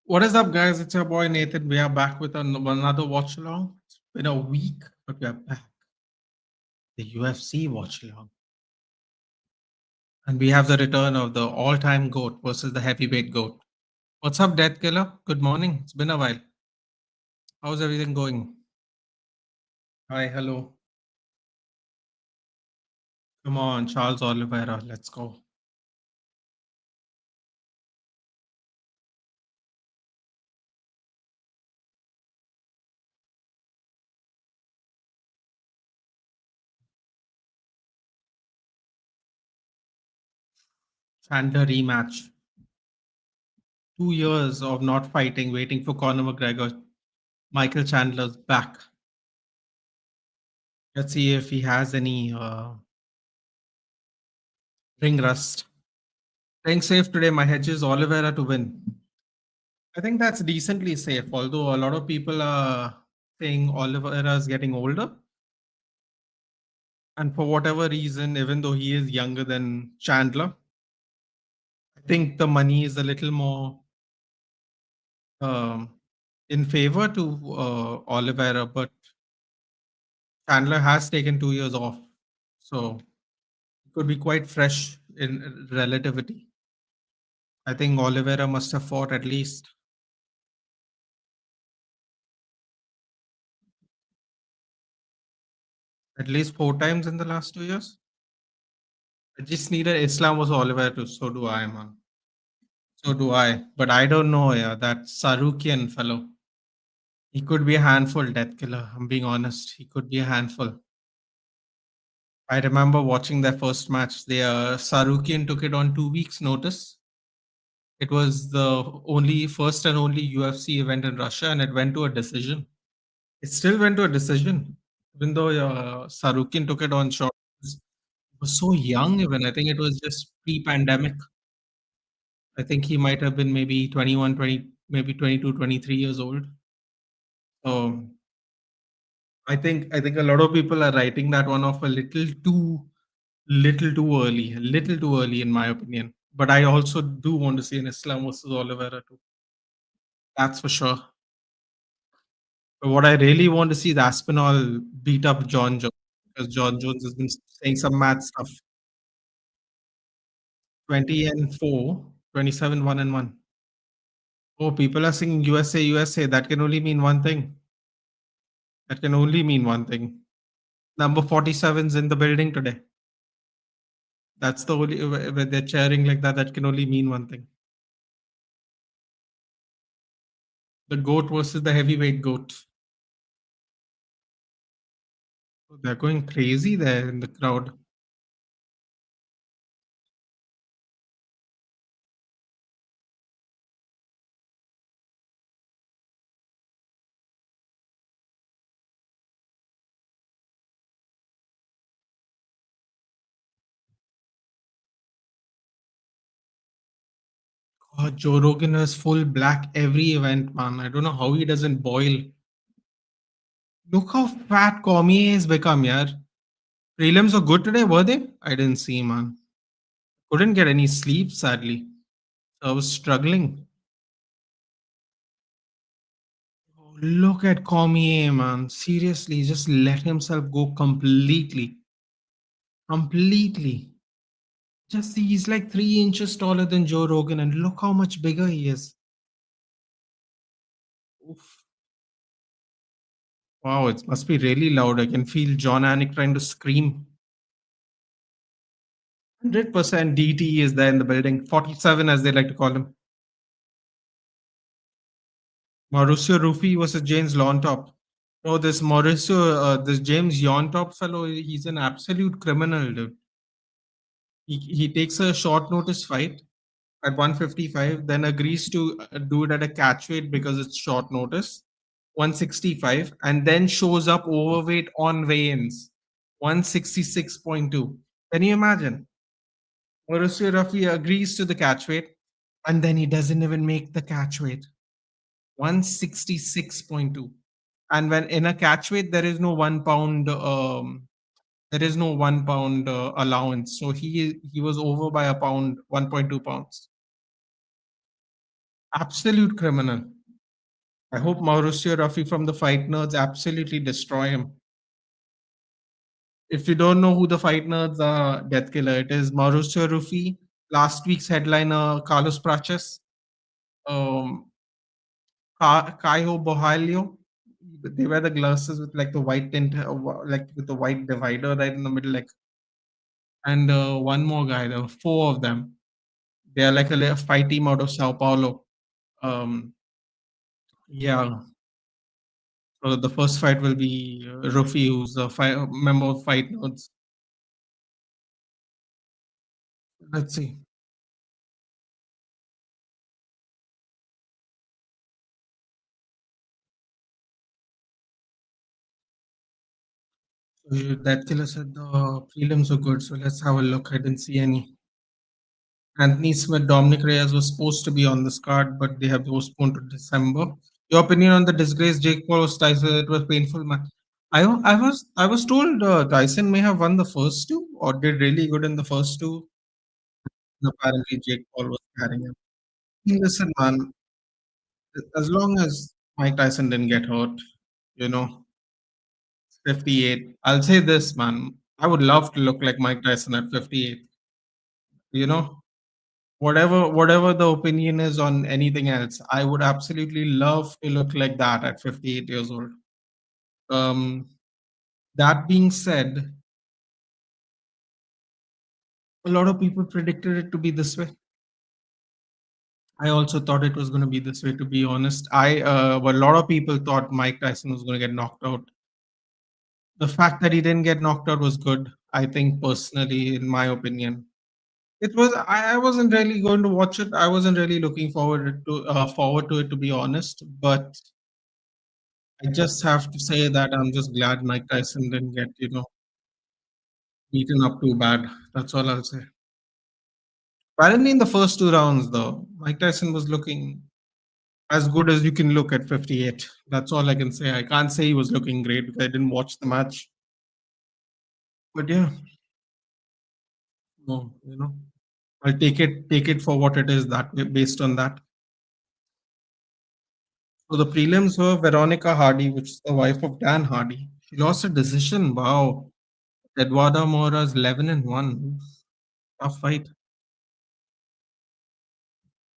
What is up, guys? It's your boy Nathan. We are back with another watch along. It's been a week, but we are back. The UFC watch along. And we have the return of the all time GOAT versus the heavyweight GOAT. What's up, Death Killer? Good morning. It's been a while. How's everything going? Hi, hello. Come on, Charles Oliveira. Let's go. Chandler rematch. 2 years of not fighting, waiting for Conor McGregor. Michael Chandler's back. Let's see if he has any ring rust. Playing safe today, my hedge is Oliveira to win. I think that's decently safe, although a lot of people are saying Oliveira is getting older. And for whatever reason, even though he is younger than Chandler, I think the money is a little more um, in favor to Oliveira, but Chandler has taken 2 years off. So it could be quite fresh in relativity. I think Oliveira must have fought at least 4 times in the last 2 years. I just needed Islam was Oliveira to. So do I, man. So do I. But I don't know, yeah, that Sarukian fellow. He could be a handful, Death Killer. I'm being honest. He could be a handful. I remember watching their first match. The Sarukian took it on 2 weeks' notice. It was the only first and only UFC event in Russia, and it went to a decision. It still went to a decision, even though Sarukian took it on short. He was so young, even. I think it was just pre-pandemic. I think he might have been maybe 21, 20, maybe 22, 23 years old. So I think a lot of people are writing that one off a little too early in my opinion. But I also do want to see an Islam versus Oliveira too. That's for sure. But what I really want to see is Aspinall beat up John Jones because John Jones has been saying some mad stuff. 20-4, 27, 1-1. Oh, people are singing USA, USA. That can only mean one thing. That can only mean one thing. Number 47's in the building today. That's the only where they're cheering like that. That can only mean one thing. The goat versus the heavyweight goat. They're going crazy there in the crowd. God, Joe Rogan is full black every event, man. I don't know how he doesn't boil. Look how fat Cormier has become, yeah. Prelims were good today, were they? I didn't see, man. Couldn't get any sleep, sadly. So I was struggling. Oh, look at Cormier, man. Seriously, just let himself go completely. Completely. Just see, he's like 3 inches taller than Joe Rogan, and look how much bigger he is. Oof. Wow, it must be really loud. I can feel John Anik trying to scream. 100% DT is there in the building. 47, as they like to call him. Mauricio Rufy versus James Yontopp. Oh, this James Yontopp fellow, he's an absolute criminal, dude. He takes a short notice fight at 155, then agrees to do it at a catch weight because it's short notice, 165, and then shows up overweight on weigh-ins, 166.2. Can you imagine? Mauricio Rufy agrees to the catch weight, and then he doesn't even make the catch weight, 166.2. And when in a catch weight, there is no 1 pound allowance. So he was over by a pound, 1.2 pounds. Absolute criminal. I hope Mauricio Rafi from the Fight Nerds absolutely destroy him. If you don't know who the Fight Nerds are, Death Killer, it is Mauricio Rafi, last week's headliner Carlos Praches, um, Caio Bohalio. They wear the glasses with like the white tint, like with the white divider right in the middle, like, and one more guy. There were four of them. They are like a fight team out of Sao Paulo. Um, yeah. So the first fight will be Rufi, who's a member of Fight Nerds. Let's see. So that killer said the prelims were good. So let's have a look. I didn't see any. Anthony Smith, Dominic Reyes was supposed to be on this card, but they have postponed to December. Your opinion on the disgraced Jake Paul was Tyson? It was painful, man. I was told Tyson may have won the first two or did really good in the first two. And apparently, Jake Paul was carrying him. Listen, man, as long as Mike Tyson didn't get hurt, you know, 58. I'll say this, man. I would love to look like Mike Tyson at 58. You know, whatever the opinion is on anything else, I would absolutely love to look like that at 58 years old. Um, that being said, a lot of people predicted it to be this way. I also thought it was going to be this way. To be honest, a lot of people thought Mike Tyson was going to get knocked out. The fact that he didn't get knocked out was good. I think personally, in my opinion, it was. I wasn't really going to watch it. I wasn't really looking forward to it, to be honest. But I just have to say that I'm just glad Mike Tyson didn't get beaten up too bad. That's all I'll say. Apparently, in the first two rounds, though, Mike Tyson was looking as good as you can look at 58. That's all I can say. I can't say he was looking great because I didn't watch the match. But yeah, no, I'll take it for what it is that based on that. So the prelims were Veronica Hardy, which is the wife of Dan Hardy. She lost a decision. Wow. Eduardo Mora's 11-1. Tough fight.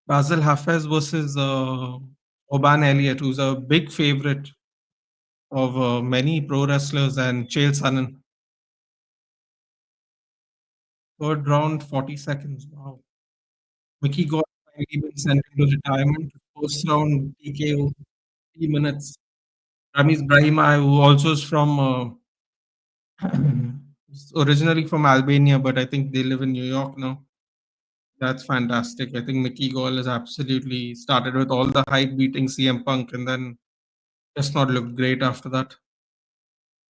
Basil Hafez versus Oban Elliott, who's a big favorite of many pro wrestlers, and Chael Sonnen. Third round, 40 seconds. Wow. Mickey got finally been sent into retirement. First round, TKO, 3 minutes. Ramiz Brahima, who also is from originally from Albania, but I think they live in New York now. That's fantastic. I think Mickey Gall has absolutely started with all the hype beating CM Punk and then just not looked great after that.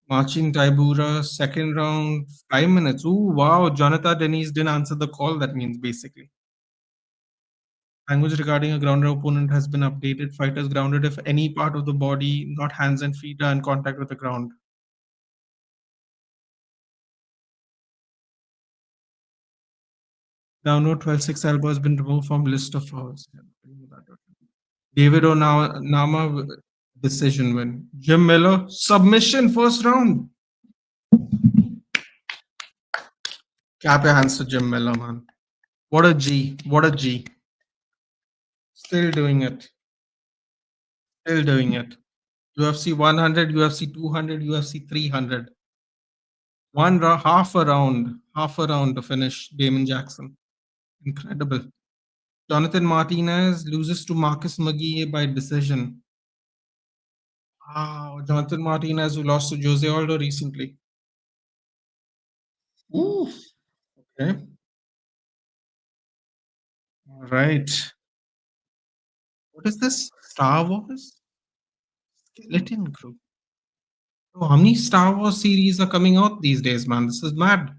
Marcin Tybura, second round, 5 minutes. Ooh, wow. Jonathan Denise didn't answer the call. That means basically. Language regarding a grounded opponent has been updated. Fighters grounded if any part of the body, not hands and feet, are in contact with the ground. Download 12-6 elbow has been removed from list of fouls. David Onama decision win. Jim Miller submission first round. Clap your hands to Jim Miller, man. What a G. What a G. Still doing it. Still doing it. UFC 100, UFC 200, UFC 300. Half a round to finish Damon Jackson. Incredible. Jonathan Martinez loses to Marcus McGee by decision. Wow, Jonathan Martinez, who lost to Jose Aldo recently. Ooh, okay. All right. What is this? Star Wars? Skeleton Crew. Oh, how many Star Wars series are coming out these days, man? This is mad.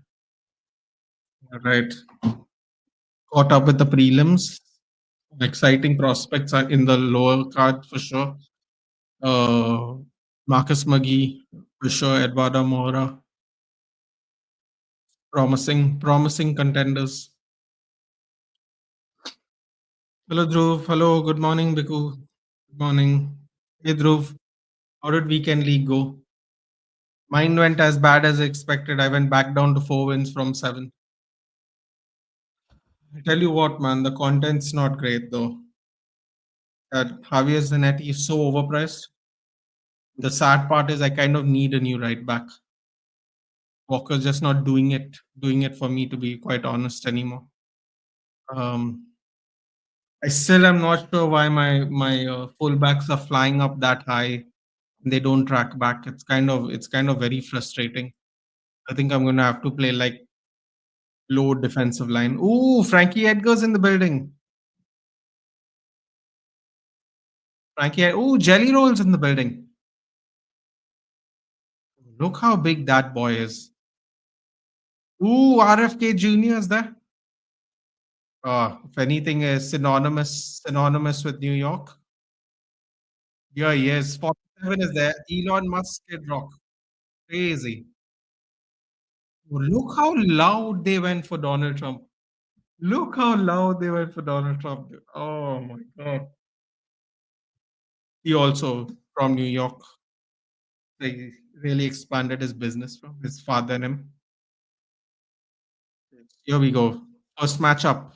All right. Caught up with the prelims. Exciting prospects are in the lower card for sure. Uh, Marcus McGee, for sure. Eduardo Mora. Promising contenders. Hello, Dhruv. Hello, good morning, Biku. Good morning. Hey, Dhruv. How did weekend league go? Mine went as bad as expected. I went back down to 4 wins from 7. I tell you what, man, the content's not great though. That Javier Zanetti is so overpriced. The sad part is I kind of need a new right back. Walker's just not doing it for me to be quite honest anymore. Um, I still am not sure why my fullbacks are flying up that high. They don't track back. It's kind of very frustrating. I think I'm gonna have to play like low defensive line. Ooh, Frankie Edgar's in the building. Ooh, Jelly Roll's in the building. Look how big that boy is. Ooh, RFK Jr. is there. If anything is synonymous with New York. Yeah, he is. 47 is there. Elon Musk Kid Rock. Crazy. Look how loud they went for Donald Trump. Look how loud they went for Donald Trump. Oh my god. He also from New York. They really expanded his business from his father and him. Here we go. First matchup.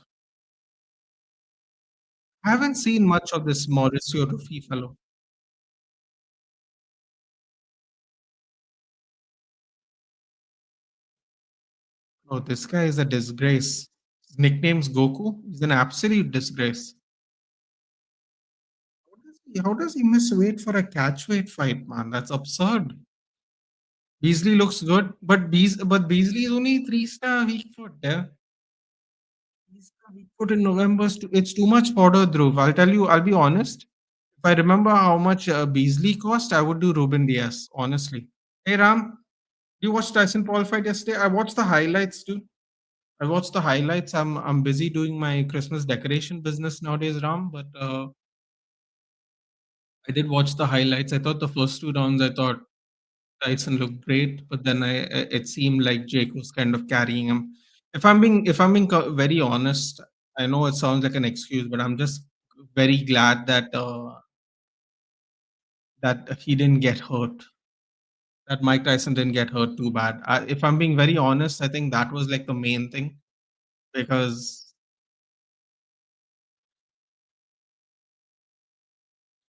I haven't seen much of this Mauricio Rufy fellow. Oh, this guy is a disgrace. His nickname's Goku. He's an absolute disgrace. How does he miss weight for a catch weight fight, man? That's absurd. Beasley looks good, but Beasley is only 3 star weak foot. Yeah, 3 star weak foot in November. It's too much fodder, Dhruv. I'll tell you. I'll be honest. If I remember how much Beasley cost, I would do Ruben Diaz. Honestly. Hey Ram, you watched Tyson Paul fight yesterday? I watched the highlights too. I watched the highlights. I'm busy doing my Christmas decoration business nowadays, Ram. But I did watch the highlights. I thought the first 2 rounds, I thought Tyson looked great, but then it seemed like Jake was kind of carrying him. If I'm being very honest, I know it sounds like an excuse, but I'm just very glad that he didn't get hurt. That Mike Tyson didn't get hurt too bad. If I'm being very honest, I think that was like the main thing because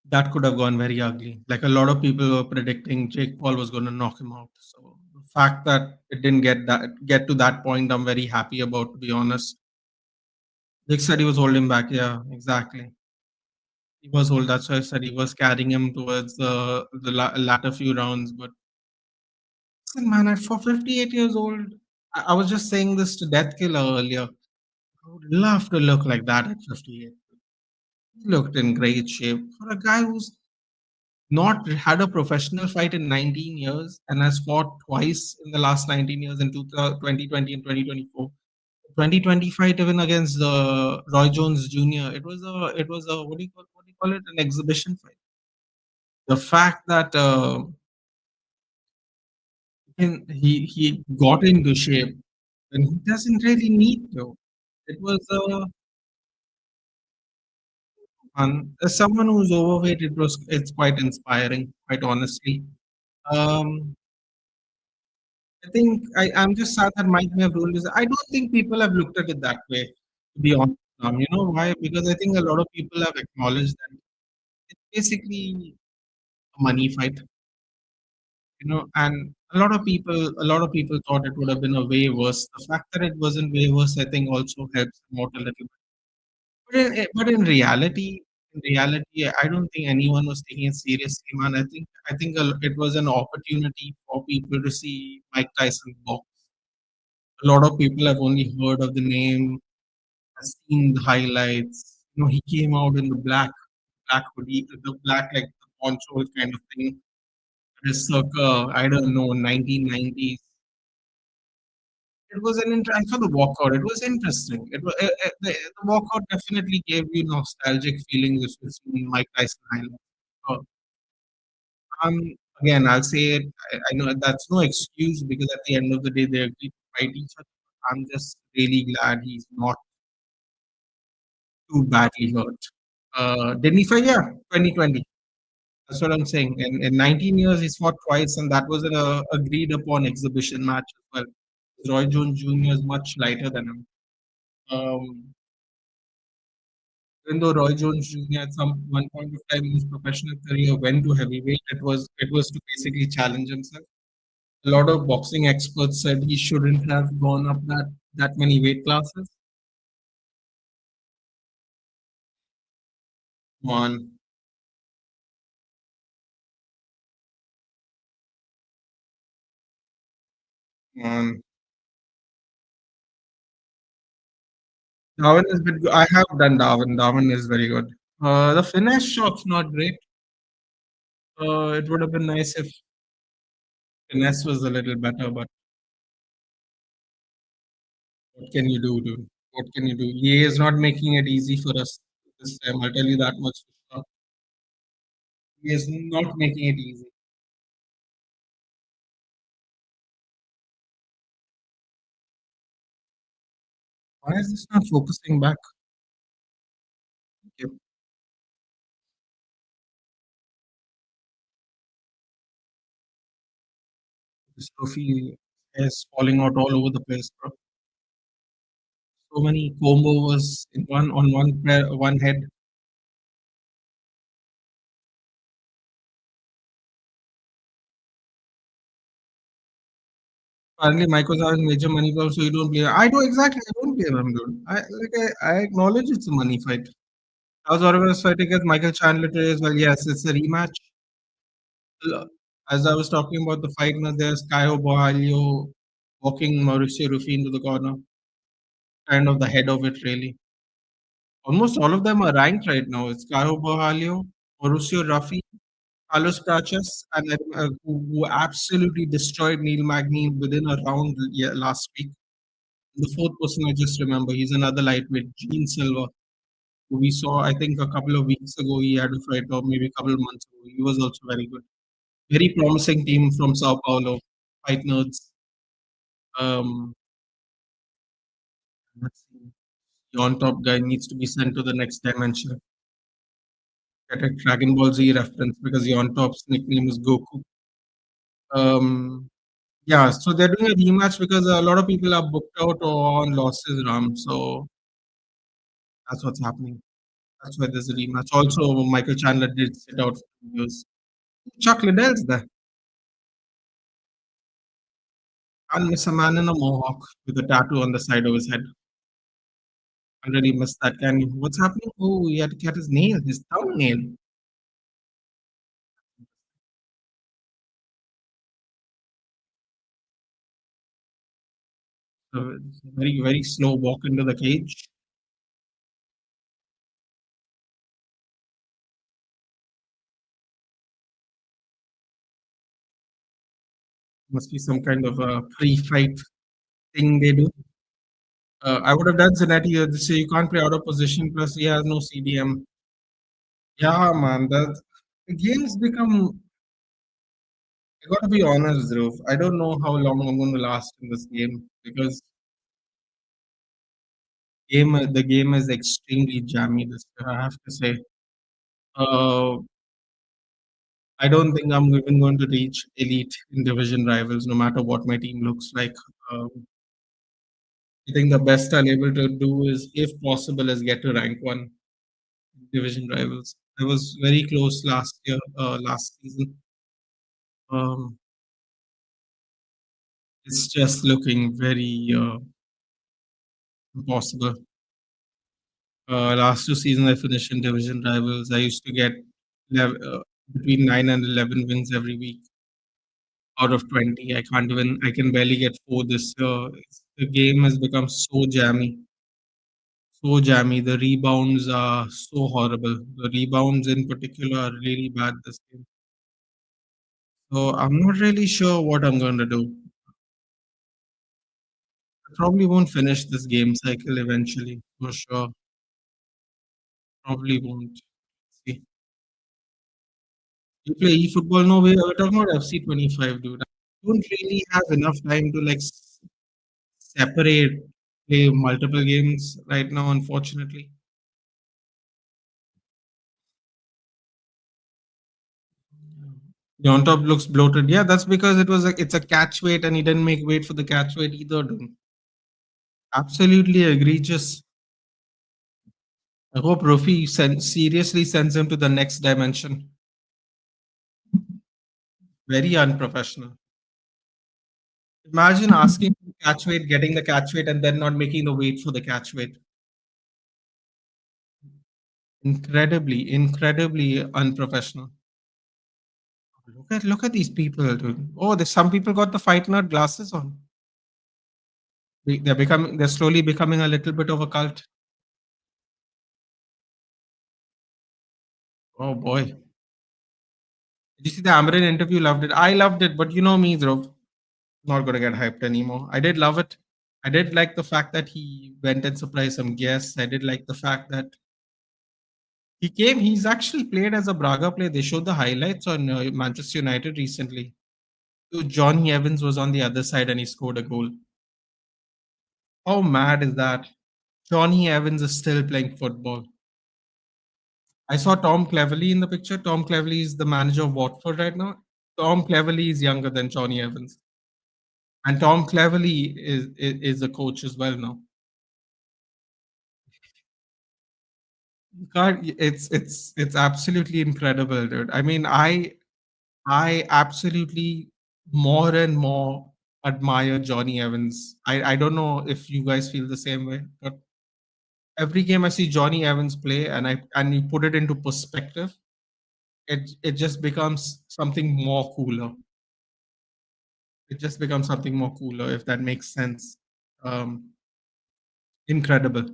that could have gone very ugly. Like a lot of people were predicting Jake Paul was going to knock him out. So the fact that it didn't get to that point, I'm very happy about. To be honest, Jake said he was holding back. Yeah, exactly. He was hold. That's why I said he was carrying him towards the latter few rounds. But listen, man, for 58 years old, I was just saying this to Death Killer earlier. I would love to look like that at 58. He looked in great shape for a guy who's not had a professional fight in 19 years and has fought twice in the last 19 years in 2020 and 2024. 2020 fight even against Roy Jones Jr. It was a what do you call it, an exhibition fight. The fact that he got into shape and he doesn't really need to. It was as someone who's overweight, it's quite inspiring, quite honestly. Um, I'm just sad that Mike may have ruled this. I don't think people have looked at it that way, to be honest. You know why? Because I think a lot of people have acknowledged that it's basically a money fight, and a lot of people thought it would have been a way worse. The fact that it wasn't way worse, I think, also helps them out a little bit. But in reality, I don't think anyone was taking it seriously, man. I think it was an opportunity for people to see Mike Tyson box. A lot of people have only heard of the name, have seen the highlights. He came out in the black hoodie, the black like the poncho kind of thing. His circa, I don't know, 1990s. It was I saw the walkout. It was interesting. The walkout definitely gave you nostalgic feelings if you've seen Mike Tyson highlights. Uh, um, Again, I'll say it. I know that's no excuse because at the end of the day, they agreed to fight each other. I'm just really glad he's not. too badly hurt. Didn't he fight? Yeah, 2020. That's what I'm saying. In 19 years, he's fought twice, and that was an agreed upon exhibition match as well. Roy Jones Jr. is much lighter than him. Um, Even though Roy Jones Jr. at some one point of time in his professional career went to heavyweight, it was to basically challenge himself. A lot of boxing experts said he shouldn't have gone up that many weight classes. On on Darwin is bit. I have done Darwin. Darwin is very good. The finesse shot's not great. It would have been nice if finesse was a little better, but what can you do, dude? What can you do? EA is not making it easy for us this time. I'll tell you that much for sure. He is not making it easy. Why is this not focusing back? Okay. This trophy is falling out all over the place, bro. So many comb overs in one head. Apparently, Michael's having major money problems, so you don't blame. I do exactly. I don't blame him, dude. I acknowledge it's a money fight. How's Oliveira's fight against Michael Chandler today as well? Yes, it's a rematch. As I was talking about the fight, now there's Caio Borralho walking Mauricio Rufy into the corner, kind of the head of it, really. Almost all of them are ranked right now. It's Caio Borralho, Mauricio Rufy, Carlos Prachas, and who absolutely destroyed Neil Magny within a round last week. The fourth person I just remember, he's another lightweight, Gene Silva, who we saw, I think, a couple of weeks ago. He had a fight, or maybe a couple of months ago. He was also very good. Very promising team from Sao Paulo, fight nerds. Um, let's see. Yontopp guy needs to be sent to the next dimension. Get a Dragon Ball Z reference because Yontopp's nickname is Goku. Um, yeah, so they're doing a rematch because a lot of people are booked out or on losses, Ram. So that's what's happening. That's why there's a rematch. Also, Michael Chandler did sit out for 2 years. Chuck Liddell's there. Can't miss a man in a mohawk with a tattoo on the side of his head. I really missed that. Can you? What's happening? Oh, he had to get his nail, his thumbnail. So it's a very, very slow walk into the cage. Must be some kind of a pre-fight thing they do. I would have done Zanetti. They say you can't play out of position. Plus, he has no CDM. Yeah, man. The game's become. I gotta be honest, Dhruv. I don't know how long I'm going to last in this game because the game is extremely jammy this year. I have to say. Uh, I don't think I'm even going to reach elite in division rivals, no matter what my team looks like. Um, I think the best I'll able to do is, if possible, is get to rank one in division rivals. I was very close last year, last season. Um, it's just looking very impossible. Last 2 seasons, I finished in division rivals. I used to get between 9 and 11 wins every week out of 20. I can barely get four this year. The game has become so jammy. So jammy. The rebounds are so horrible. The rebounds in particular are really bad this game. So I'm not really sure what I'm going to do. I probably won't finish this game cycle eventually, for sure. Probably won't. See. You play eFootball? No, we're talking about FC 25, dude. I don't really have enough time to like separate play multiple games right now, unfortunately. Yontopp looks bloated. Yeah, that's because it's a catch weight and he didn't make weight for the catch weight either, dude. Absolutely egregious. I hope seriously sends him to the next dimension. Very unprofessional. Imagine asking for catch weight, getting the catch weight, and then not making the weight for the catch weight. Incredibly unprofessional. Look at these people, dude. Oh, there's some people got the fight nerd glasses on. They're slowly becoming a little bit of a cult. Oh boy. Did you see the Amarin interview? Loved it. I loved it, but you know me, Dhruv. Not gonna get hyped anymore. I did love it. I did like the fact that he went and surprised some guests. I did like the fact that he came. He's actually played as a Braga player. They showed the highlights on Manchester United recently. So Johnny Evans was on the other side and he scored a goal. How mad is that? Johnny Evans is still playing football. I saw Tom Cleverley in the picture. Tom Cleverley is the manager of Watford right now. Tom Cleverley is younger than Johnny Evans, and Tom Cleverley is a coach as well now. God, it's absolutely incredible, dude. I mean, I absolutely more and more admire Johnny Evans. I don't know if you guys feel the same way, but every game I see Johnny Evans play and you put it into perspective, it just becomes something more cooler. It just becomes something more cooler if that makes sense. Um, incredible,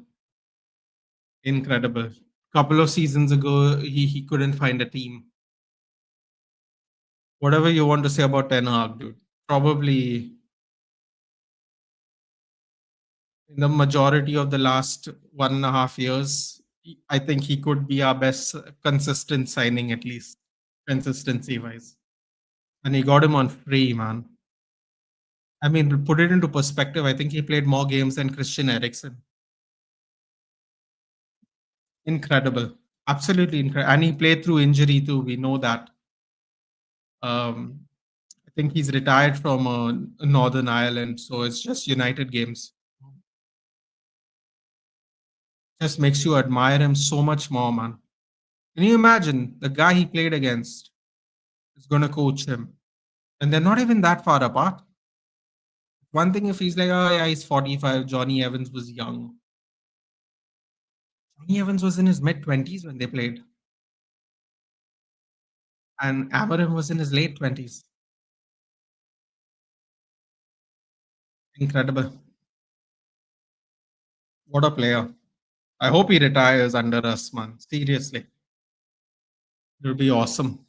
incredible. Couple of seasons ago, he couldn't find a team. Whatever you want to say about Ten Hag, dude, probably in the majority of the last 1.5 years, I think he could be our best consistent signing, at least consistency wise. And he got him on free, man. I mean, to put it into perspective, I think he played more games than Christian Eriksen. Incredible. Absolutely incredible. And he played through injury too. We know that. Um, I think he's retired from Northern Ireland, so it's just United games. Just makes you admire him so much more, man. Can you imagine the guy he played against is going to coach him? And they're not even that far apart. One thing if he's like, oh yeah, he's 45, Johnny Evans was young. Johnny Evans was in his mid 20s when they played, and Amarim was in his late 20s. Incredible. What a player. I hope he retires under us, man. Seriously. It would be awesome.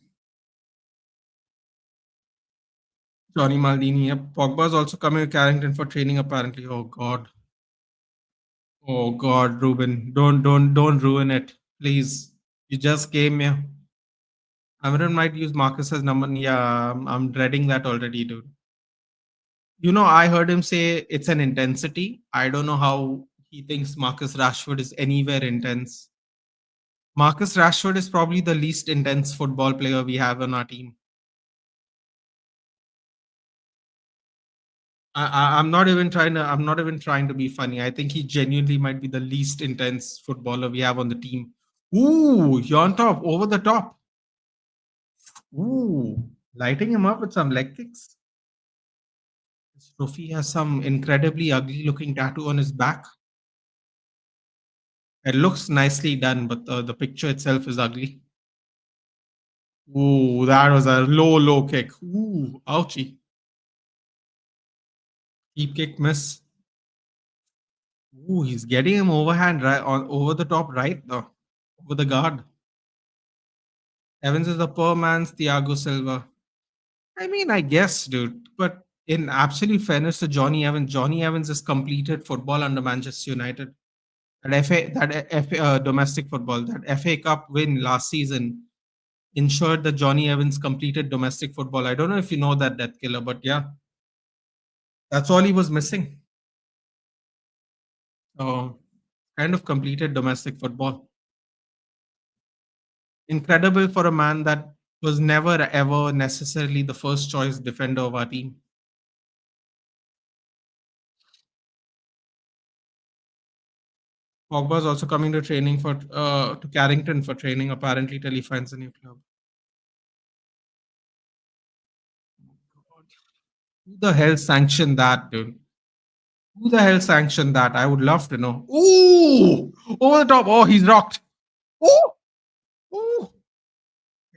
Johnny Maldini. Yep. Pogba's also coming to Carrington for training, apparently. Oh God. Oh God, Ruben. Don't ruin it. Please. You just came here. Amarin might use Marcus's number. Yeah, I'm dreading that already, dude. I heard him say it's an intensity. I don't know how he thinks Marcus Rashford is anywhere intense. Marcus Rashford is probably the least intense football player we have on our team. I'm not even trying to be funny. I think he genuinely might be the least intense footballer we have on the team. Ooh, Yontopp over the top. Ooh, lighting him up with some leg kicks. This trophy has some incredibly ugly looking tattoo on his back. It looks nicely done, but the picture itself is ugly. Ooh, that was a low kick. Ooh, ouchie. Deep kick miss. Ooh, he's getting him overhand right on over the top right though. Over the guard. Evans is the poor man's Thiago Silva. I mean, I guess, dude. But in absolute fairness to Johnny Evans has completed football under Manchester United. That domestic football, that FA Cup win last season ensured that Johnny Evans completed domestic football. I don't know if you know that, Death Killer, but yeah, that's all he was missing. So, kind of completed domestic football. Incredible for a man that was never ever necessarily the first choice defender of our team. Pogba's also coming to training for to Carrington for training, apparently till he finds a new club. Who the hell sanctioned that, dude? Who the hell sanctioned that? I would love to know. Ooh! Over the top. Oh, he's rocked. Ooh! Ooh!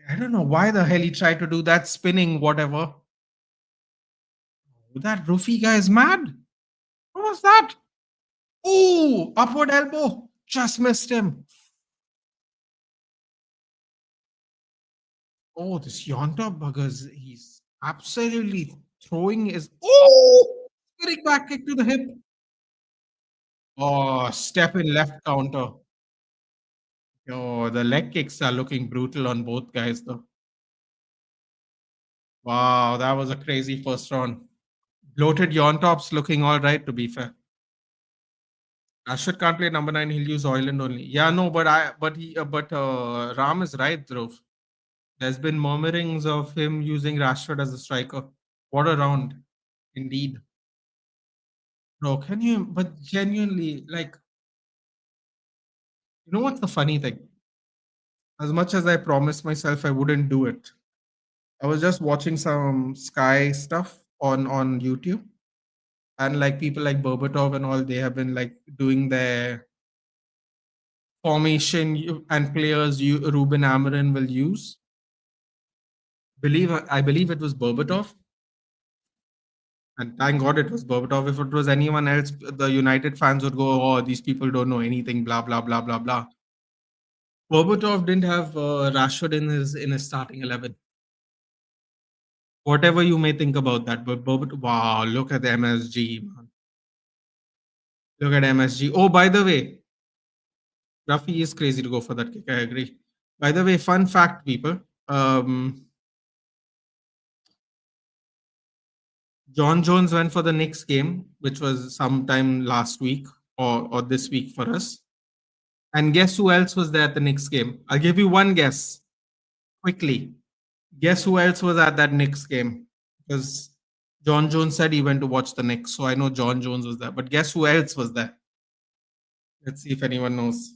I don't know why the hell he tried to do that spinning whatever. That Rufi guy is mad. What was that? Ooh! Upward elbow. Just missed him. Oh, this Yontopp buggers. He's absolutely throwing his. Oh! Spinning back kick to the hip. Oh, step in left counter. Oh, the leg kicks are looking brutal on both guys, though. Wow, that was a crazy first round. Bloated Yontop's looking all right, to be fair. Rashford can't play number 9. He'll use Oiland only. Yeah, no, but Ram is right, Dhruv. There's been murmurings of him using Rashford as a striker. What a round, indeed. Bro, can you? But genuinely, like, you know what's the funny thing? As much as I promised myself I wouldn't do it, I was just watching some Sky stuff on YouTube, and like people like Berbatov and all, they have been like doing their formation and players Ruben Amorim will use. I believe it was Berbatov, and thank God it was Berbatov. If it was anyone else, the United fans would go, "Oh, these people don't know anything." Blah blah blah blah blah. Berbatov didn't have Rashford in his starting 11. Whatever you may think about that, but Berbatov, wow, look at the MSG, man. Look at MSG. Oh, by the way, Rafi is crazy to go for that kick. I agree. By the way, fun fact, people. John Jones went for the Knicks game, which was sometime last week or this week for us. And guess who else was there at the Knicks game? I'll give you one guess quickly. Guess who else was at that Knicks game? Because John Jones said he went to watch the Knicks, so I know John Jones was there. But guess who else was there? Let's see if anyone knows.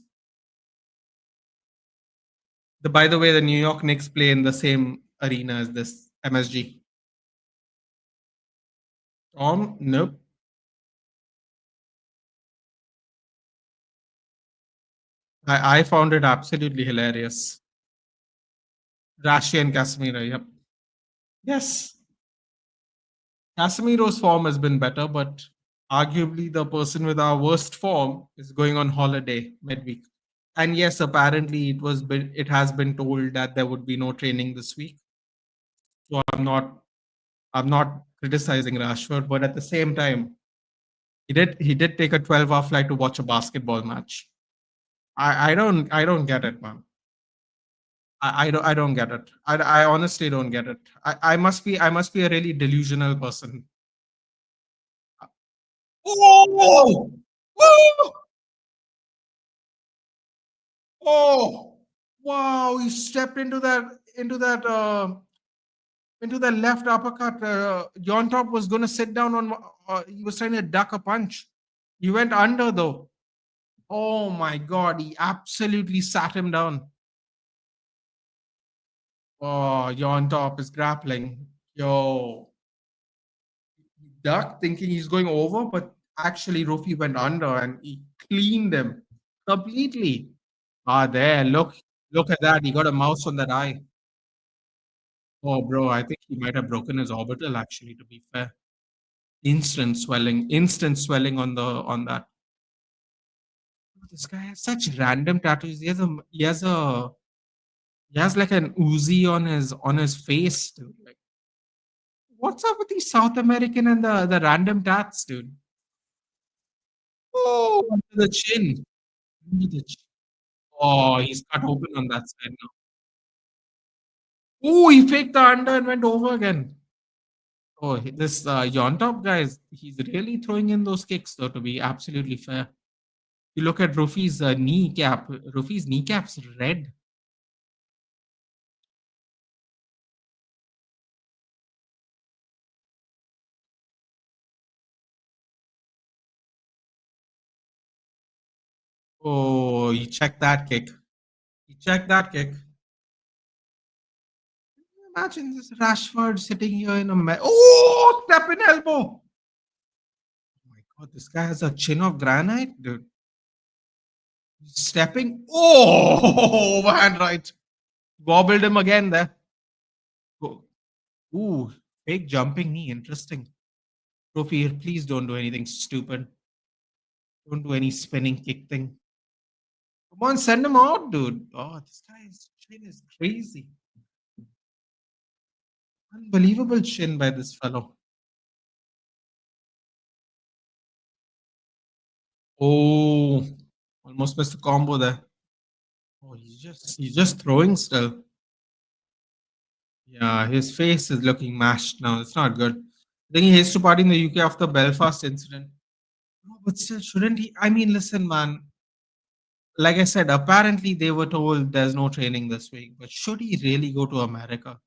By the way, the New York Knicks play in the same arena as this MSG. Tom? Nope. I found it absolutely hilarious. Rashi and Casemiro, yep. Yes. Casemiro's form has been better, but arguably the person with our worst form is going on holiday midweek. And yes, apparently it has been told that there would be no training this week. So I'm not criticizing Rashford, but at the same time, he did take a 12-hour flight to watch a basketball match. I don't get it, man. I don't get it. I honestly don't get it. I must be a really delusional person. Oh! Oh! Oh! Wow! He stepped into that left uppercut. Yontopp was going to sit down on. He was trying to duck a punch. He went under though. Oh my God! He absolutely sat him down. Oh, Yontopp is grappling. Yo, duck thinking he's going over, but actually Rufi went under and he cleaned him completely. Ah, there. Look at that. He got a mouse on that eye. Oh, bro, I think he might have broken his orbital. Actually, to be fair, instant swelling on that. This guy has such random tattoos. He has like an Uzi on his face, dude. Like, what's up with these South American and the random tats, dude? Oh, under the chin. Under the chin. Oh, he's cut open on that side now. Oh, he faked the under and went over again. Oh, this Yontop guy he's really throwing in those kicks, though, to be absolutely fair. You look at Rufi's kneecap. Rufi's kneecap's red. Oh, you check that kick. You check that kick. Imagine this Rashford sitting here in a oh, step in elbow. Oh my god, this guy has a chin of granite, dude. Stepping. Oh, overhand right. Gobbled him again there. Go- Ooh, fake jumping knee. Interesting. Trophy, please don't do anything stupid. Don't do any spinning kick thing. Come on, send him out, dude. Oh, this guy's chin is crazy. Unbelievable chin by this fellow. Oh, almost missed a combo there. Oh, he's just throwing still. Yeah, his face is looking mashed now. It's not good. I think he has to party in the UK after Belfast incident. No, but still, shouldn't he? I mean, listen, man. Like I said, apparently they were told there's no training this week. But should he really go to America?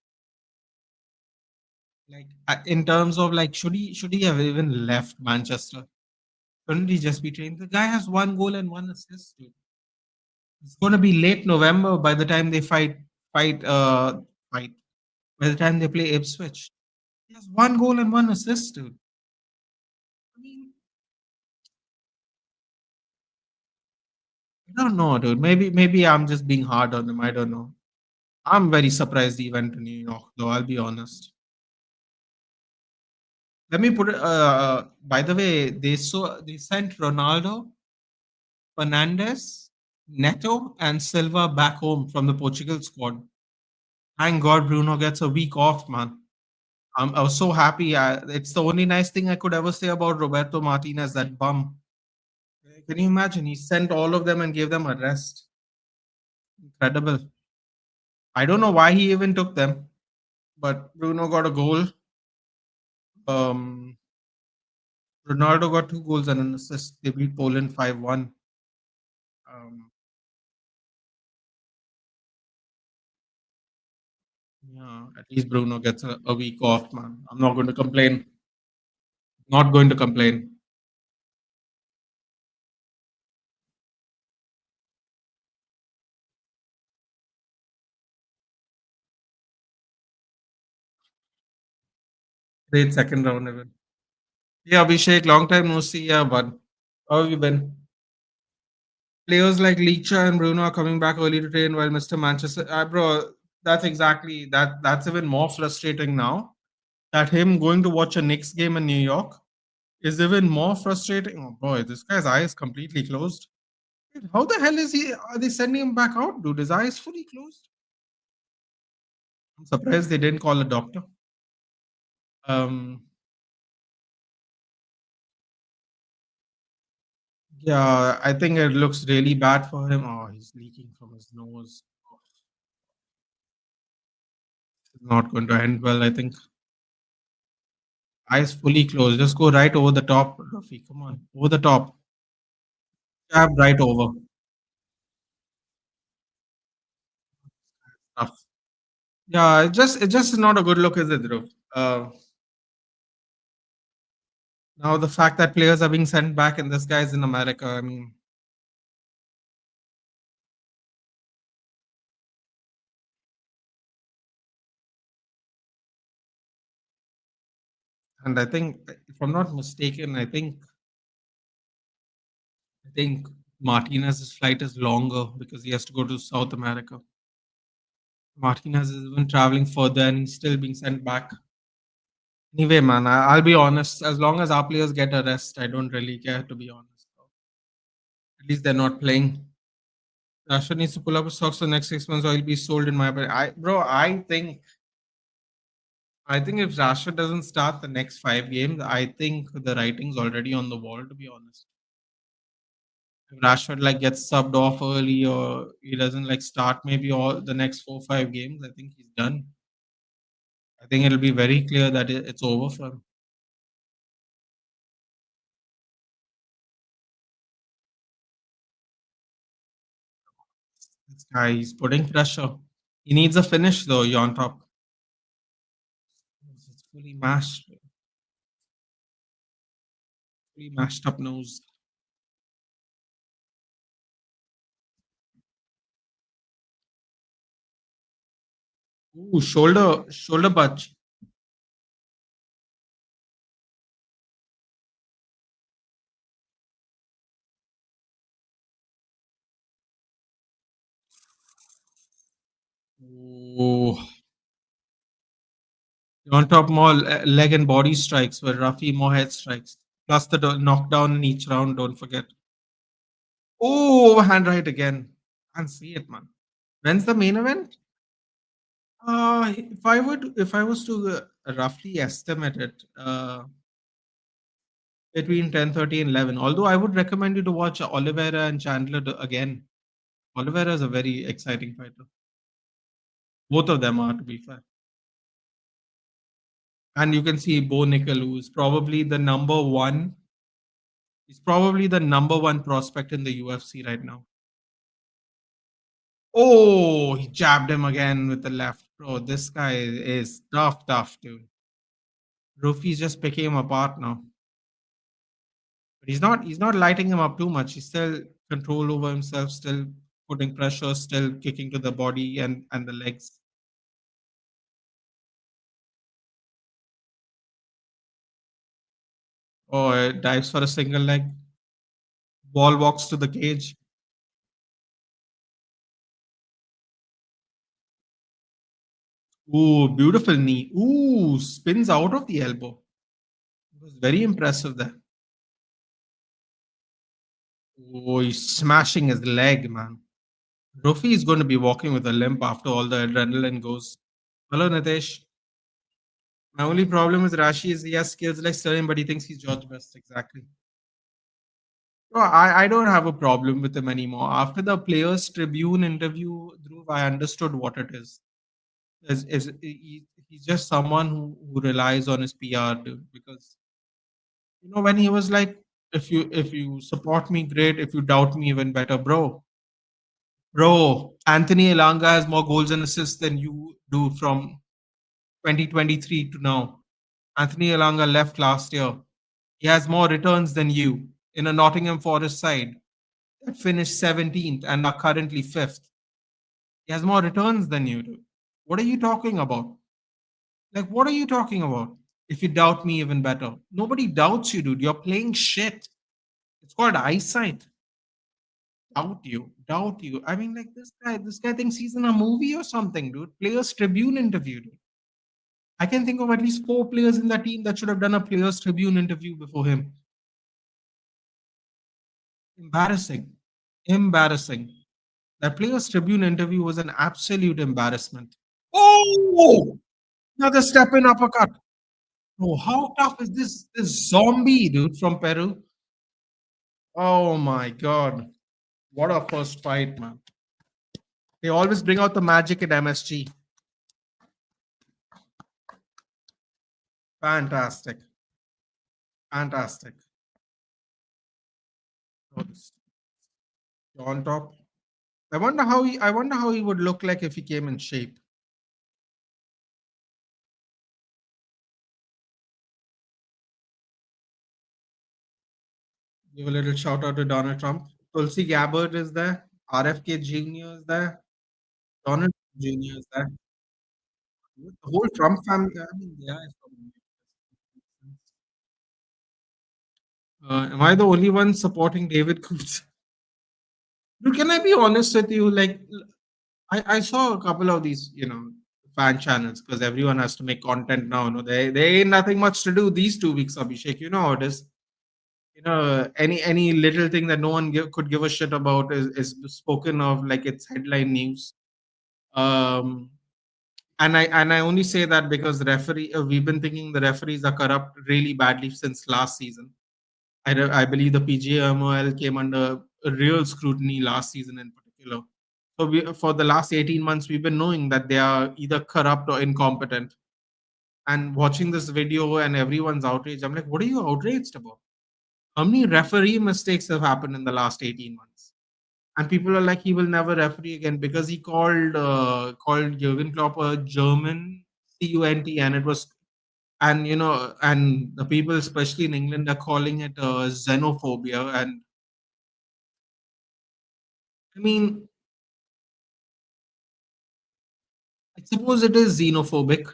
Like, in terms of like, should he have even left Manchester? Shouldn't he just be trained? The guy has one goal and one assist, dude. It's going to be late November by the time they fight, fight. By the time they play Ipswich, he has one goal and one assist, dude. I mean, I don't know, dude. Maybe I'm just being hard on him. I don't know. I'm very surprised he went to New York, though. I'll be honest. Let me put it. By the way, they sent Ronaldo, Fernandez, Neto, and Silva back home from the Portugal squad. Thank God Bruno gets a week off, man. I was so happy. It's the only nice thing I could ever say about Roberto Martinez, that bum. Can you imagine? He sent all of them and gave them a rest. Incredible. I don't know why he even took them, but Bruno got a goal. Um, Ronaldo got two goals and an assist. They beat Poland 5-1. Um, yeah, at least Bruno gets a week off, man. I'm not going to complain. Not going to complain. Great second round even. Yeah, Abhishek, long time no see. Yeah, bud. How have you been? Players like Licha and Bruno are coming back early to train while Mr. Manchester. Bro, that's exactly that. That's even more frustrating now. That him going to watch a Knicks game in New York is even more frustrating. Oh boy, this guy's eye is completely closed. Dude, how the hell is he? Are they sending him back out, dude? His eye is fully closed. I'm surprised they didn't call a doctor. Um, yeah, I think it looks really bad for him. Oh, he's leaking from his nose. Oh, it's not going to end well, I think. Eyes fully closed. Just go right over the top, Rafi. Come on, over the top. Jab right over. Tough. Yeah, it's just not a good look, is it, Dhruv? Now the fact that players are being sent back and this guy's in America, I mean, and I think, if I'm not mistaken, I think Martinez's flight is longer because he has to go to South America. Martinez is even traveling further and he's still being sent back. Anyway, man, I'll be honest. As long as our players get a rest, I don't really care, to be honest. At least they're not playing. Rashford needs to pull up his stocks for the next 6 months, or he'll be sold in my opinion. Bro, I think if Rashford doesn't start the next 5 games, I think the writing's already on the wall. To be honest, if Rashford like gets subbed off early or he doesn't like start maybe all the next 4 5 games, I think he's done. I think it'll be very clear that it's over for him. This guy, he's putting pressure. He needs a finish though. Yontopp, it's fully mashed up nose. Ooh, shoulder punch. Ooh. On top more leg and body strikes were Rafi more head strikes. Plus the knockdown in each round, don't forget. Oh, overhand right again. Can't see it, man. When's the main event? If I was to roughly estimate it, between 10:30 and 11. Although I would recommend you to watch Oliveira and Chandler again. Oliveira is a very exciting fighter. Both of them are, to be fair. And you can see Bo Nickal, who is probably the number one. He's probably the number one prospect in the UFC right now. Oh, he jabbed him again with the left. Bro, this guy is tough, dude. Rufi's just picking him apart now. But he's not lighting him up too much. He's still control over himself, still putting pressure, still kicking to the body and the legs. Oh, dives for a single leg. Ball walks to the cage. Ooh, beautiful knee. Ooh, spins out of the elbow. It was very impressive there. Oh, he's smashing his leg, man. Rufi is going to be walking with a limp after all the adrenaline goes. Hello, Nitesh. My only problem with Rashi is he has skills like Sterling, but he thinks he's George Best. Exactly. No, I don't have a problem with him anymore. After the Players Tribune interview, Dhruv, I understood what it is. He's just someone who relies on his PR, dude, because when he was like, if you support me, great. If you doubt me, even better, bro. Anthony Elanga has more goals and assists than you do from 2023 to now. Anthony Elanga left last year. He has more returns than you in a Nottingham Forest side that finished 17th and are currently 5th. He has more returns than you do. What are you talking about? Like, what are you talking about? If you doubt me, even better. Nobody doubts you, dude. You're playing shit. It's called eyesight. Doubt you. Doubt you. I mean, like this guy thinks he's in a movie or something, dude. Players Tribune interview, dude. I can think of at least 4 players in that team that should have done a Players Tribune interview before him. Embarrassing. Embarrassing. That Players Tribune interview was an absolute embarrassment. Oh! Another step in uppercut. Oh, how tough is this zombie dude from Peru? Oh my god. What a first fight, man. They always bring out the magic at MSG. Fantastic. Fantastic. On top. I wonder how he would look like if he came in shape. Give a little shout out to Donald Trump. Tulsi Gabbard is there. RFK Jr. is there. Donald Jr. is there. The whole Trump family. I mean, yeah. Am I the only one supporting David Coates? Dude, can I be honest with you? Like, I saw a couple of these, fan channels because everyone has to make content now. No, there ain't nothing much to do these 2 weeks, Abhishek. You know how it is. Any little thing that no one could give a shit about is spoken of like it's headline news. Um, and I only say that because the referee, we've been thinking the referees are corrupt really badly since last season. I believe the PGMOL came under a real scrutiny last season in particular. So for the last 18 months, we've been knowing that they are either corrupt or incompetent. And watching this video and everyone's outraged, I'm like, what are you outraged about? How many referee mistakes have happened in the last 18 months? And people are like, he will never referee again because he called Jurgen Klopp a German cunt, and it was and the people, especially in England, are calling it xenophobia. And I mean, suppose it is xenophobic,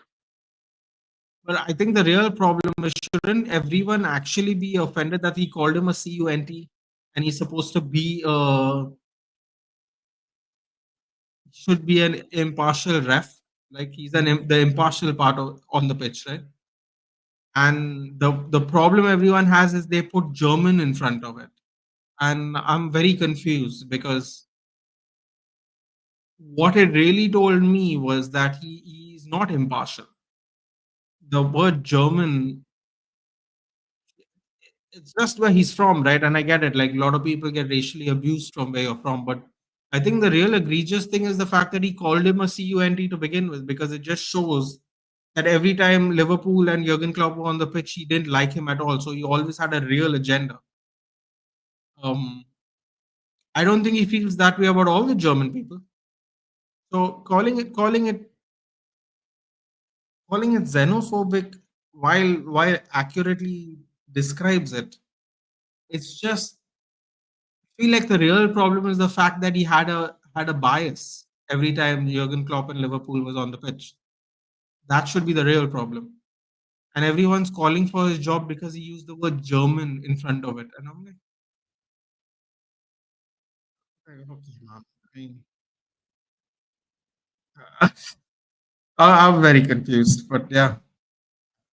but I think the real problem is shouldn't everyone actually be offended that he called him a cunt and he's supposed to be should be an impartial ref, like he's the impartial part on the pitch, right? And the problem everyone has is they put German in front of it, and I'm very confused because what it really told me was that he's not impartial. The word German, it's just where he's from, right? And I get it. Like a lot of people get racially abused from where you're from, but I think the real egregious thing is the fact that he called him a cunt to begin with, because it just shows that every time Liverpool and Jurgen Klopp were on the pitch, he didn't like him at all. So he always had a real agenda. Um, I don't think he feels that way about all the German people. So calling it xenophobic while accurately describes it, it's just I feel like the real problem is the fact that he had a bias every time Jurgen Klopp and Liverpool was on the pitch. That should be the real problem. And everyone's calling for his job because he used the word German in front of it. And I'm like, okay, man. I mean, I'm very confused, but yeah,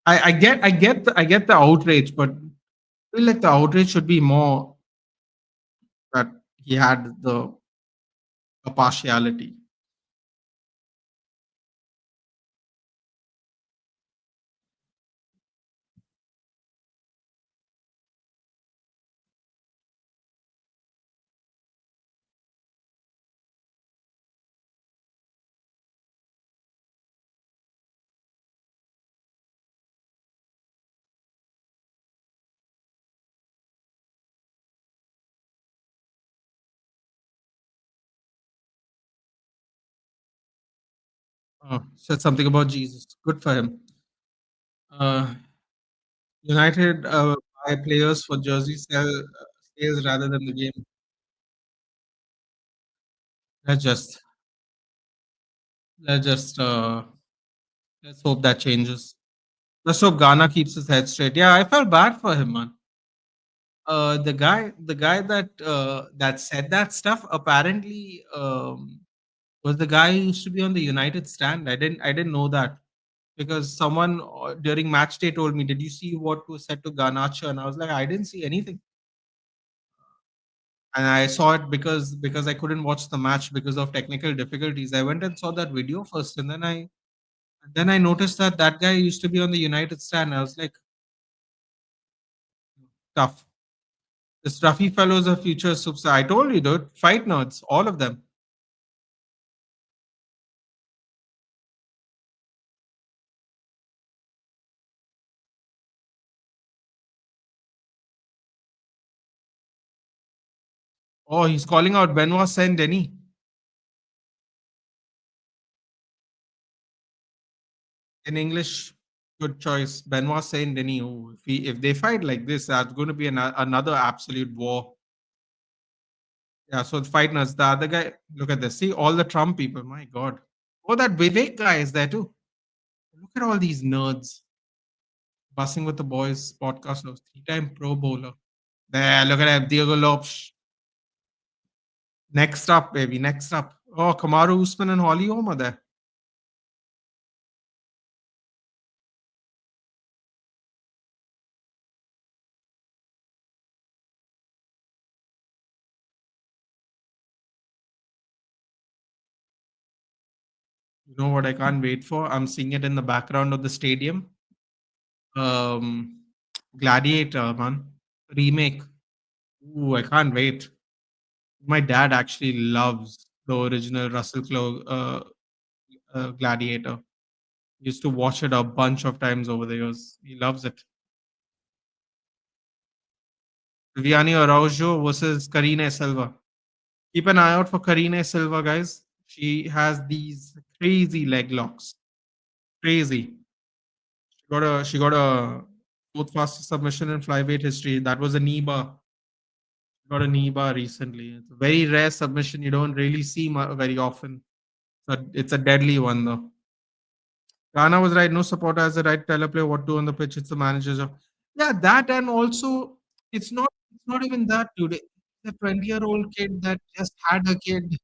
I get the outrage, but I feel like the outrage should be more that he had the partiality. Said something about Jesus. Good for him. Uh, United buy players for jersey sales rather than the game. Let's just let's just let's hope that changes. Let's hope Ghana keeps his head straight. Yeah, I felt bad for him, man. The guy that said that stuff apparently was the guy who used to be on the United stand. I didn't know that because someone during match day told me, "Did you see what was said to Garnacho?" And I was like, "I didn't see anything." And I saw it because I couldn't watch the match because of technical difficulties. I went and saw that video first, and then I noticed that that guy used to be on the United stand. I was like, tough. The Ruffy fellows are future subs. I told you, dude. Fight nerds, all of them. Oh, he's calling out Benoit Saint Denis in English. Good choice, Benoit Saint Denis. Oh, if they fight like this, that's going to be another absolute war. Yeah. So the fight nerds. The other guy. Look at this. See all the Trump people. My God. Oh, that Vivek guy is there too. Look at all these nerds. Bussing with the Boys podcast host, three-time Pro Bowler. There, look at him, Diego Lopes. Next up, baby, next up. Oh, Kamaru Usman and Holly Holm are there. You know what I can't wait for? I'm seeing it in the background of the stadium. Um, Gladiator, man. Remake. Ooh, I can't wait. My dad actually loves the original Russell Crowe Gladiator. Used to watch it a bunch of times over the years. He loves it. Vianney Araujo versus Karine Silva. Keep an eye out for Karine Silva, guys. She has these crazy leg locks. Crazy. She got a fourth fastest submission in flyweight history. That was a knee bar. She got a knee bar recently. It's a very rare submission. You don't really see very often. But it's a deadly one though. Ghana was right. No supporter has the right to tell a player what to do on the pitch. It's the manager's job. Yeah, that and also it's not even that, dude. It's a 20-year-old kid that just had a kid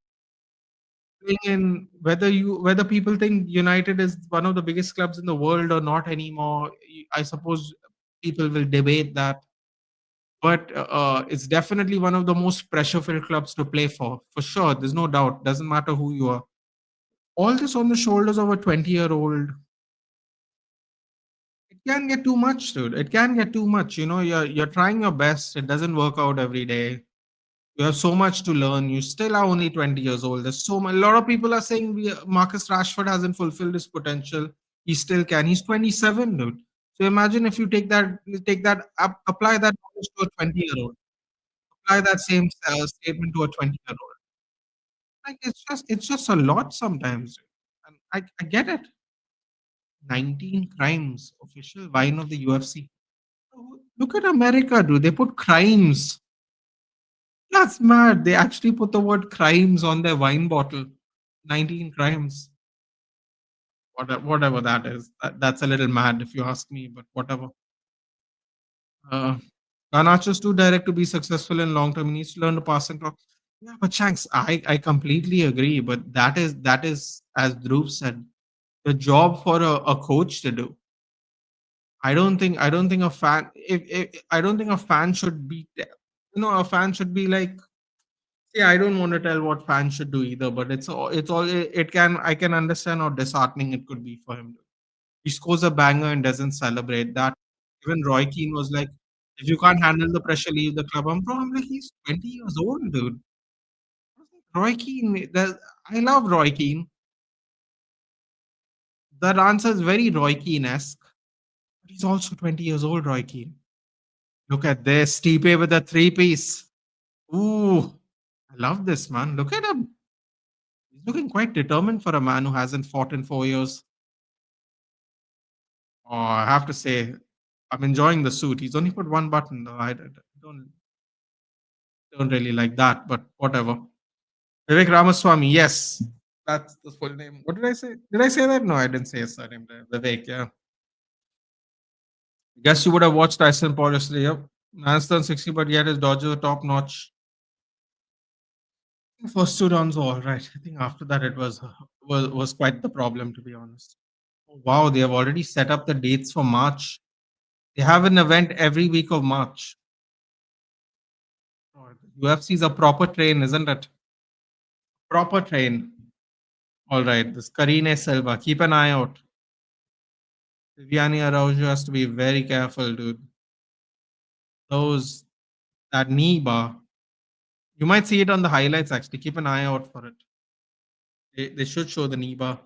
playing in whether people think United is one of the biggest clubs in the world or not anymore. I suppose people will debate that, but it's definitely one of the most pressure-filled clubs to play for sure. There's no doubt. Doesn't matter who you are. All this on the shoulders of a 20-year-old. It can get too much, dude. It can get too much. You're trying your best. It doesn't work out every day. You have so much to learn. You still are only 20 years old. There's so much. A lot of people are saying Marcus Rashford hasn't fulfilled his potential. He still can. He's 27, dude. So imagine if you apply that knowledge to a 20-year-old. Apply that same statement to a 20-year-old. Like it's just a lot sometimes. And I get it. 19 crimes, official wine of the UFC. Oh, look at America, dude. They put crimes. That's mad. They actually put the word crimes on their wine bottle. 19 crimes. Whatever that is. That's a little mad if you ask me, but whatever. Uh, Garnacho's too direct to be successful in long term. He needs to learn to pass and talk. Yeah, but Shanks, I completely agree. But that is as Dhruv said, the job for a coach to do. I don't think a fan if I don't think a fan should be a fan should be like, see, I don't want to tell what fans should do either, but it's all it can I can understand how disheartening it could be for him. He scores a banger and doesn't celebrate that. Even Roy Keane was like, if you can't handle the pressure, leave the club. I'm like, he's 20 years old, dude. Roy Keane, I love Roy Keane. That answer is very Roy Keane-esque. But he's also 20 years old, Roy Keane. Look at this. Stipe with a three-piece. Ooh, I love this, man. Look at him. He's looking quite determined for a man who hasn't fought in 4 years. Oh, I have to say, I'm enjoying the suit. He's only put one button, though. I don't really like that, but whatever. Vivek Ramaswamy, yes. That's the full name. What did I say? Did I say that? No, I didn't say his surname there. Vivek, yeah. Guess you would have watched Tyson Paul yesterday. Yep. Man's turned 60, but yet his Dodgers are top notch. First two rounds were all right. I think after that it was quite the problem, to be honest. Oh, wow, they have already set up the dates for March. They have an event every week of March. Oh, UFC is a proper train, isn't it? Proper train. All right, this Karine Silva. Keep an eye out. Viviani Araujo has to be very careful, dude. Those that knee bar. You might see it on the highlights actually. Keep an eye out for it. They should show the knee bar.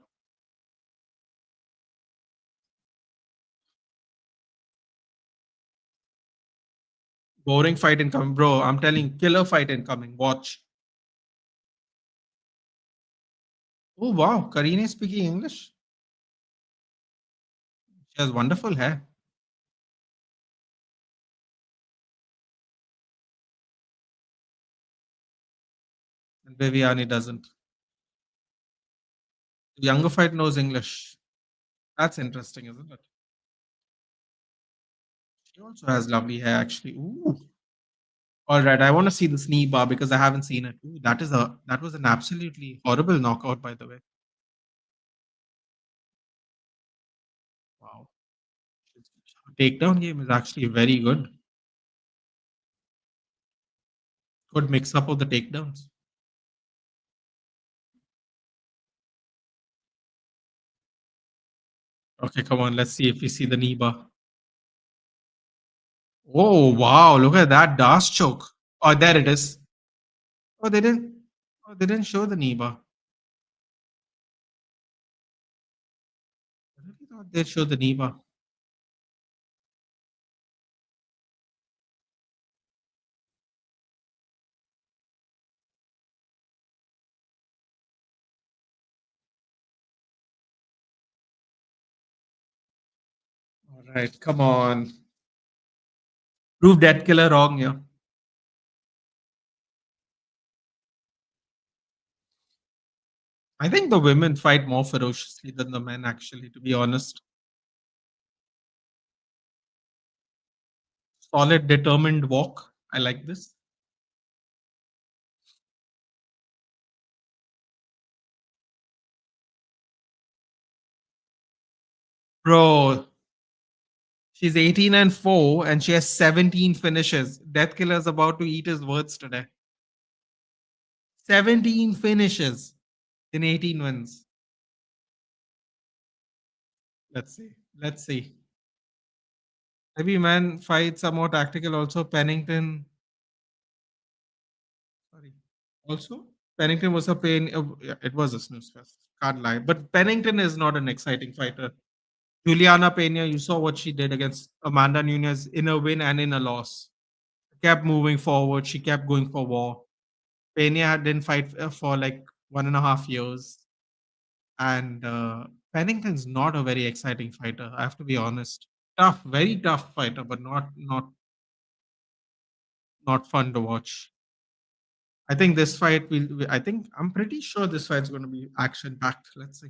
Boring fight incoming, bro. I'm telling you, killer fight incoming. Watch. Oh wow, Karine is speaking English. She has wonderful hair. And Viviani doesn't. The younger fight knows English. That's interesting, isn't it? She also has lovely hair, actually. Ooh. All right, I want to see this knee bar because I haven't seen it. Ooh, that was an absolutely horrible knockout, by the way. Wow. Her takedown game is actually very good. Good mix up of the takedowns. Okay, come on. Let's see if we see the knee bar. Oh wow! Look at that Das choke. Oh, there it is. Oh, they didn't. Oh, they didn't show the knee bar. I really thought they'd show the knee bar. All right, come on. Prove that killer wrong, yeah. I think the women fight more ferociously than the men, actually, to be honest. Solid, determined walk. I like this. Bro, she's 18 and 4 and she has 17 finishes. Death Killer's about to eat his words today. 17 finishes in 18 wins. Let's see. Let's see. Heavy man fights are more tactical also. Pennington. Sorry. Also, Pennington was a pain. Yeah, it was a snooze fest. Can't lie. But Pennington is not an exciting fighter. Juliana Pena, you saw what she did against Amanda Nunes in a win and in a loss. Kept moving forward. She kept going for war. Pena didn't fight for like 1.5 years. And Pennington's not a very exciting fighter. I have to be honest. Tough, very tough fighter, but not fun to watch. I think this fight will. I think I'm pretty sure this fight's going to be action packed. Let's see.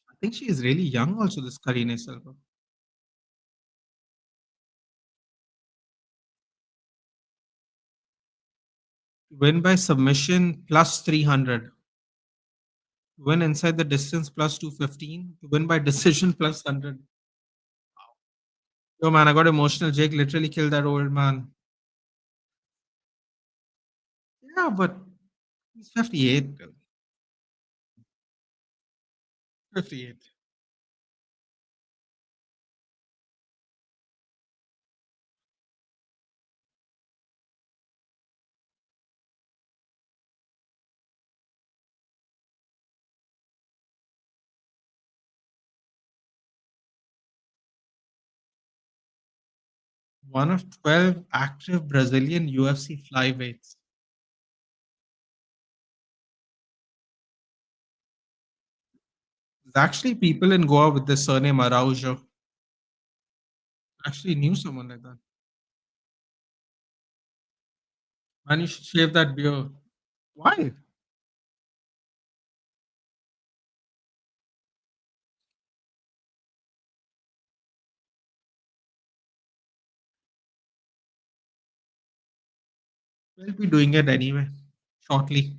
I think she is really young. Also, this Karine Silva. Win by submission plus 300. Win inside the distance plus 215. To win by decision plus 100. Yo, man, I got emotional. Jake literally killed that old man. Yeah, but he's 58. 58. One of 12 active Brazilian UFC flyweights. There's actually people in Goa with the surname Araujo. Actually knew someone like that. Man, you should shave that beard. Why? We'll be doing it anyway, shortly.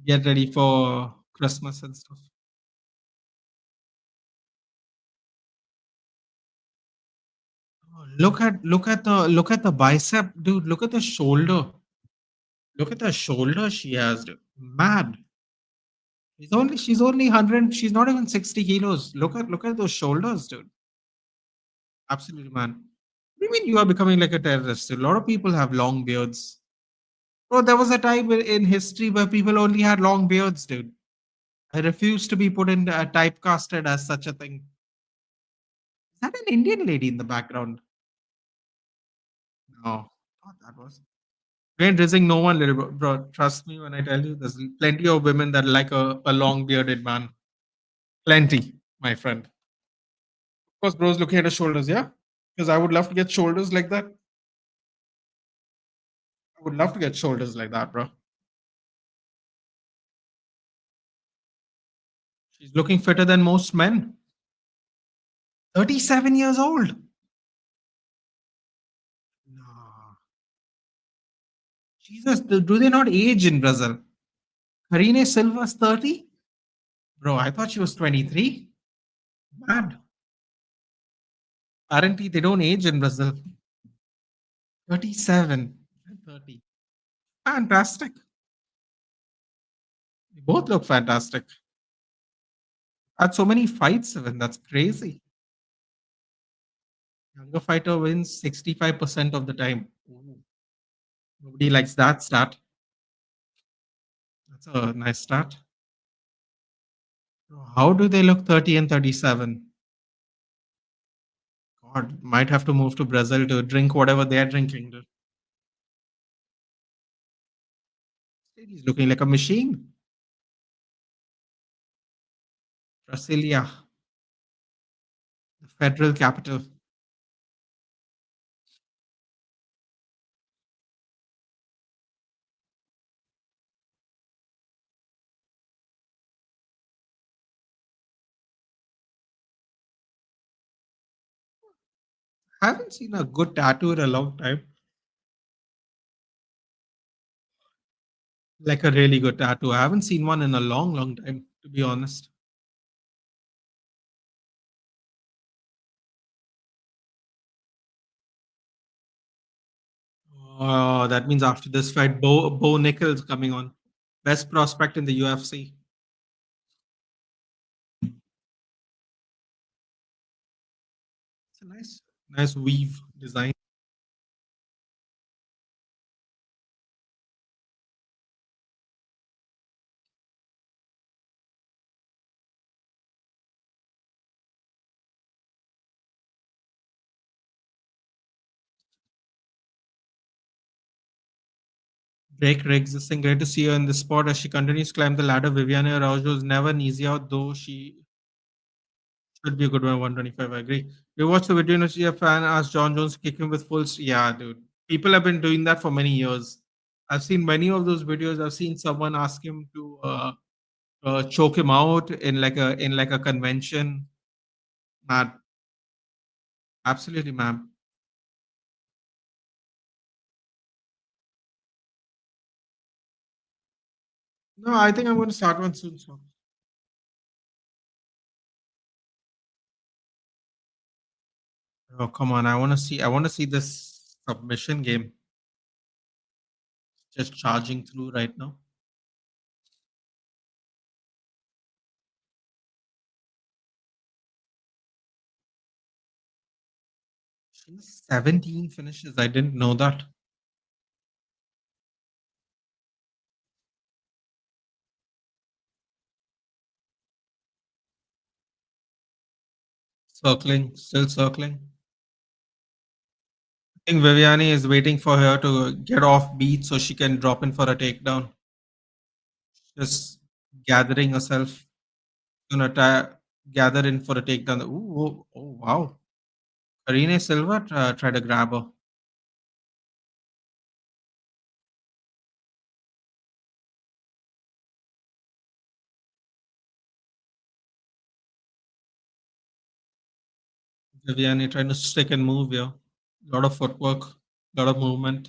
Get ready for Christmas and stuff. Oh, look at the bicep, dude. Look at the shoulder. Look at the shoulder she has, dude. Mad. She's only 100. She's not even 60 kilos. Look at those shoulders, dude. Absolutely, man. What do you mean you are becoming like a terrorist? A lot of people have long beards. Bro, there was a time in history where people only had long beards, dude. I refuse to be put in typecasted as such a thing. Is that an Indian lady in the background? No, thought that was. We ain't dissing no one, little bro. Trust me when I tell you, there's plenty of women that like a long bearded man. Plenty, my friend. Of course, bro's looking at his shoulders, yeah? Because I would love to get shoulders like that. I would love to get shoulders like that, bro. She's looking fitter than most men. 37 years old. No. Jesus, do they not age in Brazil? Karine Silva's 30? Bro, I thought she was 23. Mad. Apparently, they don't age in Brazil. 37 and 30. Fantastic. They both look fantastic. Had so many fights, even. That's crazy. Younger fighter wins 65% of the time. Ooh. Nobody likes that stat. That's a nice stat. How do they look 30 and 37? God, might have to move to Brazil to drink whatever they're drinking. Dude. He's looking like a machine. Brasilia. Federal capital. I haven't seen a good tattoo in a long time. Like a really good tattoo. I haven't seen one in a long, long time, to be honest. That means after this fight, Bo Nickal's coming on. Best prospect in the UFC. It's a nice weave design. Drake Riggs, this thing, great to see her in the sport as she continues to climb the ladder. Viviane Araujo is never an easy out, though she should be a good one. 125. I agree. You watched the video and see a fan asked John Jones to kick him with full. Yeah, dude. People have been doing that for many years. I've seen many of those videos. I've seen someone ask him to choke him out in like a convention. Mad, absolutely, ma'am. No, I think I'm going to start one soon. So. Oh, come on! I want to see. I want to see this submission game just charging through right now. She's 17 finishes. I didn't know that. Circling, still circling. I think Viviani is waiting for her to get off beat so she can drop in for a takedown. Just gathering herself. Gonna gather in for a takedown. Ooh, oh, oh, wow. Karine Silva tried to grab her. Viviani trying to stick and move here. A lot of footwork, a lot of movement.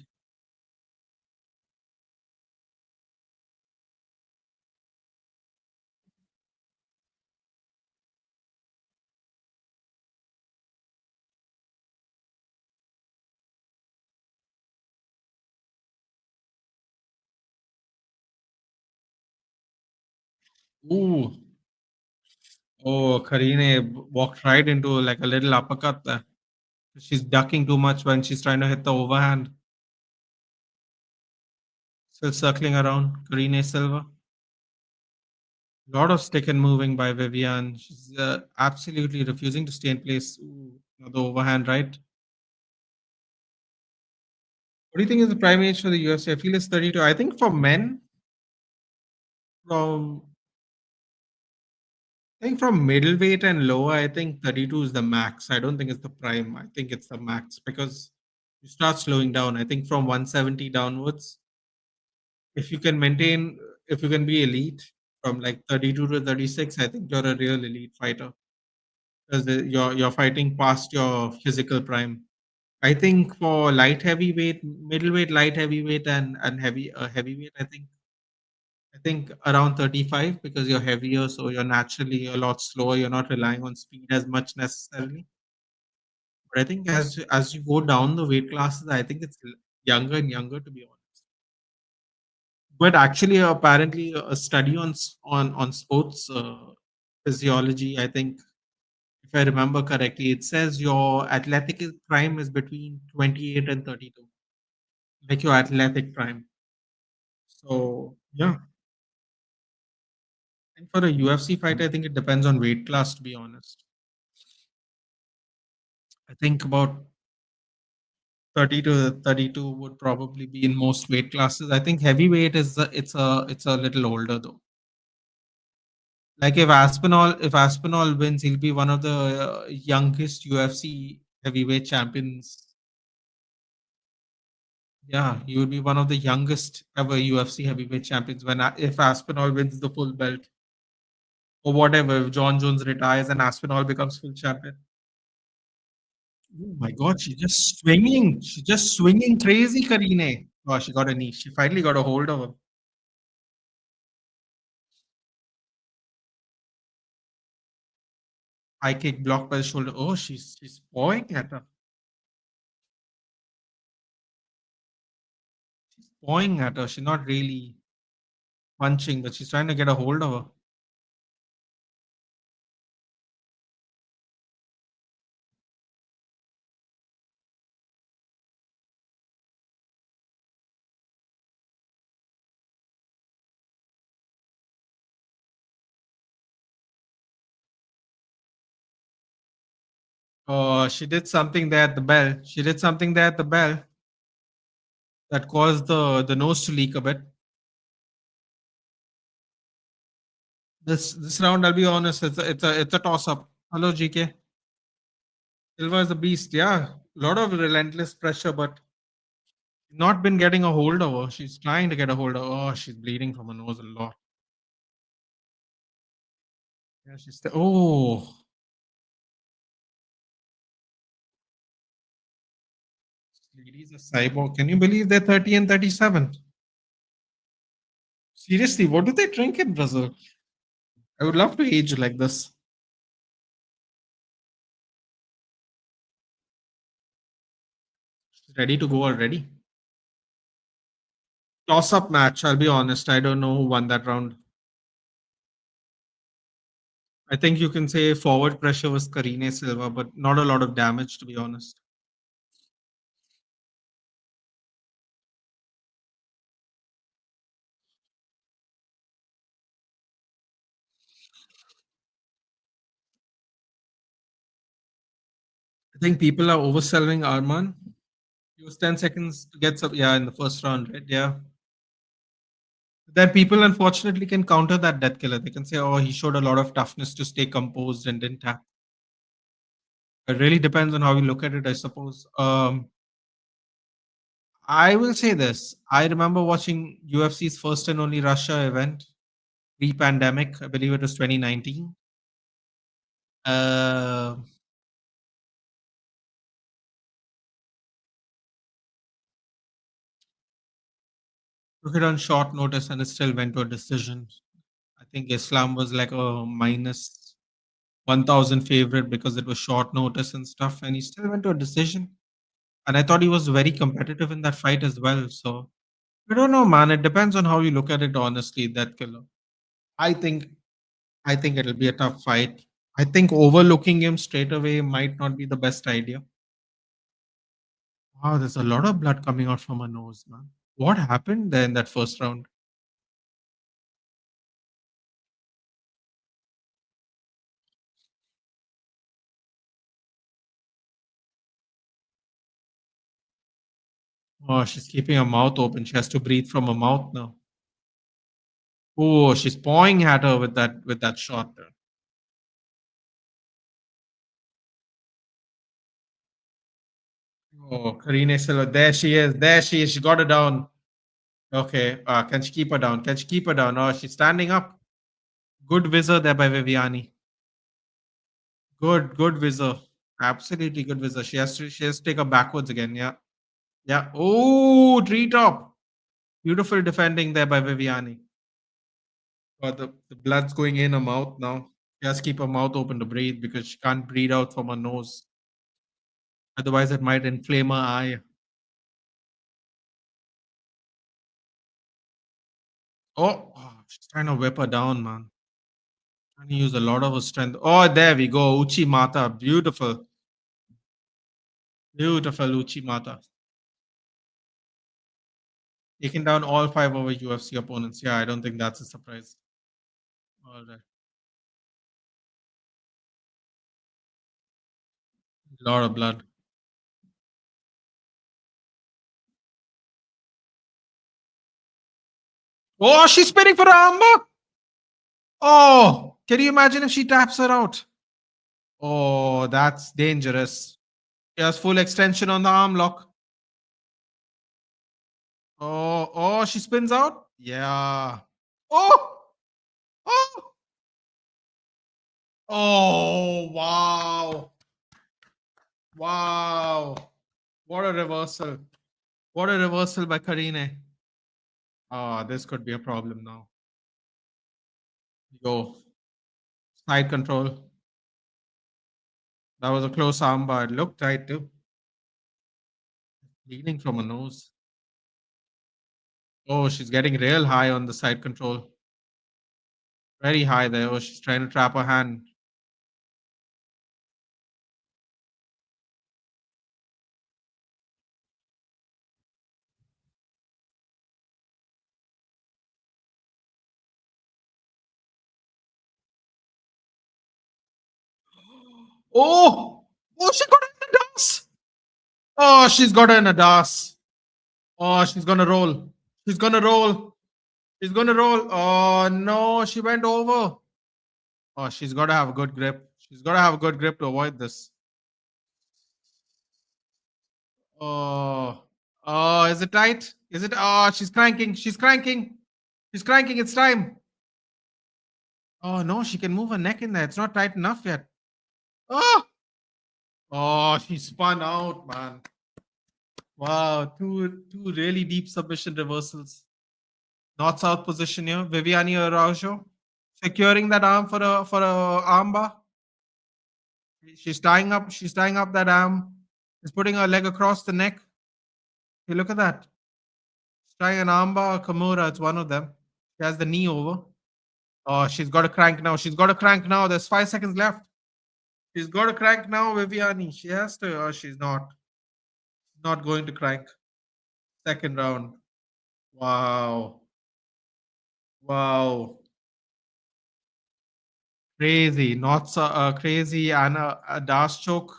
Ooh. Oh, Karine walked right into like a little uppercut there. She's ducking too much when she's trying to hit the overhand. Still circling around. Karine Silva. A lot of stick and moving by Vivian. She's absolutely refusing to stay in place. Ooh, the overhand right. What do you think is the prime age for the UFC? I feel it's 32. I think for men, from from middleweight and lower, I think 32 is the max. I don't think it's the prime. I think it's the max because you start slowing down. I think from 170 downwards, if you can maintain, if you can be elite from like 32 to 36, I think you're a real elite fighter because you're fighting past your physical prime. I think for light heavyweight, middleweight, light heavyweight, and heavyweight, I think around 35 because you're heavier, so you're naturally a lot slower. You're not relying on speed as much necessarily. But I think as you go down the weight classes, I think it's younger and younger to be honest. But actually, apparently, a study on on sports physiology, I think if I remember correctly, it says your athletic prime is between 28 and 32, like your athletic prime. So yeah, and for a UFC fight, I think it depends on weight class. To be honest, I think about 30 to 32 would probably be in most weight classes. I think heavyweight is it's a little older though. Like if Aspinall wins, he'll be one of the youngest UFC heavyweight champions. Yeah, he would be one of the youngest ever UFC heavyweight champions if Aspinall wins the full belt or whatever. If John Jones retires and Aspinall becomes full champion. Oh my God, she's just swinging. She's just swinging crazy, Karine. Oh, she got a knee. She finally got a hold of him. High kick blocked by the shoulder. Oh, she's pawing at her. She's pawing at her. She's not really punching, but she's trying to get a hold of her. Oh, she did something there at the bell. She did something there at the bell that caused the nose to leak a bit. This round, I'll be honest, it's a toss up. Hello, GK. Silva is a beast. Yeah, a lot of relentless pressure, but not been getting a hold of her. She's trying to get a hold of her. Oh, she's bleeding from her nose a lot. Yeah, oh, ladies are cyborg. Can you believe they're 30 and 37? Seriously, what do they drink in Brazil? I would love to age like this. She's ready to go already. Toss up match. I'll be honest. I don't know who won that round. I think you can say forward pressure was Karine Silva, but not a lot of damage, to be honest. I think people are overselling Arman. He was 10 seconds to get some, yeah, in the first round, right? Yeah. Then people unfortunately can counter that death killer. They can say, oh, he showed a lot of toughness to stay composed and didn't tap. It really depends on how you look at it, I suppose. I will say this. I remember watching UFC's first and only Russia event pre-pandemic. I believe it was 2019. Uh, Took it on short notice and it still went to a decision. I think Islam was like a minus 1,000 favorite because it was short notice and stuff, and he still went to a decision. And I thought he was very competitive in that fight as well. So I don't know, man. It depends on how you look at it. Honestly, that killer. I think I think it'll be a tough fight. I think overlooking him straight away might not be the best idea. Wow, there's a lot of blood coming out from her nose, man. What happened there in that first round? Oh, she's keeping her mouth open. She has to breathe from her mouth now. Oh, she's pawing at her with that shot there. Oh, Karine Silva. There she is. There she is. She got her down. Okay. Can she keep her down? Can she keep her down? Oh, she's standing up. Good whizzer there by Viviani. Good whizzer. Absolutely good whizzer. She has to take her backwards again. Yeah. Yeah. Oh, treetop. Beautiful defending there by Viviani. Oh, the blood's going in her mouth now. She has to keep her mouth open to breathe because she can't breathe out from her nose. Otherwise, it might inflame her eye. Oh, she's trying to whip her down, man. Trying to use a lot of her strength. Oh, there we go. Uchi Mata. Beautiful. Beautiful Uchi Mata. Taking down all five of our UFC opponents. Yeah, I don't think that's a surprise. All right. A lot of blood. Oh, she's spinning for the armbar. Oh, Can you imagine if she taps her out? Oh, that's dangerous. She has full extension on the arm lock. Oh, she spins out. Yeah. Oh, oh, oh, wow. Wow. What a reversal. What a reversal by Karine. This could be a problem now. Go. Side control. That was a close armbar. It looked tight too. Bleeding from her nose. Oh, she's getting real high on the side control. Very high there. Oh, she's trying to trap her hand. Oh! Oh, she got her in the dance! Oh, she's got her in a dance. Oh, she's gonna roll. She's gonna roll. She's gonna roll. Oh no, she went over. Oh, she's gotta have a good grip. She's gotta have a good grip to avoid this. Oh, oh, is it tight? Is it? Oh, she's cranking. She's cranking. She's cranking. It's time. Oh no, she can move her neck in there. It's not tight enough yet. Oh, oh, she spun out, man. Wow, two really deep submission reversals. North south position here. Viviani Araujo securing that arm for a armbar. She's tying up. She's tying up that arm. She's putting her leg across the neck. Hey, look at that. She's trying an armbar or Kimura. It's one of them. She has the knee over. Oh, she's got a crank now. She's got a crank now. There's 5 seconds left. She's got a crank now, Viviani. She has to. Oh, she's not. She's not going to crank. Second round. Wow. Wow. Crazy. Not so crazy. And a dash choke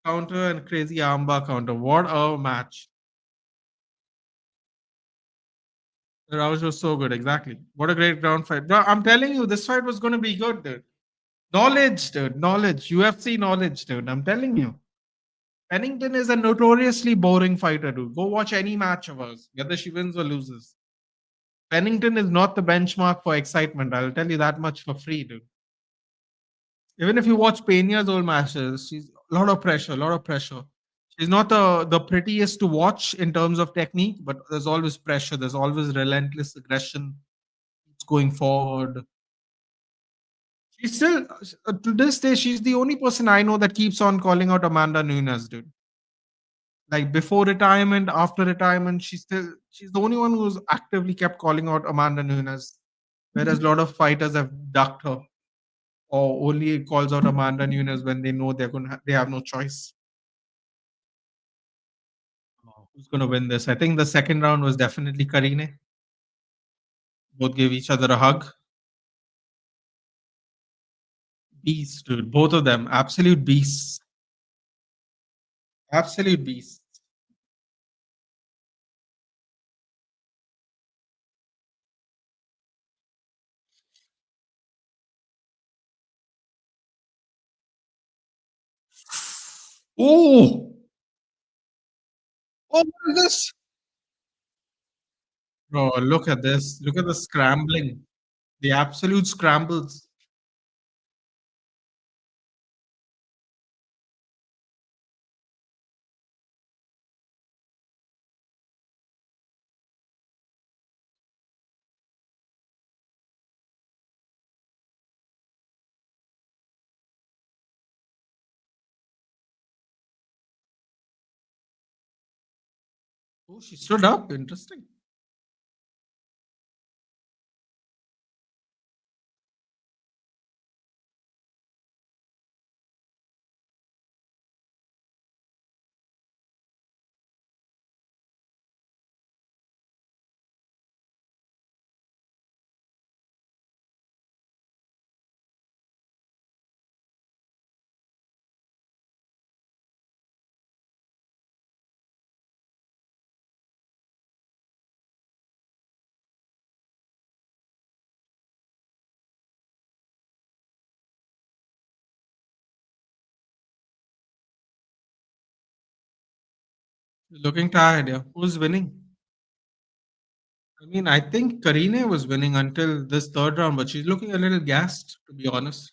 counter and crazy armbar counter. What a match. The round was so good. Exactly. What a great ground fight. Bro, I'm telling you, this fight was going to be good, dude. Knowledge, dude. Knowledge. UFC knowledge, dude. I'm telling you. Pennington is a notoriously boring fighter, dude. Go watch any match of hers, whether she wins or loses. Pennington is not the benchmark for excitement. I'll tell you that much for free, dude. Even if you watch Peña's old matches, she's a lot of pressure, a lot of pressure. She's not the prettiest to watch in terms of technique, but there's always pressure. There's always relentless aggression. It's going forward. She's still to this day, she's the only person I know that keeps on calling out Amanda Nunes, dude. Like before retirement, after retirement, she's the only one who's actively kept calling out Amanda Nunes. Whereas a lot of fighters have ducked her or only calls out Amanda Nunes when they know they have no choice. Who's gonna win this? I think the second round was definitely Karine. Both gave each other a hug. Beasts, dude. Both of them. Absolute beasts. Absolute beasts. Oh! Oh, what is this? Bro, look at this. Look at the scrambling. The absolute scrambles. Oh, she stood up. Interesting. Looking tired, yeah. Who's winning? I mean, I think Karine was winning until this third round, but she's looking a little gassed, to be honest.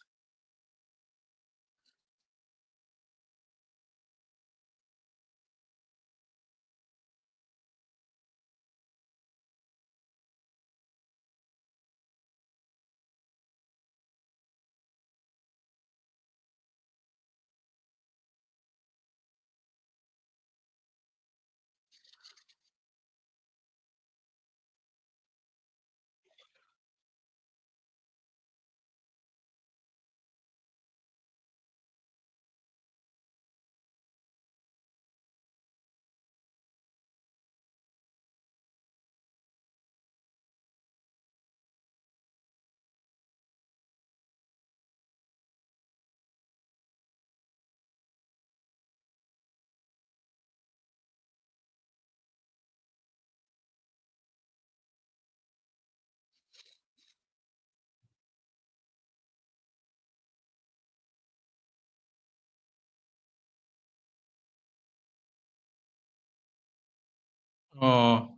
Oh,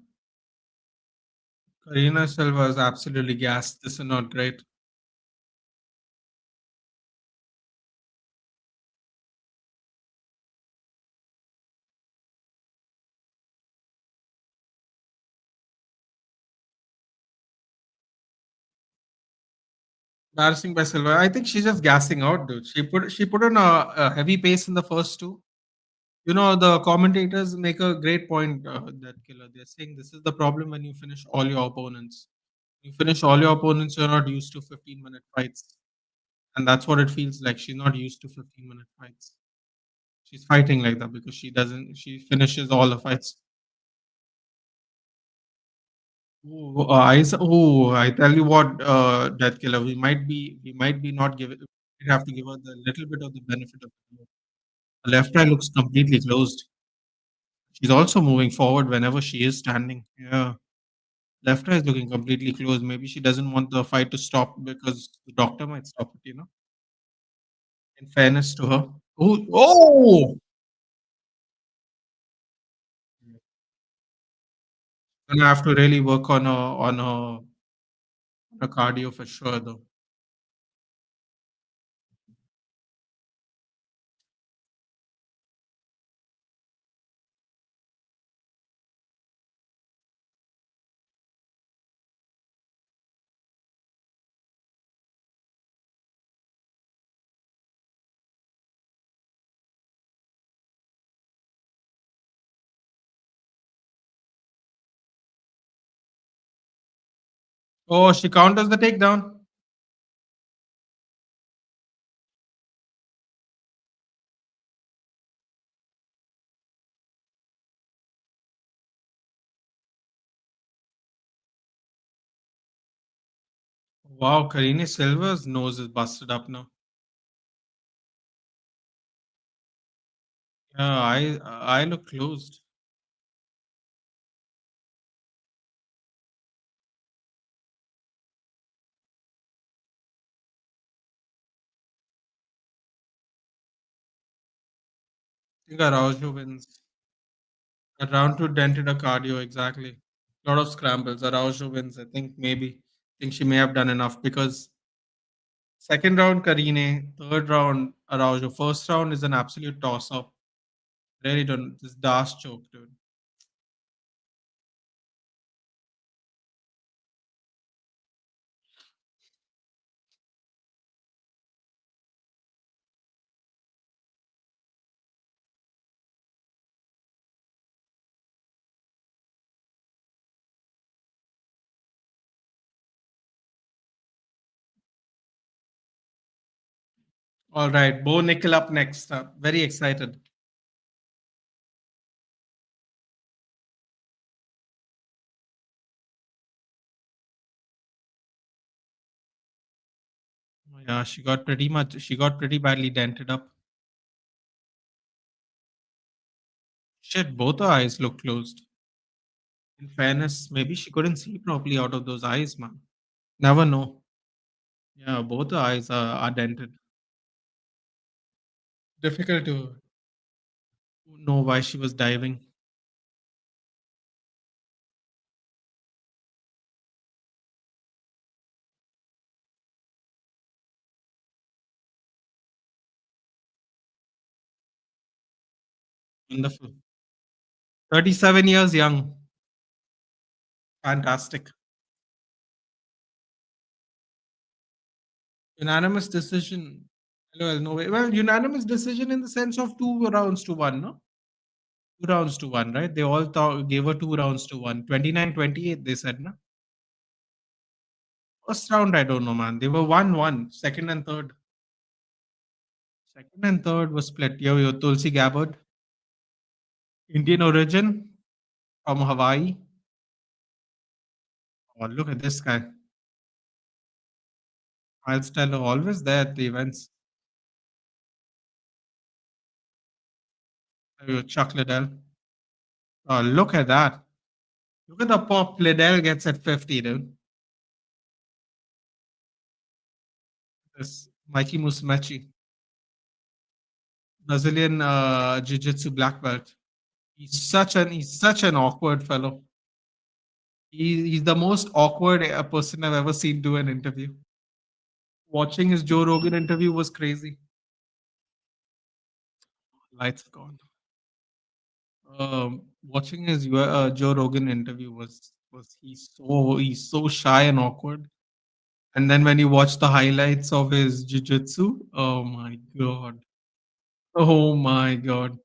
Karina Silva is absolutely gassed. This is not great. Embarrassing by Silva. I think she's just gassing out, dude. She put on a heavy pace in the first two. You know, the commentators make a great point, that killer. They're saying this is the problem when you finish all your opponents. You finish all your opponents, you're not used to 15-minute fights. And that's what it feels like. She's not used to 15-minute fights. She's fighting like that because she finishes all the fights. I tell you what, Death Killer, we might be not giving, we have to give her the little bit of the benefit of the doubt. The left eye looks completely closed. She's also moving forward whenever she is standing. Yeah. Left eye is looking completely closed. Maybe she doesn't want the fight to stop because the doctor might stop it, in fairness to her. Oh! Gonna have to really work on her cardio for sure, though. Oh, she counters the takedown. Wow, Karine Silva's nose is busted up now. Yeah, I look closed. I think Araujo wins. That round two dented her cardio exactly. Lot of scrambles. Araujo wins. I think maybe. I think she may have done enough because second round Karine, third round Araujo, first round is an absolute toss up. Really don't this dash choke, dude. All right, Bo Nickel up next. Very excited. Yeah, she got pretty badly dented up. Shit, both her eyes look closed. In fairness, maybe she couldn't see properly out of those eyes, man. Never know. Yeah, both her eyes are dented. Difficult to know why she was diving. Wonderful. 37 years young. Fantastic. Unanimous decision. Well, no way. Well, unanimous decision in the sense of 2 rounds to one, no? 2 rounds to one, right? They all gave her 2 rounds to one. 29-28, they said, no? First round, I don't know, man. They were 1-1. Second and third. Second and third was split. Yo, Tulsi Gabbard, Indian origin from Hawaii. Oh, look at this guy. Miles Teller, always there at the events. Chuck Liddell. Oh, look at that. Look at the pop Liddell gets at 50, dude. This Mikey Musumeci, Brazilian Jiu-Jitsu black belt. He's such an awkward fellow. He's the most awkward person I've ever seen do an interview. Watching his Joe Rogan interview was crazy. Lights gone. Watching his Joe Rogan interview was he's so shy and awkward. And then when you watch the highlights of his jiu-jitsu, oh my god. Oh my god.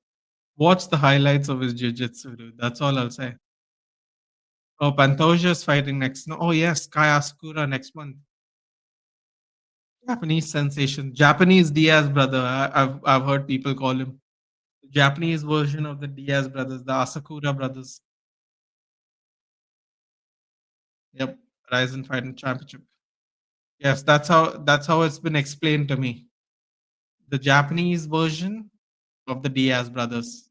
Watch the highlights of his jiu-jitsu, dude. That's all I'll say. Oh, Pantoja's fighting next. No, oh yes, Kai Asakura next month. Japanese sensation. Japanese Diaz brother. I've heard people call him. The Japanese version of the Diaz brothers, the Asakura brothers. Yep. Ryzen Fighting Championship. Yes, that's how it's been explained to me. The Japanese version of the Diaz brothers.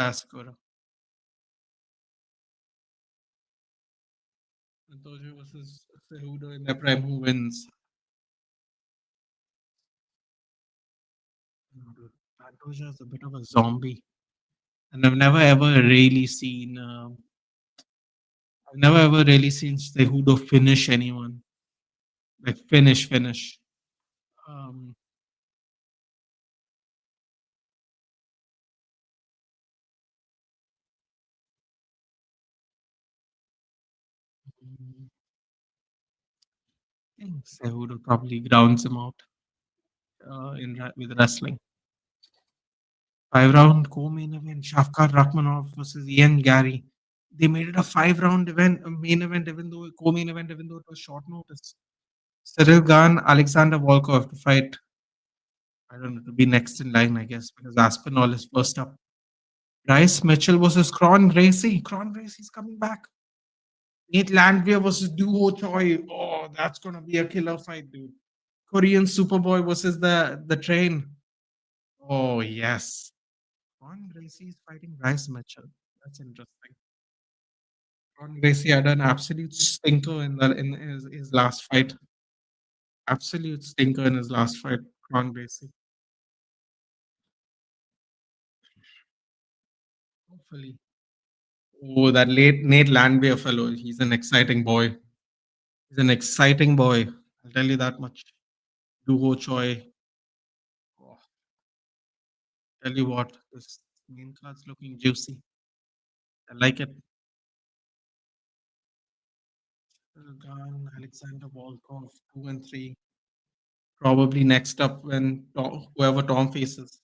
Asakura. Pantoja versus Cejudo in their prime. Who wins? No, dude. Pantoja is a bit of a zombie. And I've never ever really seen Cejudo finish anyone. Like finish. Um, I think Cejudo probably grounds him out with wrestling. 5 round co-main event: Shafkat Rakhmonov versus Ian Gary. They made it a 5 round event, a main event, even though co-main event, even though it was short notice. Cyril Gane, Alexander Volkov to fight. I don't know, to be next in line, I guess, because Aspinall is first up. Bryce Mitchell versus Kron Gracie. Kron Gracie's coming back. Nate Landwehr versus Duo Choi. Oh, that's gonna be a killer fight, dude. Korean Superboy versus the train. Oh yes. Kron Gracie is fighting Bryce Mitchell. That's interesting. Kron Gracie had an absolute stinker in his last fight. Absolute stinker in his last fight. Kron Gracie. Hopefully. Oh, that late Nate Landwehr fellow. He's an exciting boy. He's an exciting boy. I'll tell you that much. Duo Choi. Oh, tell you what, this main card's looking juicy. I like it. Gun, Alexander Volkov, 2 and 3. Probably next up when whoever Tom faces.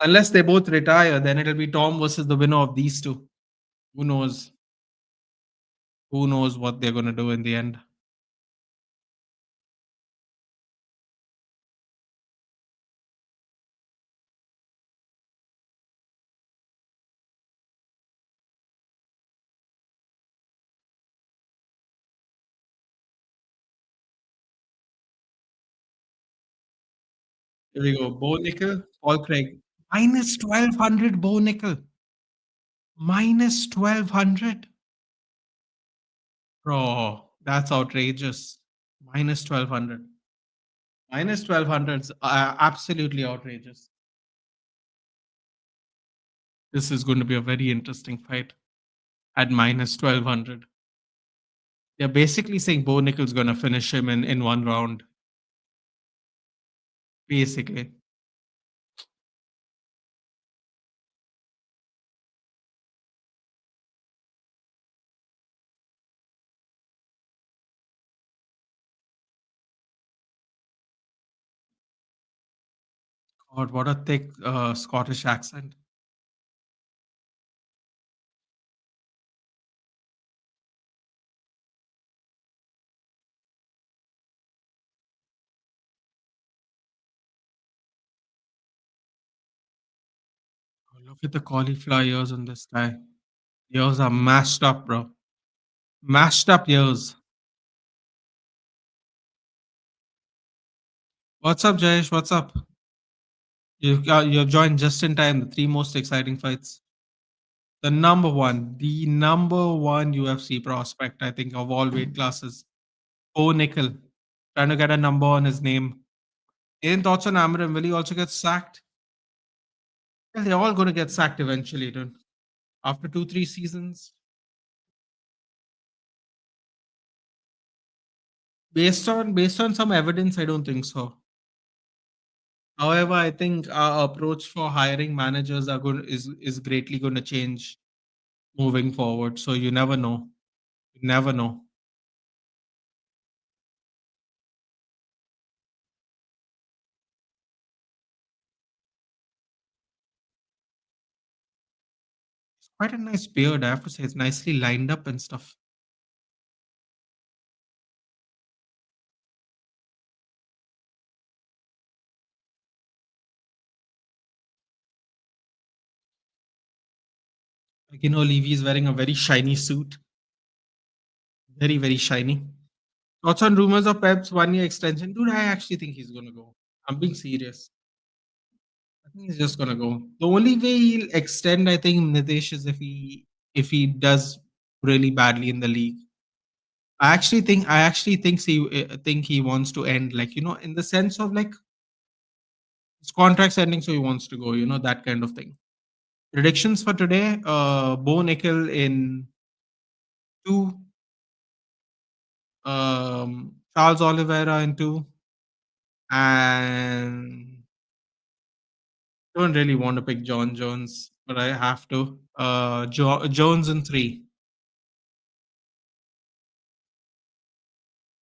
Unless they both retire, then it'll be Tom versus the winner of these two. Who knows? Who knows what they're gonna do in the end? Here we go. Bo Nickel, Paul Craig. Minus 1200 Bo Nickel. Minus 1200. Bro, that's outrageous. Minus 1200. Minus 1200 is absolutely outrageous. This is going to be a very interesting fight at minus 1200. They're basically saying Bo Nickel's going to finish him in 1 round. Basically. God, what a thick Scottish accent. Oh, look at the cauliflower ears on this guy. Ears are mashed up, bro. Mashed up ears. What's up, Jayesh? What's up? You've joined just in time. The three most exciting fights. The number one UFC prospect, I think, of all weight classes. Oh, Nickal, trying to get a number on his name. Any thoughts on Amarim? Will he also get sacked? Well, they're all going to get sacked eventually, dude. After 2, 3 seasons. Based on some evidence, I don't think so. However, I think our approach for hiring managers is greatly going to change moving forward. So you never know. You never know. It's quite a nice beard, I have to say. It's nicely lined up and stuff. Like, Levy is wearing a very shiny suit. Very, very shiny. Thoughts on rumors of Pep's 1 year extension? Dude, I actually think he's going to go. I'm being serious. I think he's just gonna go. The only way he'll extend, I think, Nitish, is if he does really badly in the league. I actually think he wants to end, like, in the sense of, like, his contract's ending, so he wants to go. That kind of thing. Predictions for today: Bo Nickel in two, Charles Oliveira in two, and don't really want to pick John Jones, but I have to. Jones in three.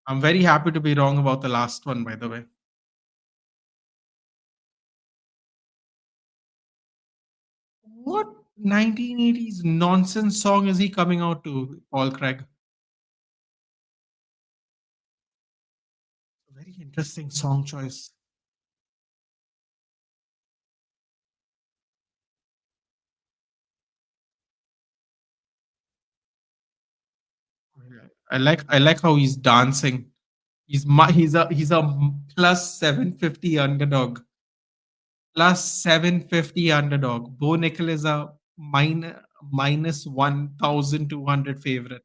I'm very happy to be wrong about the last one, by the way. What 1980s nonsense song is he coming out to, Paul Craig? Very interesting song choice. I like how he's dancing. He's a plus 750 underdog. Plus 750 underdog. Bo Nickel is a minus 1,200 favorite.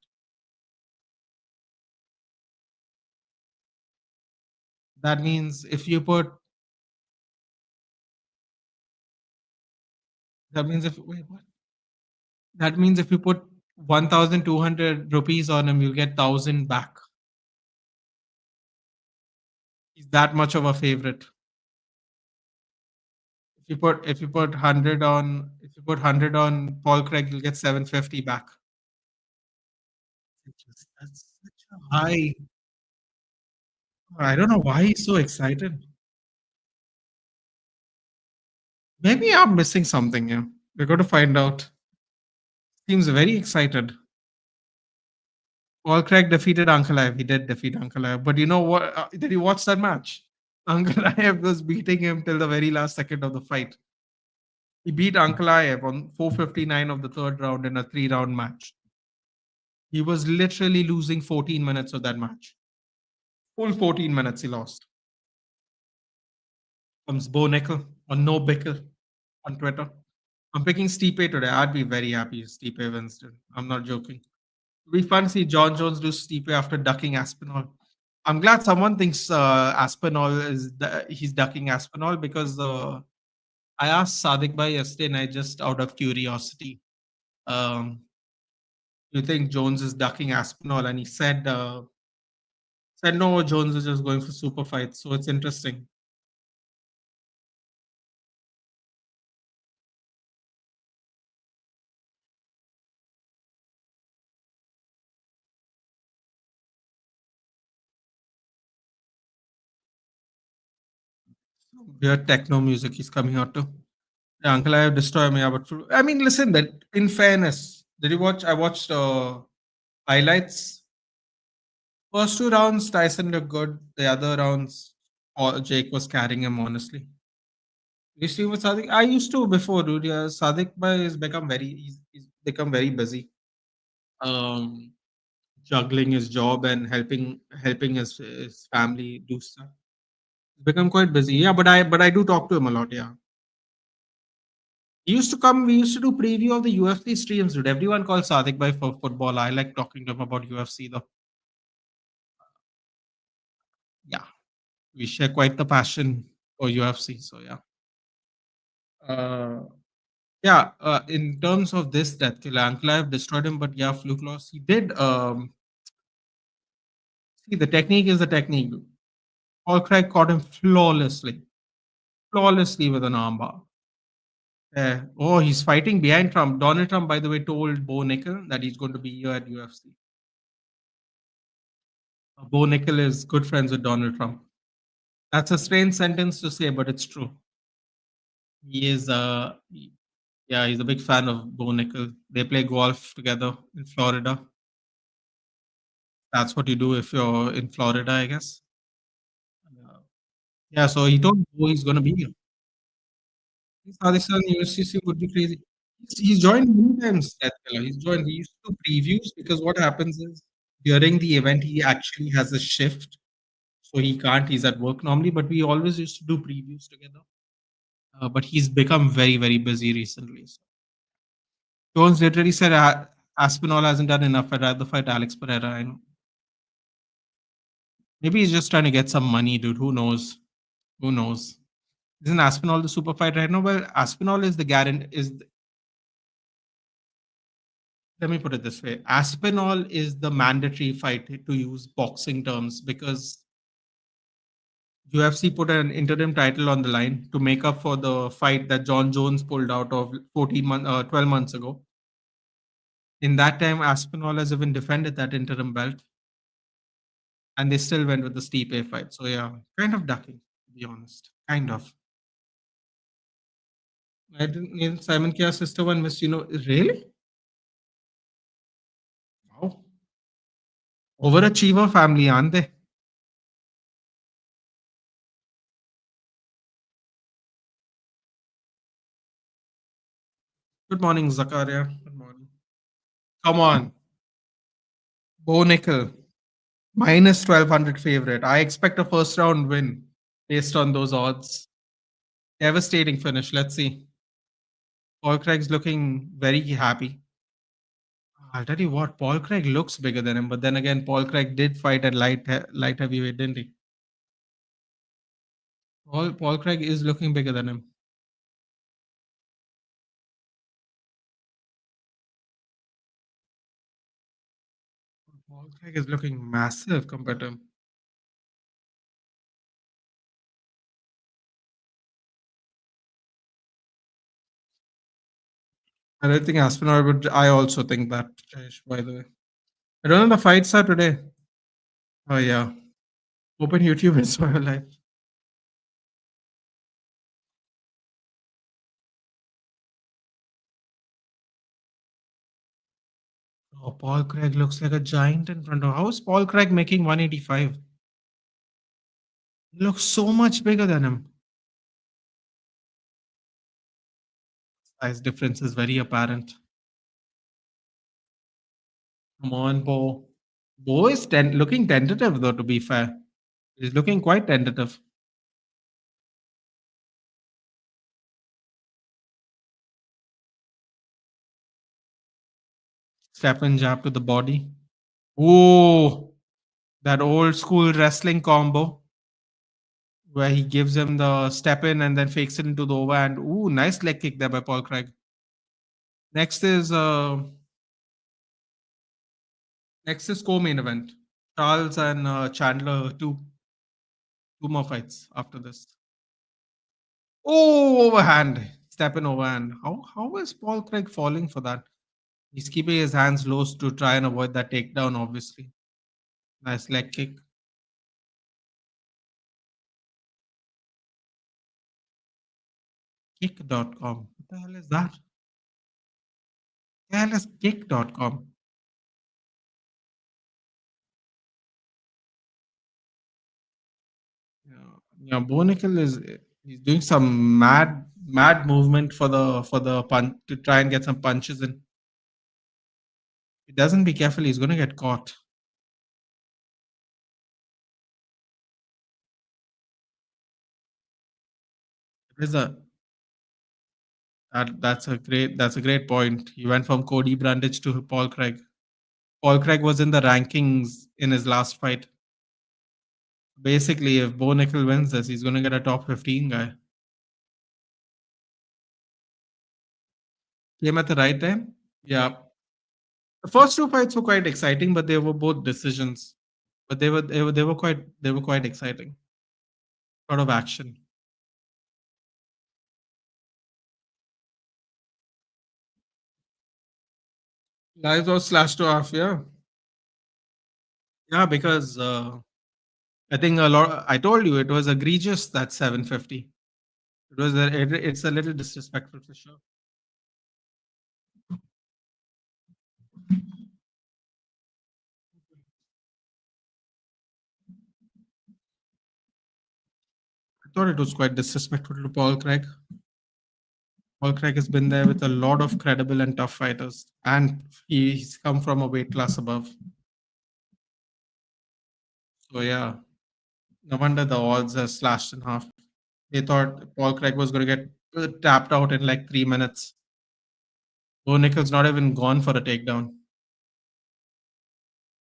That means if you put that means if wait, what? That means if you put 1,200 rupees on him, you get 1,000 back. He's that much of a favorite. If you put 100 on Paul Craig, you'll get 750 back. That's such a high. I don't know why he's so excited. Maybe I'm missing something here. We're going to find out. Seems very excited. Paul Craig defeated Ankalaev. He did defeat Ankalaev. But you know what? Did you watch that match? Ankalaev was beating him till the very last second of the fight. He beat Ankalaev on 4:59 of the third round in a 3-round match. He was literally losing 14 minutes of that match. Full 14 minutes he lost. Comes Bo Nickel or No Bickle on Twitter. I'm picking Stipe today. I'd be very happy if Stipe wins. Dude. I'm not joking. It'd be fun to see John Jones do Stipe after ducking Aspinall. I'm glad someone thinks Aspinall he's ducking Aspinall, because I asked Sadiq Bhai yesterday night, just out of curiosity, um, do you think Jones is ducking Aspinall? And he said no, Jones is just going for super fights. So it's interesting. Weird techno music is coming out too. Yeah, Uncle, I have destroyed me. But I mean, listen. That in fairness, did you watch? I watched highlights. First two rounds, Tyson looked good. The other rounds, Jake was carrying him. Honestly, you see with Sadiq. I used to before, dude. Yeah, Sadiq bhai has become he's become very busy. Um, Juggling his job and helping his family do stuff. He's become quite busy. Yeah, but I do talk to him a lot. Yeah. He used to come. We used to do preview of the UFC streams, dude. Everyone calls Sadiq by for football. I like talking to him about UFC though. Yeah, we share quite the passion for UFC. So yeah, uh, yeah. In terms of this death killer, Ankalaev destroyed him, but yeah, fluke loss. He did. See, the technique is the technique. Dude. Paul Craig caught him flawlessly with an armbar. Oh, he's fighting behind Trump. Donald Trump, by the way, told Bo Nickel that he's going to be here at UFC. Bo Nickel is good friends with Donald Trump. That's a strange sentence to say, but it's true. He is, yeah, he's a big fan of Bo Nickel. They play golf together in Florida. That's what you do if you're in Florida, I guess. Uh, yeah, so he told Bo he's going to be here. Pakistan USCC would be crazy. He's joined many times, that fella. He's joined. He used to do previews because what happens is during the event, he actually has a shift. So he can't, he's at work normally, but we always used to do previews together. But he's become very, very busy recently. So Jones literally said Aspinall hasn't done enough. I'd rather fight Alex Pereira. I know. Maybe he's just trying to get some money, dude. Who knows? Who knows? Isn't Aspinall the super fight right now? Well, Aspinall is the guarantee. Let me put it this way: Aspinall is the mandatory fight to use boxing terms because UFC put an interim title on the line to make up for the fight that John Jones pulled out of 12 months ago. In that time, Aspinall has even defended that interim belt, and they still went with the Stipe fight. So yeah, kind of ducking, to be honest. Kind of. I didn't even Simon Kia's sister one missed, really? Wow. Overachiever family, aren't they? Good morning, Zakaria. Good morning. Come on. Bo Nickel, minus 1200 favorite. I expect a first round win based on those odds. Devastating finish. Let's see. Paul Craig's looking very happy. I'll tell you what, Paul Craig looks bigger than him, but then again, Paul Craig did fight at light heavyweight, didn't he? Paul Craig is looking bigger than him. Paul Craig is looking massive compared to him. I don't think Aspinall would. I also think that, Jayesh, by the way. I don't know the fights are today. Oh, yeah. Open YouTube and spoil your life. Oh, Paul Craig looks like a giant in front of. How is Paul Craig making 185? He looks so much bigger than him. Size difference is very apparent. Come on, Bo. Bo is looking tentative, though, to be fair. He's looking quite tentative. Step and jab to the body. Oh, that old school wrestling combo where he gives him the step in and then fakes it into the overhand. Ooh, nice leg kick there by Paul Craig. Next is co-main event. Charles and Chandler, two more fights after this. Oh, overhand. Step in overhand. How is Paul Craig falling for that? He's keeping his hands low to try and avoid that takedown, obviously. Nice leg kick. Kick.com. What the hell is that? The hell is kick.com? Yeah, yeah, Bo Nickel is he's doing some mad movement for the punch to try and get some punches in. If he doesn't be careful, he's gonna get caught. There's a that's a great point. He went from Cody Brandage to Paul Craig. Paul Craig was in the rankings in his last fight. Basically, if Bo Nickel wins this, he's gonna get a top 15 guy. Came at the right time. Yeah. The first two fights were quite exciting, but they were both decisions. But they were quite exciting. A lot of action. Lives was slashed to half, yeah. Yeah, because I think a lot I told you it was egregious that 750. It's a little disrespectful for sure. I thought it was quite disrespectful to Paul Craig. Paul Craig has been there with a lot of credible and tough fighters, and he's come from a weight class above. So yeah, no wonder the odds are slashed in half. They thought Paul Craig was going to get tapped out in like 3 minutes. Bo Nickel's not even gone for a takedown.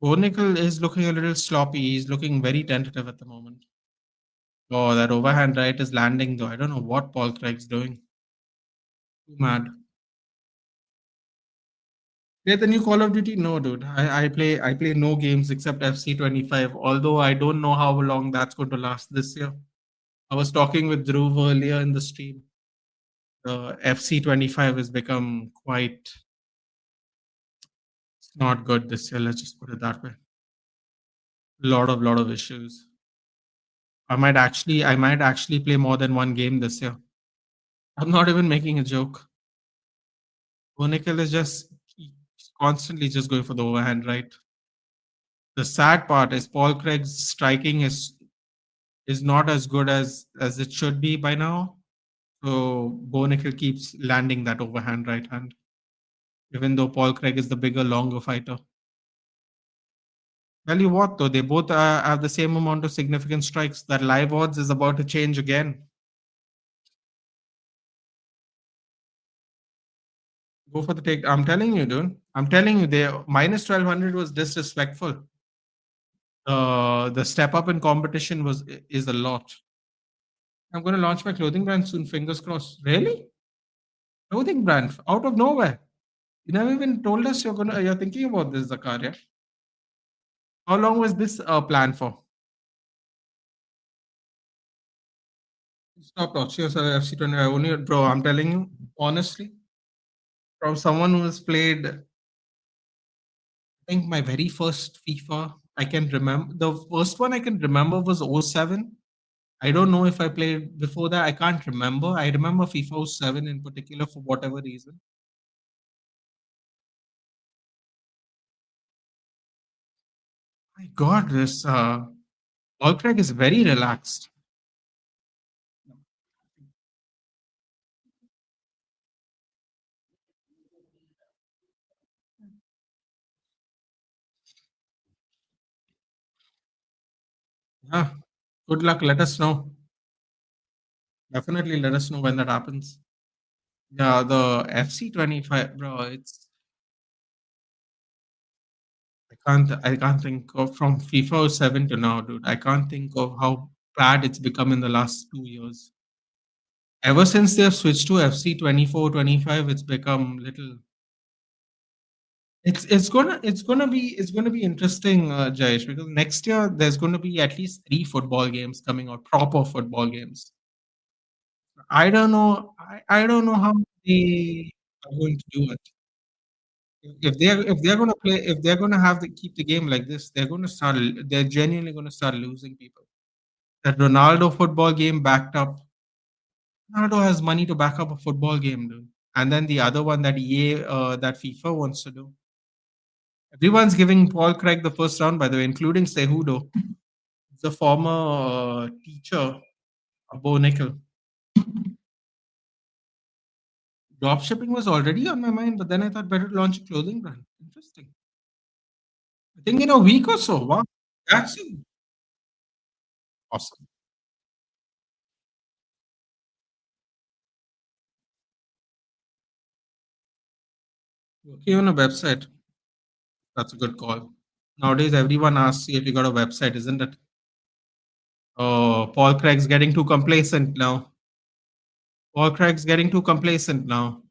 Bo Nickel is looking a little sloppy. He's looking very tentative at the moment. Oh, that overhand right is landing though. I don't know what Paul Craig's doing. Too mad. Play the new Call of Duty? No, dude. I play no games except FC 25. Although I don't know how long that's going to last this year. I was talking with Dhruv earlier in the stream. The FC 25 has become quite it's not good this year. Let's just put it that way. Lot of issues. I might actually play more than one game this year. I'm not even making a joke. Nickel is just constantly just going for the overhand right. The sad part is Paul Craig's striking is not as good as it should be by now. So Bo Nickel keeps landing that overhand right hand, even though Paul Craig is the bigger, longer fighter. Tell you what, though, they both have the same amount of significant strikes. That live odds is about to change again. Go for the take. I'm telling you, dude. I'm telling you, they minus 1200 was disrespectful. The step up in competition is a lot. I'm going to launch my clothing brand soon. Fingers crossed. Really? Clothing brand out of nowhere. You never even told us you're thinking about this, Zakaria. How long was this plan for? Stop watching yourself FC 25. Only, bro. I'm telling you honestly, from someone who has played. I think my very first FIFA I can remember. The first one I can remember was '07. I don't know if I played before that. I can't remember. I remember FIFA '07 in particular for whatever reason. My God, this Ultrag is very relaxed. Yeah. Good luck. Let us know. Definitely let us know when that happens. Yeah, the FC 25, bro. I can't think of from FIFA '07 to now, dude. I can't think of how bad it's become in the last 2 years. Ever since they have switched to FC 24, 25, it's become little. It's gonna be interesting, Jayesh, because next year there's going to be at least 3 football games coming out, proper football games. I don't know how they are going to do it. If they're gonna play if they're gonna have to keep the game like this, they're genuinely gonna start losing people. That Ronaldo football game backed up. Ronaldo has money to back up a football game, dude. And then the other one that that FIFA wants to do. Everyone's giving Paul Craig the first round, by the way, including Cejudo, the former teacher of Bo Nickel. Dropshipping was already on my mind, but then I thought better to launch a clothing brand. Interesting. I think in a week or so. Wow, that's awesome. Working on a website. That's a good call. Nowadays, everyone asks you if you got a website, isn't it? Oh, Paul Craig's getting too complacent now. Paul Craig's getting too complacent now.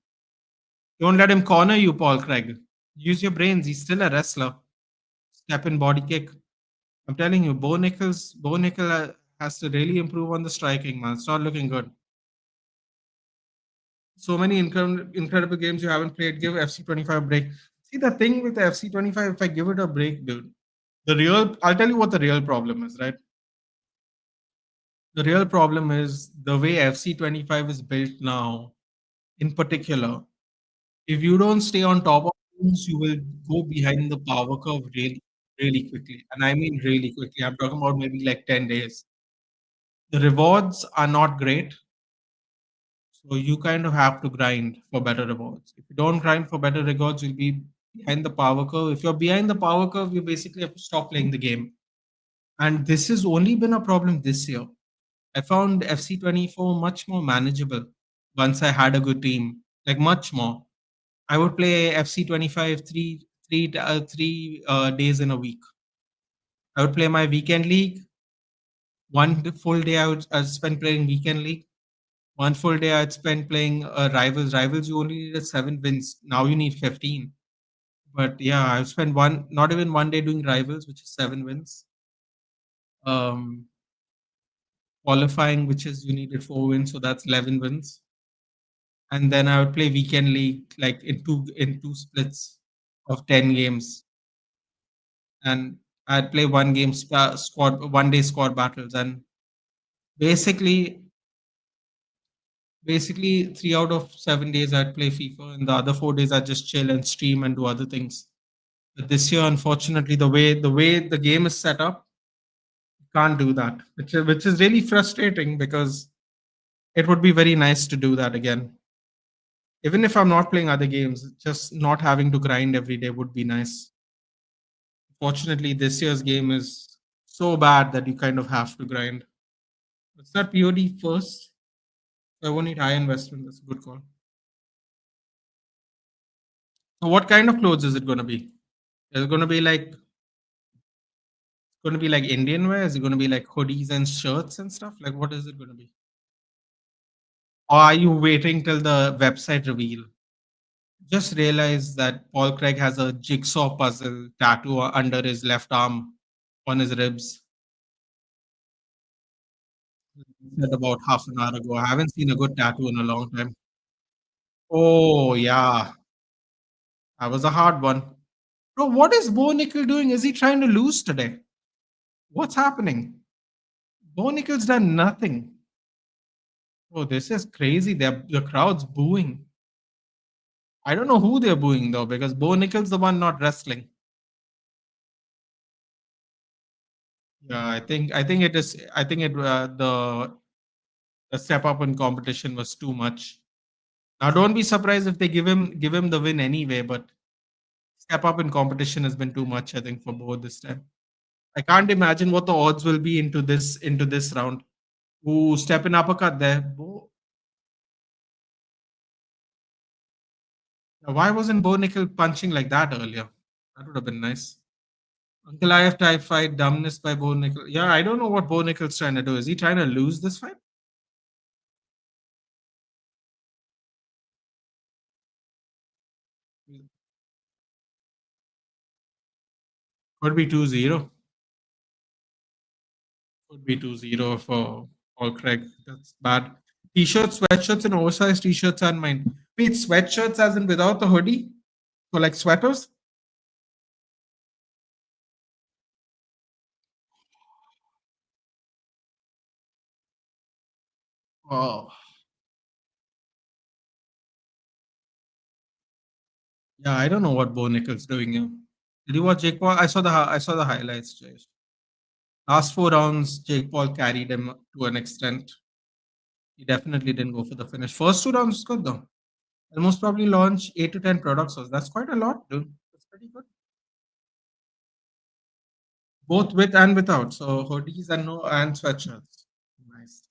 Don't let him corner you, Paul Craig. Use your brains. He's still a wrestler. Step in body kick. I'm telling you, Bo Nickel has to really improve on the striking, man. It's not looking good. So many incredible games you haven't played. Give FC25 a break. See, the thing with the FC25, if I give it a break, dude, I'll tell you what the real problem is, right? The real problem is the way FC25 is built now, in particular. If you don't stay on top of things, you will go behind the power curve really, really quickly. And I mean really quickly. I'm talking about maybe like 10 days. The rewards are not great. So you kind of have to grind for better rewards. If you don't grind for better rewards, you'll be behind the power curve. If you're behind the power curve, you basically have to stop playing the game. And this has only been a problem this year. I found FC24 much more manageable once I had a good team, like much more. I would play FC25 days in a week. I would play my weekend league. Full day I'd spend playing weekend league. One full day I'd spend playing rivals. Rivals you only needed 7 wins. Now you need 15. But yeah, I've spent not even one day doing rivals, which is 7 wins. Um, Qualifying, which is you needed 4 wins, so that's 11 wins. And then I would play weekend league like in two splits of 10 games, and I'd play squad 1 day squad battles, and basically basically 3 out of 7 days I'd play FIFA, and the other 4 days I'd just chill and stream and do other things. But this year, unfortunately, the way the game is set up, you can't do that, which is really frustrating because it would be very nice to do that again. Even if I'm not playing other games, just not having to grind every day would be nice. Fortunately, this year's game is so bad that you kind of have to grind. It's not POD first. So I won't need high investment. That's a good call. So what kind of clothes is it going to be? Is it going to be like Indian wear? Is it going to be like hoodies and shirts and stuff? Like what is it going to be? Or are you waiting till the website reveal? Just realize that Paul Craig has a jigsaw puzzle tattoo under his left arm on his ribs. Said about half an hour ago. I haven't seen a good tattoo in a long time. Oh yeah, that was a hard one. Bro, what is Bo Nickel doing? Is he trying to lose today? What's happening? Bo Nickel's done nothing. Oh, this is crazy. The crowd's booing. I don't know who they're booing though, because Bo Nickel's the one not wrestling. Yeah, I think it is. I think the step up in competition was too much. Now, don't be surprised if they give him the win anyway. But step up in competition has been too much. I think for both this time. I can't imagine what the odds will be into this round. Ooh, step in uppercut there. Why wasn't Bo Nickel punching like that earlier? That would have been nice. Uncle IF type fight, dumbness by Bo Nickel. Yeah, I don't know what Bo Nickel's trying to do. Is he trying to lose this fight? Could be 2-0. Could be 2-0 for Paul Craig. That's bad. T-shirts, sweatshirts, and oversized t-shirts are mine. Wait, sweatshirts as in without the hoodie? So like sweaters? Oh. Yeah, I don't know what Bo Nickal's doing here. Did you watch Jake Paul? I saw the highlights, Jayesh. Last 4 rounds, Jake Paul carried him to an extent. He definitely didn't go for the finish. First 2 rounds was good though. Almost probably launch 8 to 10 products. So that's quite a lot, dude. That's pretty good. Both with and without. So hoodies and no and sweatshirts. Nice.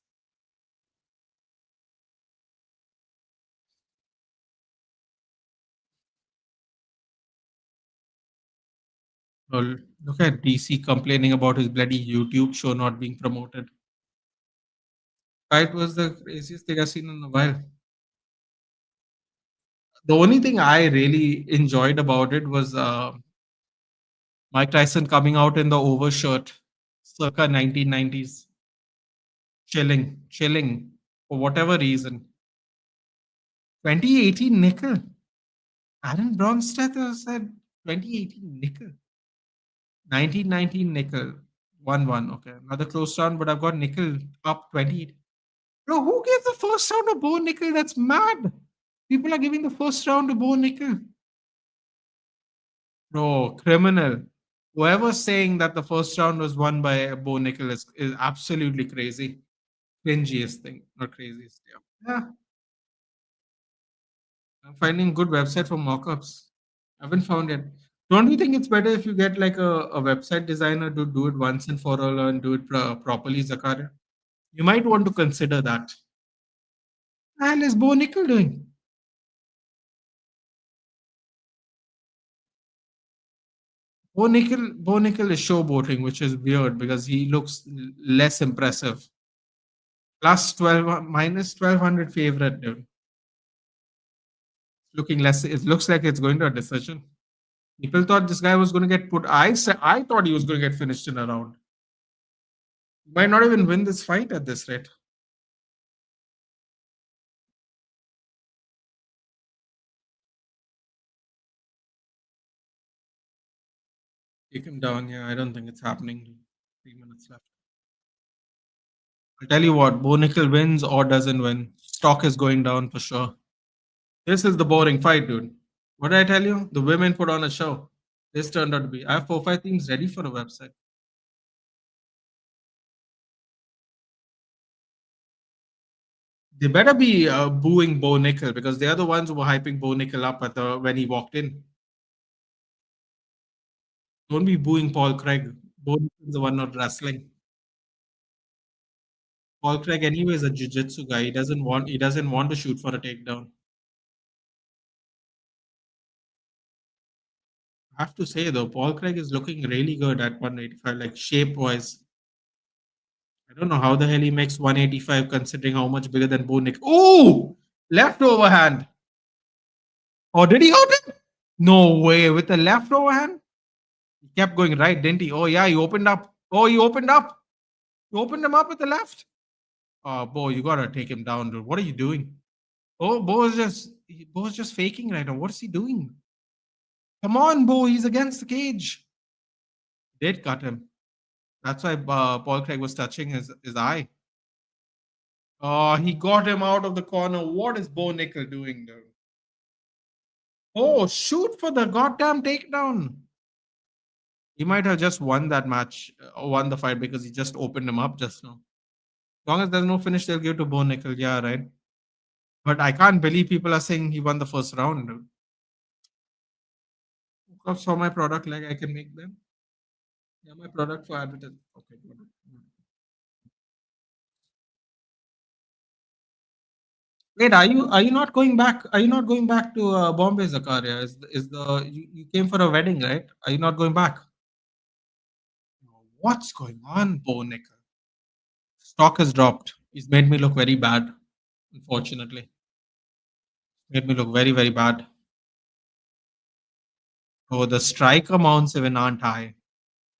Well, look at DC complaining about his bloody YouTube show not being promoted. Fight was the craziest thing I've seen in a while. The only thing I really enjoyed about it was Mike Tyson coming out in the overshirt circa 1990s. Chilling for whatever reason. 2018 Nickal. Aaron Bronstedt said 2018 Nickal. 1919 Nickal. 1-1. Okay. Another close round, but I've got Nickal up 28. Bro, who gave the first round to Bo Nickal? That's mad. People are giving the first round to Bo Nickal. Bro, criminal. Whoever's saying that the first round was won by Bo Nickal is absolutely crazy. Cringiest thing, not craziest. Yeah. Yeah. I'm finding good website for mockups. I haven't found it. Don't you think it's better if you get like a website designer to do it once and for all and do it properly, Zakaria? You might want to consider that. And is Bo Nickel doing? Bo Nickel is showboating, which is weird because he looks less impressive. Plus 12, minus 1200 favorite, dude. Looking less, it looks like it's going to a decision. People thought this guy was going to get put. I thought he was going to get finished in a round. He might not even win this fight at this rate. Take him down. Yeah, I don't think it's happening. 3 minutes left. I'll tell you what, Bo Nickel wins or doesn't win. Stock is going down for sure. This is the boring fight, dude. What did I tell you? The women put on a show. This turned out to be. I have 4 5 teams ready for a website. They better be booing Bo Nickel because they are the ones who were hyping Bo Nickel up at the when he walked in. Don't be booing Paul Craig. Bo Nickel's the one not wrestling. Paul Craig anyway is a jiu-jitsu guy. He doesn't want to shoot for a takedown. I have to say though, Paul Craig is looking really good at 185, like shape wise. I don't know how the hell he makes 185 considering how much bigger than Bo Nick. Oh, left overhand. Oh, did he out him? No way. With the left overhand? He kept going right, didn't he? Oh, yeah, he opened up. Oh, he opened up. You opened him up with the left. Oh, Bo, you gotta take him down, dude. What are you doing? Oh, Bo is just faking right now. What is he doing? Come on, Bo. He's against the cage. Did cut him. That's why Paul Craig was touching his eye. Oh, he got him out of the corner. What is Bo Nickel doing, dude? Oh, shoot for the goddamn takedown. He might have just won that match, won the fight because he just opened him up just now. As long as there's no finish, they'll give to Bo Nickel. Yeah, right. But I can't believe people are saying he won the first round, dude. Saw my product like I can make them. Yeah, my product for advertising. Okay, got it. Wait, are you not going back? Are you not going back to Bombay, Zakaria? You came for a wedding, right? Are you not going back? What's going on, Bo Nickel? Stock has dropped. He's made me look very bad, unfortunately. Made me look very, very bad. Oh, the strike amounts even aren't high.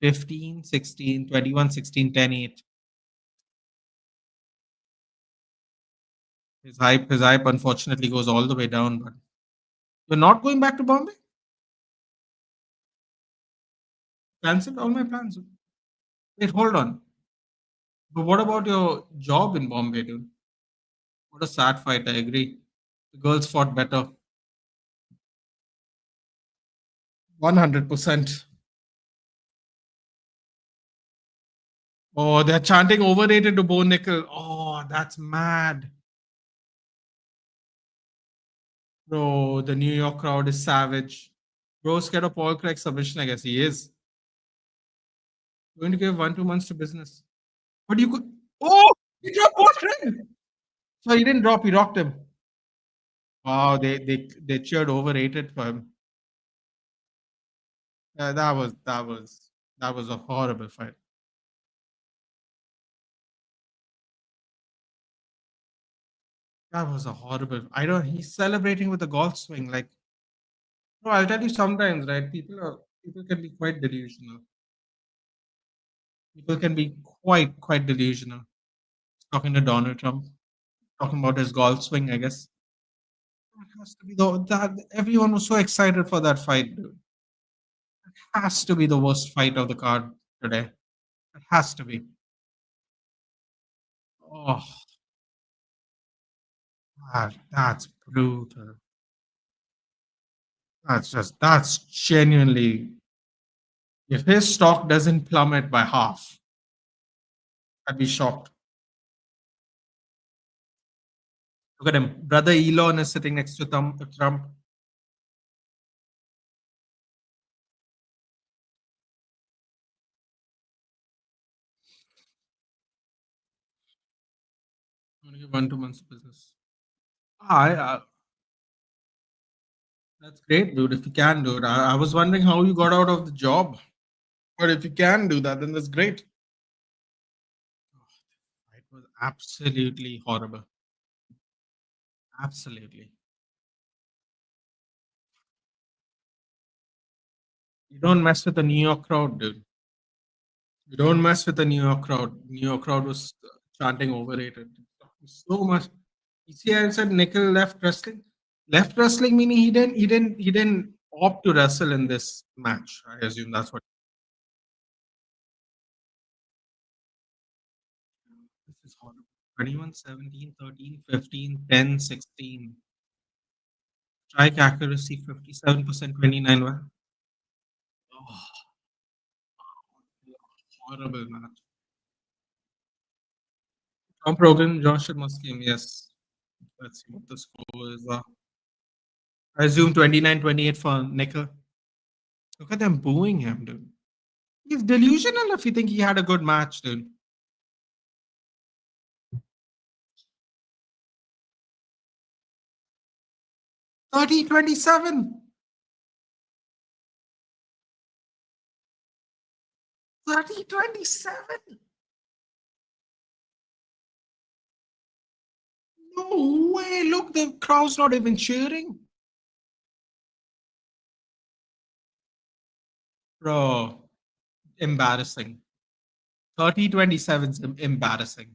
15, 16, 21, 16, 10, 8. His hype unfortunately goes all the way down. But you're not going back to Bombay? Cancelled all my plans. Wait, hold on. But what about your job in Bombay, dude? What a sad fight, I agree. The girls fought better. 100%. Oh, they're chanting overrated to Bo Nickel. Oh, that's mad. Bro, the New York crowd is savage. Bro, scared of Paul Craig submission, I guess he is. Going to give 1 2 months to business. But you could. Oh, he dropped Paul Craig. So he didn't drop, he rocked him. Wow, they cheered overrated for him. That was a horrible fight. That was a horrible. I don't. He's celebrating with a golf swing. Like, no, I'll tell you sometimes, right? People can be quite delusional. People can be quite delusional. Talking to Donald Trump, talking about his golf swing. I guess that has to be that everyone was so excited for that fight, dude. Has to be the worst fight of the card today. It has to be. Oh, that's brutal. That's genuinely. If his stock doesn't plummet by half, I'd be shocked. Look at him. Brother Elon is sitting next to Trump. I'm gonna give 1 2 months business. That's great, dude. If you can do it, I was wondering how you got out of the job, but if you can do that, then that's great. Oh, it was absolutely horrible. Absolutely. You don't mess with the New York crowd, dude. You don't mess with the New York crowd. New York crowd was chanting overrated. So much. You see, I said Nickal left wrestling. Left wrestling meaning he didn't opt to wrestle in this match. I assume that's what. This is horrible. 21, 17, 13, 15, 10, 16. Strike accuracy 57%, 29. Oh, horrible match. Tom Rogan, Josh Muskim, yes. Let's see what the score is. I assume 29-28 for Nickal. Look at them booing him, dude. He's delusional if you think he had a good match, dude. 30-27. 30-27. No way. Look, the crowd's not even cheering. Bro, embarrassing. 30-27 is embarrassing.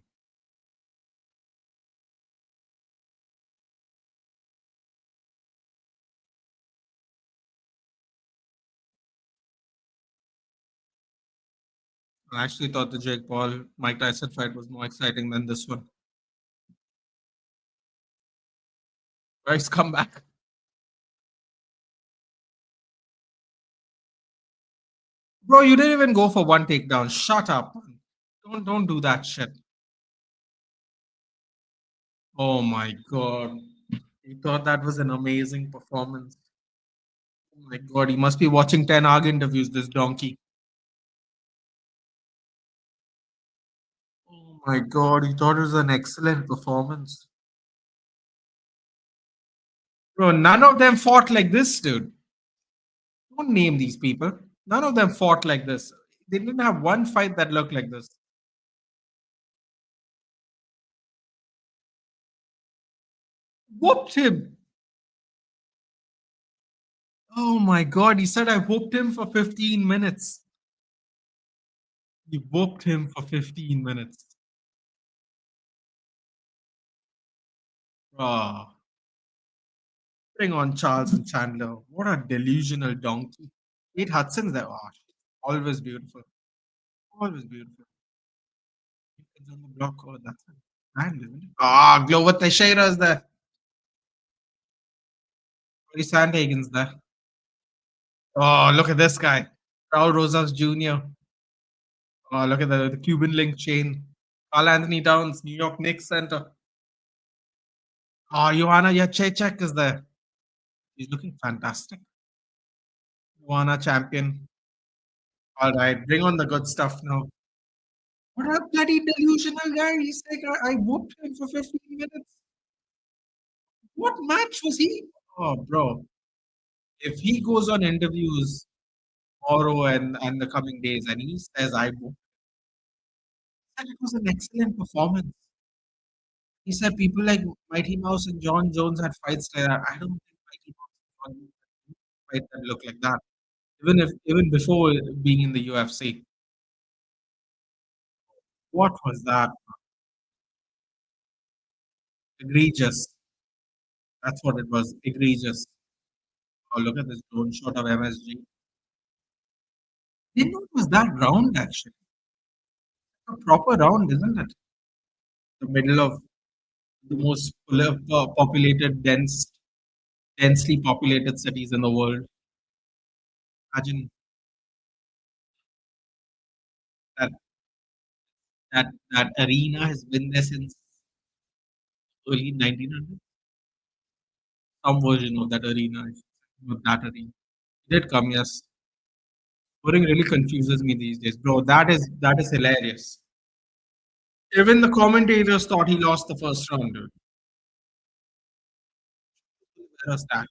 I actually thought the Jake Paul Mike Tyson fight was more exciting than this one. Nice comeback. Bro, you didn't even go for one takedown. Shut up. Man. Don't do that shit. Oh my god. You thought that was an amazing performance. Oh my god, he must be watching 10 ARG interviews, this donkey. Oh my god, he thought it was an excellent performance. Bro, none of them fought like this, dude. Don't name these people. None of them fought like this. They didn't have one fight that looked like this. Whooped him. Oh my god, he said I whooped him for 15 minutes. He whooped him for 15 minutes. Ah, bring on Charles and Chandler. What a delusional donkey. Kate Hudson's there. Oh, always beautiful. Always beautiful. Kids on the block. Oh, that's it. And isn't it? Ah, Glover Teixeira's there. Cody Sandhagen's there. Oh, look at this guy. Raul Rosas Jr. Oh, look at the Cuban link chain. Carl Anthony Towns, New York Knicks center. Oh, Joanna Jacek is there. He's looking fantastic. Joanna champion. All right, bring on the good stuff now. What a bloody delusional guy. He's like, I whooped him for 15 minutes. What match was he? Oh, bro. If he goes on interviews tomorrow and the coming days and he says, I whooped, and it was an excellent performance. He said people like Mighty Mouse and John Jones had fights like that. I don't think Mighty Mouse and John Jones had a fight that looked like that. Even before being in the UFC. What was that? Egregious. That's what it was. Egregious. Oh, look at this drone shot of MSG. Didn't know it was that round actually. A proper round, isn't it? The middle of the most populated, densely populated cities in the world. Imagine that that arena has been there since early 1900s. Some version of that arena, not that arena. It did come, yes. Scoring really confuses me these days, bro. That is hilarious. Even the commentators thought he lost the first round, dude. Oliveira's tackles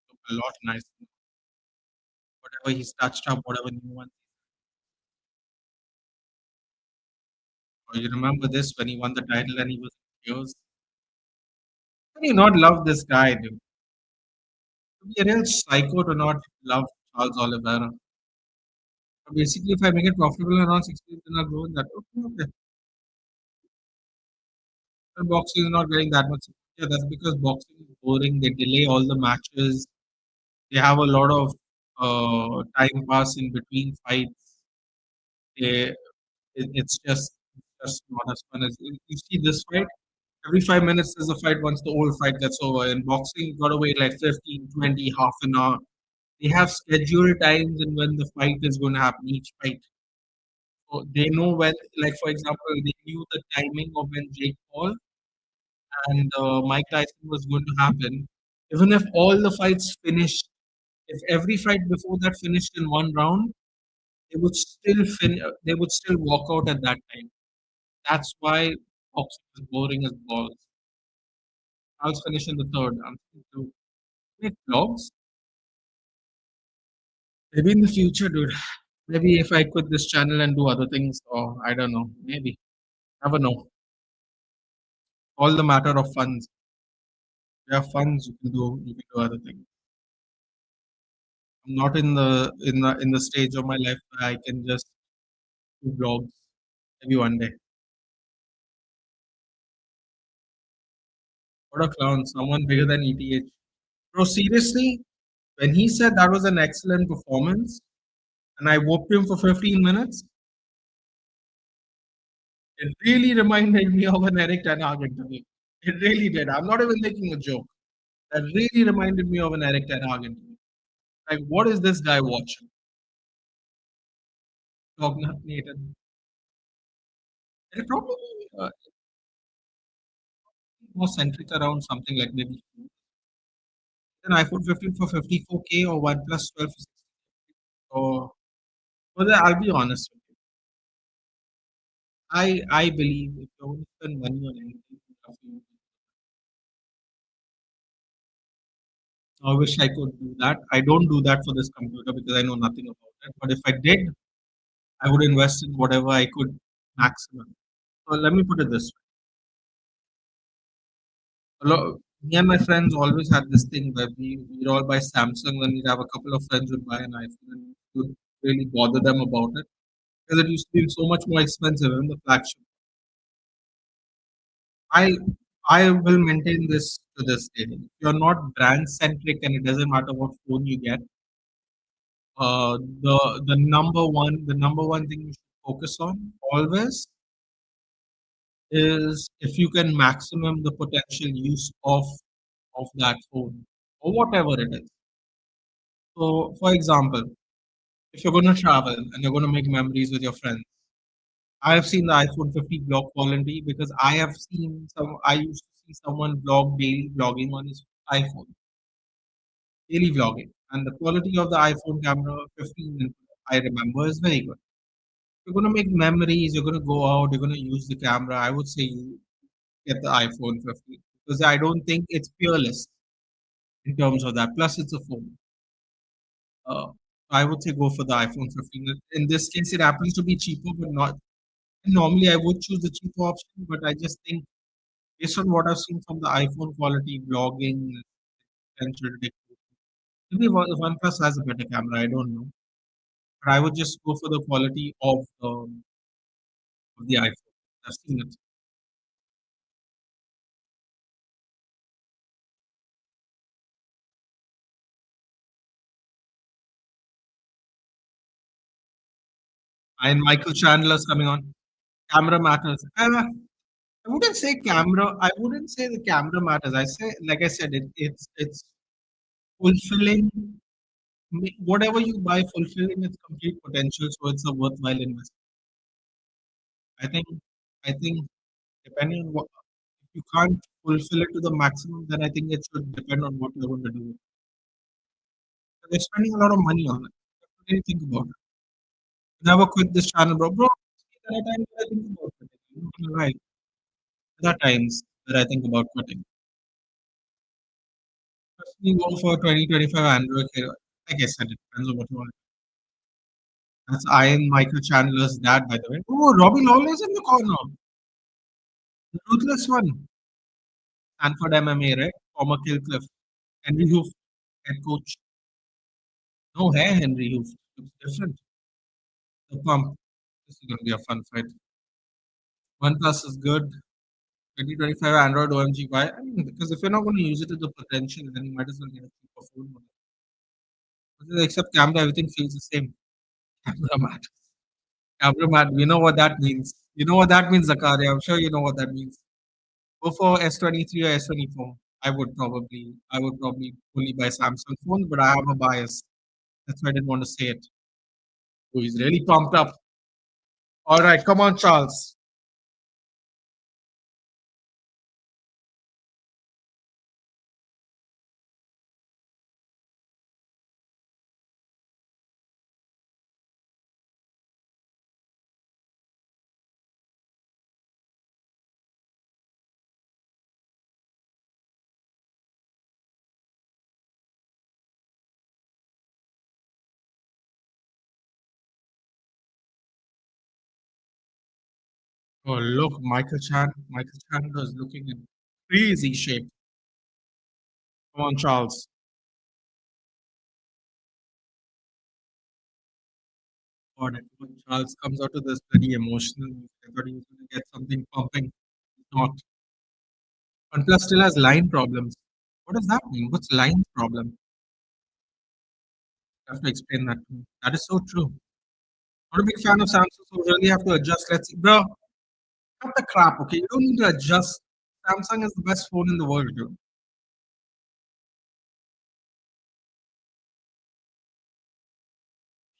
look a lot nicer. Whatever he's touched up, whatever new one. Or you remember this when he won the title and he was in tears? How do you not love this guy, dude? To be a real psycho to not love Charles Oliveira. So basically, if I make it profitable around 16, then I'll go in that. Okay, okay. But boxing is not getting that much. Yeah, that's because boxing is boring. They delay all the matches. They have a lot of time pass in between fights. They, it's just not as fun as you see this fight. Every 5 minutes there's a fight once the old fight gets over. In boxing, you gotta wait like 15, 20, half an hour. They have scheduled times and when the fight is going to happen, each fight. So they know when, like for example, they knew the timing of when Jake Paul and Mike Tyson was going to happen. Even if all the fights finished, if every fight before that finished in one round, they would still walk out at that time. That's why boxing is boring as balls. I'll finish in the third. I'm thinking to make vlogs. Maybe in the future, dude. Maybe if I quit this channel and do other things, or I don't know. Maybe. Never know. All the matter of funds. You have funds, you can do other things. I'm not in the stage of my life where I can just do vlogs. Maybe one day. What a clown! Someone bigger than ETH. Bro, seriously, when he said that was an excellent performance, and I whooped him for 15 minutes, it really reminded me of an Eric Ten Hag interview. It really did. I'm not even making a joke. That really reminded me of an Eric Ten Hag interview. Like, what is this guy watching? Cognated. It'll probably more centric around something like maybe an iPhone 15 for 54K or OnePlus 12 for 60. Or, well, I'll be honest with you. I believe if you want to spend money on anything, I wish I could do that. I don't do that for this computer because I know nothing about it. But if I did, I would invest in whatever I could maximum. So let me put it this way. Me and my friends always had this thing where we'd all buy Samsung and we'd have a couple of friends would buy an iPhone and we would really bother them about it because it used to be so much more expensive in the flagship. I I will maintain this to this day. If you're not brand centric and it doesn't matter what phone you get, the number one thing you should focus on always is if you can maximum the potential use of that phone or whatever it is. So, for example, if you're going to travel and you're going to make memories with your friends, I have seen the iPhone 50 vlog quality because I have seen some. I used to see someone vlog daily vlogging on his iPhone, daily vlogging, and the quality of the iPhone camera 15, I remember, is very good. You're going to make memories. You're going to go out. You're going to use the camera. I would say you get the iPhone 15 because I don't think it's peerless in terms of that. Plus, it's a phone. Uh, I would say go for the iPhone 15. In this case, it happens to be cheaper, but not. Normally, I would choose the cheaper option, but I just think based on what I've seen from the iPhone quality, vlogging, potential ridiculous. Maybe OnePlus has a better camera. I don't know, but I would just go for the quality of the iPhone. I've seen it. And Michael Chandler's coming on. Camera matters. I wouldn't say camera. I wouldn't say the camera matters. I say, like I said, it's fulfilling. Whatever you buy, fulfilling its complete potential, so it's a worthwhile investment. I think. I think depending on what, if you can't fulfill it to the maximum, then I think it should depend on what you're going to do. They're spending a lot of money on it. What do you think about it? Never quit this channel, bro. Bro, there are times that I think about quitting. I'm not gonna lie. There are times that I think about quitting. Personally, go for 2025 Android hero. Like I said, it depends on what you want. That's Ian Michael Chandler's dad, by the way. Oh, Robbie Lawler's in the corner. The ruthless one. Stanford MMA, right? Former Killcliff. Henry Hoof, head coach. No hair, Henry Hoof. Looks different. The pump. This is going to be a fun fight. OnePlus is good. 2025 Android OMG. Why? I mean, because if you're not going to use it to the potential, then you might as well get a cheaper phone. Except camera, everything feels the same. Camera matters. Camera matters. You know what that means. You know what that means, Zakaria. I'm sure you know what that means. Go for S23 or S24. I would probably only buy Samsung phones, but I have a bias. That's why I didn't want to say it. Oh, he's really pumped up. All right, come on, Charles. Oh, look, Michael Chandler is looking in crazy shape. Come on, Charles. God, I thought Charles comes out of this very emotional. I thought he was going to get something pumping. He's not. OnePlus still has line problems. What does that mean? What's line problem? You have to explain that to me. That is so true. Not a big fan of Samsung, so really have to adjust. Let's see. Bro, cut the crap, okay? You don't need to adjust. Samsung is the best phone in the world, dude.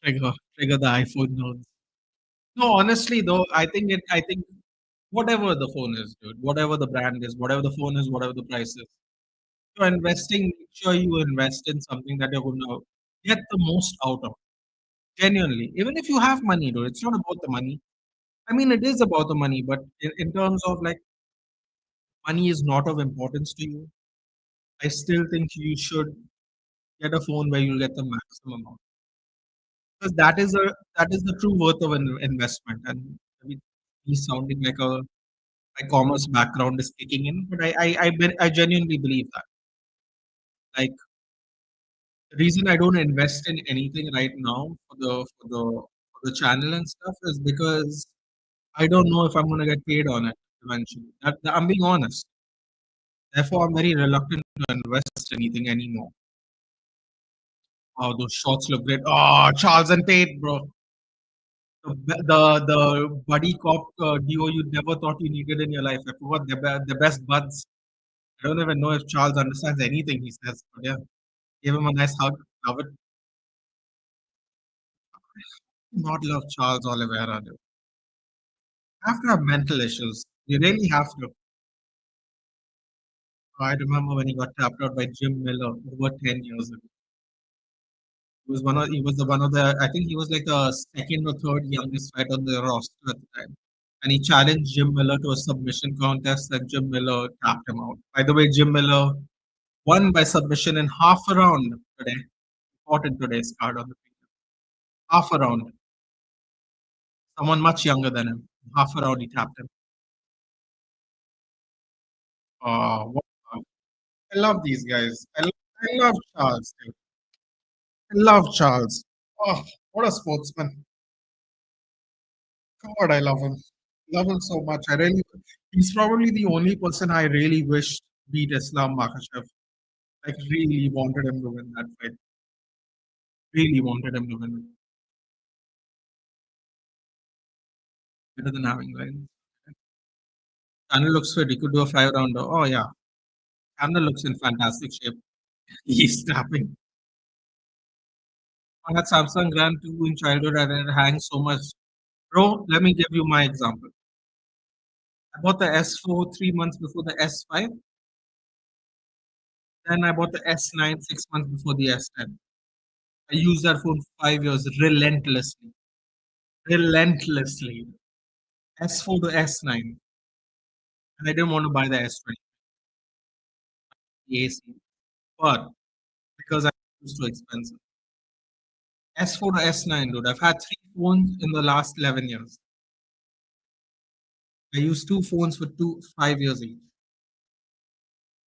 Trigger the iPhone nodes. No, honestly though, I think whatever the phone is, dude, whatever the brand is, whatever the phone is, whatever the price is, you're investing, make sure you invest in something that you're gonna get the most out of. Genuinely. Even if you have money, dude, it's not about the money. I mean it is about the money, but in terms of like money is not of importance to you. I still think you should get a phone where you get the maximum amount. Because that is the true worth of an investment. And I mean, he's sounding like a my commerce background is kicking in, but I genuinely believe that. Like the reason I don't invest in anything right now for the channel and stuff is because I don't know if I'm gonna get paid on it eventually. I'm being honest. Therefore, I'm very reluctant to invest anything anymore. Oh, those shots look great. Oh, Charles and Tate, bro. The buddy cop duo you never thought you needed in your life. I forgot the best buds. I don't even know if Charles understands anything he says, but yeah, give him a nice hug. Love it. Not love Charles Oliveira, dude. Have to have mental issues. You really have to. I remember when he got tapped out by Jim Miller over 10 years ago. He was the one of the I think he was like the second or third youngest fighter on the roster at the time. And he challenged Jim Miller to a submission contest and Jim Miller tapped him out. By the way, Jim Miller won by submission in half a round today. Fought in today's card on the field. Half a round. Someone much younger than him. Half a round he tapped him. What, I love these guys. I love Charles. Dude. I love Charles. Oh, what a sportsman. God, I love him. Love him so much. He's probably the only person I really wish beat Islam Makhachev. Like, really wanted him to win that fight. Really wanted him to win it. Better than having lines. Chandler looks fit. He could do a 5 rounder. Oh, yeah. Chandler looks in fantastic shape. He's tapping. I had Samsung Grand 2 in childhood and it hangs so much. Bro, let me give you my example. I bought the S4 3 months before the S5. Then I bought the S9 6 months before the S10. I used that phone for 5 years relentlessly. Relentlessly. S4 to S9. And I didn't want to buy the S20 AC. But because I was too expensive. S4 to S9, dude. I've had 3 phones in the last 11 years. I used 2 phones for 5 years each.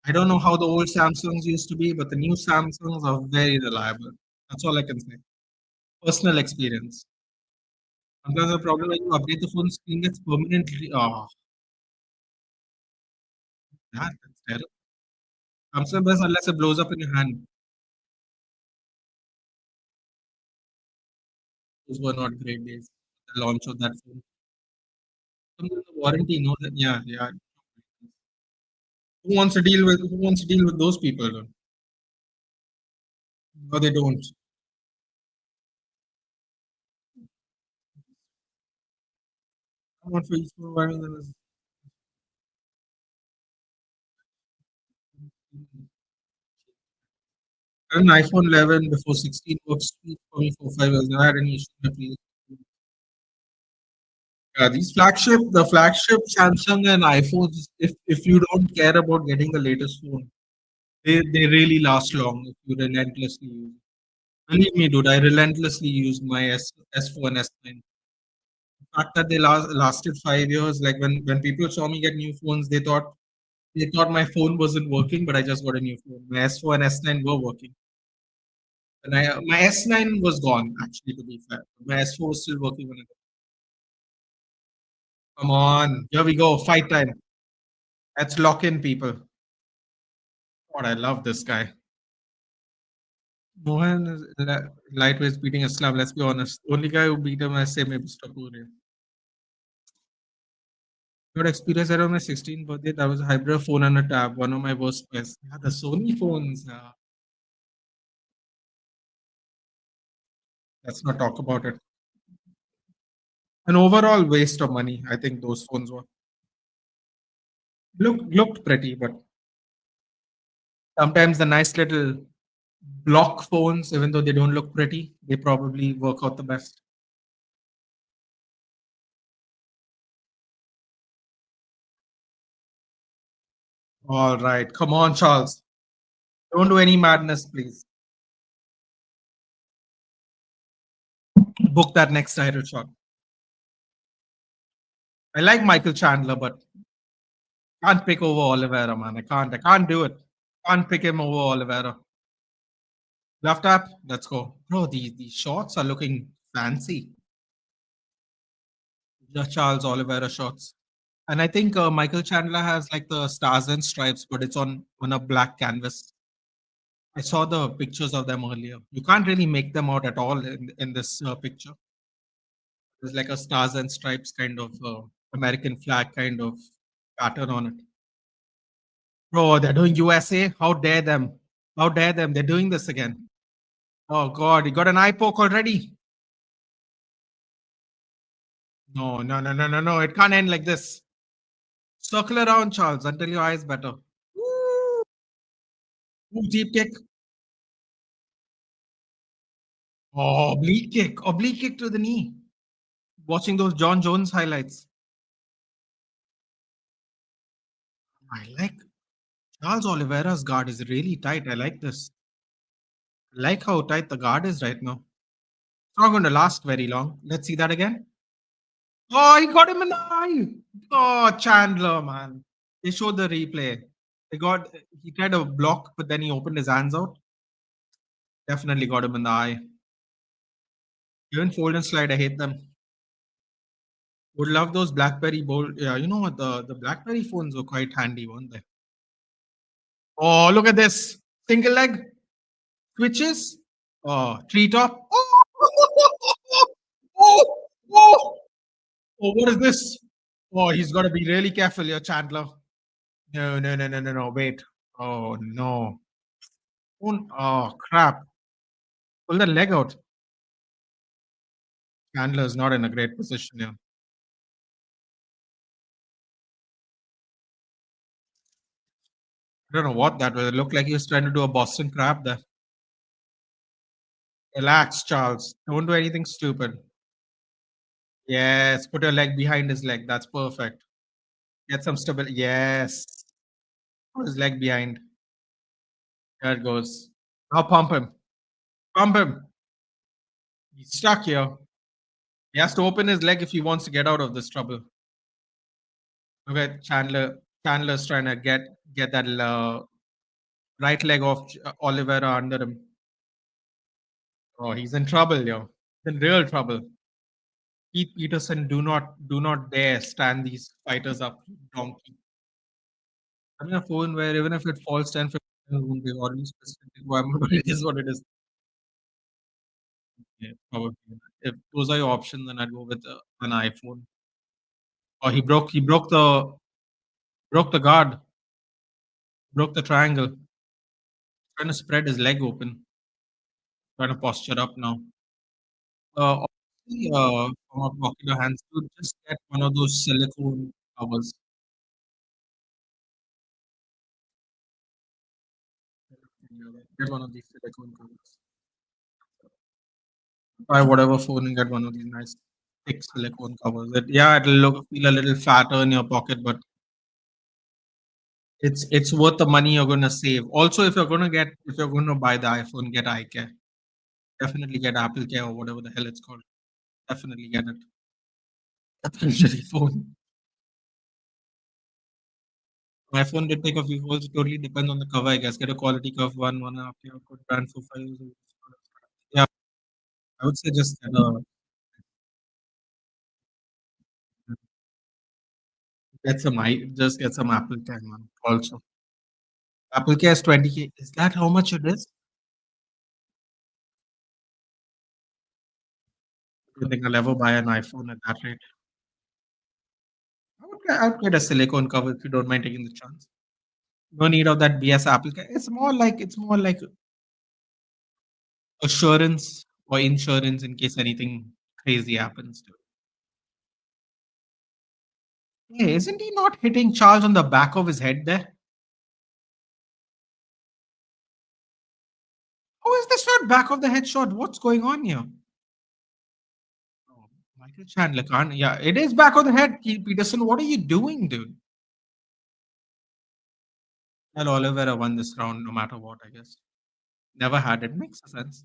I don't know how the old Samsungs used to be, but the new Samsungs are very reliable. That's all I can say. Personal experience. Sometimes the problem when you update the phone screen gets permanently. Oh, that's terrible. Samsung best unless it blows up in your hand. Those were not great days. The launch of that phone. Sometimes the warranty, no, that yeah, yeah. Who wants to deal with those people? Though? No, they don't. I want for each providing them is I had an iPhone 11 before 16 works sweet for me for 5 years. Never had any issue with my previous phone. Yeah, the flagship Samsung and iPhones, if you don't care about getting the latest phone, they really last long if you relentlessly use it. Believe me, dude, I relentlessly used my S4 and S9. The fact that they lasted 5 years, like when people saw me get new phones, they thought my phone wasn't working, but I just got a new phone. My S4 and S9 were working. And my S9 was gone, actually, to be fair. My S4 was still working when I got. Come on, here we go, fight time. Let's lock in, people. God, I love this guy. Mohan is lightweight beating Islam. Let's be honest. Only guy who beat him, I say, maybe Stapuri. Good experience around my 16th birthday. That was a hybrid phone and a tab. One of my worst pairs. Yeah, the Sony phones. Let's not talk about it. An overall waste of money. I think those phones were looked pretty, but sometimes the nice little block phones, even though they don't look pretty, they probably work out the best. All right, come on, Charles. Don't do any madness, please. Book that next title shot. I like Michael Chandler, but can't pick over Oliveira, man. I can't. I can't do it. Can't pick him over Oliveira. Left tap. Let's go. Bro, these shots are looking fancy. The Charles Oliveira shots. And I think Michael Chandler has like the stars and stripes, but it's on a black canvas. I saw the pictures of them earlier. You can't really make them out at all in this picture. There's like a stars and stripes kind of American flag kind of pattern on it. Bro, they're doing USA. How dare them? How dare them? They're doing this again. Oh God, he got an eye poke already. No, no, no, no, no, no. It can't end like this. Circle around, Charles, until your eyes better. Woo! Ooh, deep kick. Oh, oblique kick. Oblique kick to the knee. Watching those John Jones highlights. I like Charles Oliveira's guard is really tight. I like this. I like how tight the guard is right now. It's not going to last very long. Let's see that again. Oh, he got him in the eye. Oh, Chandler, man. They showed the replay. He tried to block, but then he opened his hands out. Definitely got him in the eye. Even fold and slide, I hate them. Would love those BlackBerry bold. Yeah, you know what? The BlackBerry phones were quite handy, weren't they? Oh, look at this. Single leg switches. Oh, treetop. Oh, oh, oh, oh, what is this? Oh, he's got to be really careful here, Chandler. No, no, no, no, no, no. Wait. Oh, no. Oh, crap. Pull the leg out. Chandler's not in a great position here. I don't know what that was. It looked like he was trying to do a Boston crab there. Relax, Charles. Don't do anything stupid. Yes, put your leg behind his leg. That's perfect. Get some stability. Yes. Put his leg behind. There it goes. Now pump him. Pump him. He's stuck here. He has to open his leg if he wants to get out of this trouble. Look at Chandler. Chandler's trying to get that right leg off Oliveira under him. Oh, he's in trouble, yo. In real trouble. Keith Peterson, do not dare stand these fighters up, donkey. I'm in a phone where even if it falls 10, 15, it won't be already specific requirement, but it is what it is. Yeah, probably. If those are your options, then I'd go with an iPhone. Oh, he broke the guard, broke the triangle. Trying to spread his leg open, trying to posture up now. Obviously, from a popular hands, to just get one of those silicone covers. Get one of these silicone covers. Buy whatever phone and get one of these nice thick silicone covers. Yeah, it'll feel a little fatter in your pocket, but it's worth the money you're gonna save. Also, if you're gonna buy the iPhone, get eye care. Definitely get Apple Care or whatever the hell it's called. Definitely get it. That's a luxury phone. My phone did take a few falls. It totally depends on the cover, I guess. Get a quality cover, 1.5 year, good brand for 5 years. Yeah, I would say just get some Apple Care, man. Also, Apple Care is 20K. Is that how much it is? I don't think I'll ever buy an iPhone at that rate. I would get a silicone cover if you don't mind taking the chance. No need of that BS Apple Care. It's more like assurance or insurance in case anything crazy happens to it. Hey, isn't he not hitting Charles on the back of his head there? How is this not back of the head shot? What's going on here? Oh, Michael Chandler can't. Yeah, it is back of the head. Keith Peterson, what are you doing, dude? Well, Oliveira won this round no matter what, I guess. Never had it. Makes sense.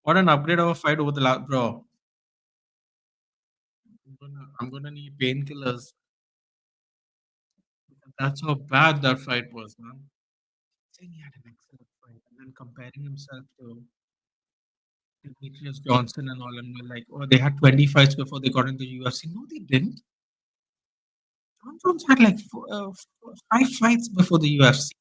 What an upgrade of a fight over the last. Bro, I'm gonna need painkillers. That's how bad that fight was, man. Saying he had an excellent fight and then comparing himself to Demetrius Johnson and all, and we're like, oh, they had 20 fights before they got into the UFC. No, they didn't. John Jones had like 5 fights before the UFC.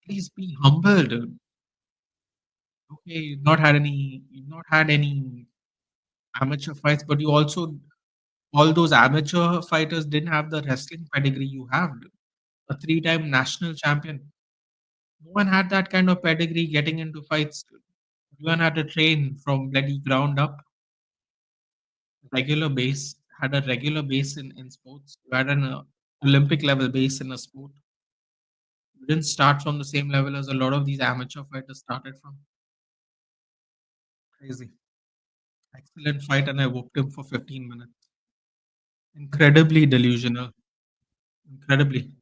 Please be humble, dude. Okay, you've not had any amateur fights, but you also all those amateur fighters didn't have the wrestling pedigree you have, dude. A three-time national champion. No one had that kind of pedigree getting into fights, dude. Everyone had to train from bloody ground up, regular base, had a regular base in sports. You had an Olympic level base in a sport. You didn't start from the same level as a lot of these amateur fighters started from. Crazy. Excellent fight, and I whooped him for 15 minutes. Incredibly delusional. Incredibly.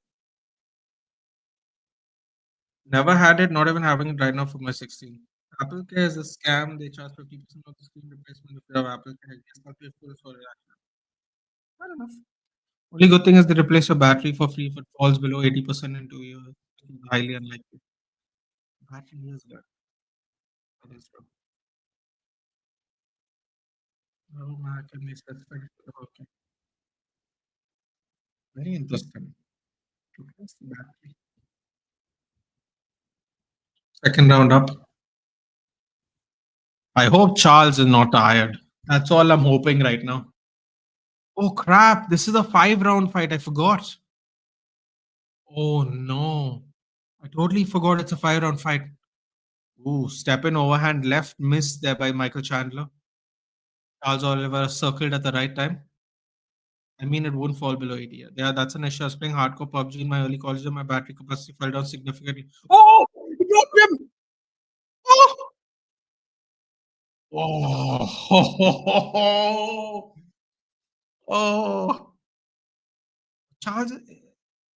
Never had it, not even having it right now for my 16. Apple Care is a scam. They charge 50% of the screen replacement if you have Apple Care. Yes, I'll pay full for it. Fair enough. Only good thing is they replace your battery for free if it falls below 80% in 2 years. Which is highly unlikely. Battery is good. That is true. Oh, man, can they specify it? Okay. Very interesting. Replace the battery. Second round up. I hope Charles is not tired. That's all I'm hoping right now. Oh crap! This is a 5 round fight. I forgot. Oh no! I totally forgot it's a 5 round fight. Ooh, step in overhand left, missed there by Michael Chandler. Charles Oliveira circled at the right time. I mean, it won't fall below 80. Yeah, that's an issue. I was playing hardcore PUBG in my early college and my battery capacity fell down significantly. Oh! He dropped him! Oh! Oh! Oh! Charles,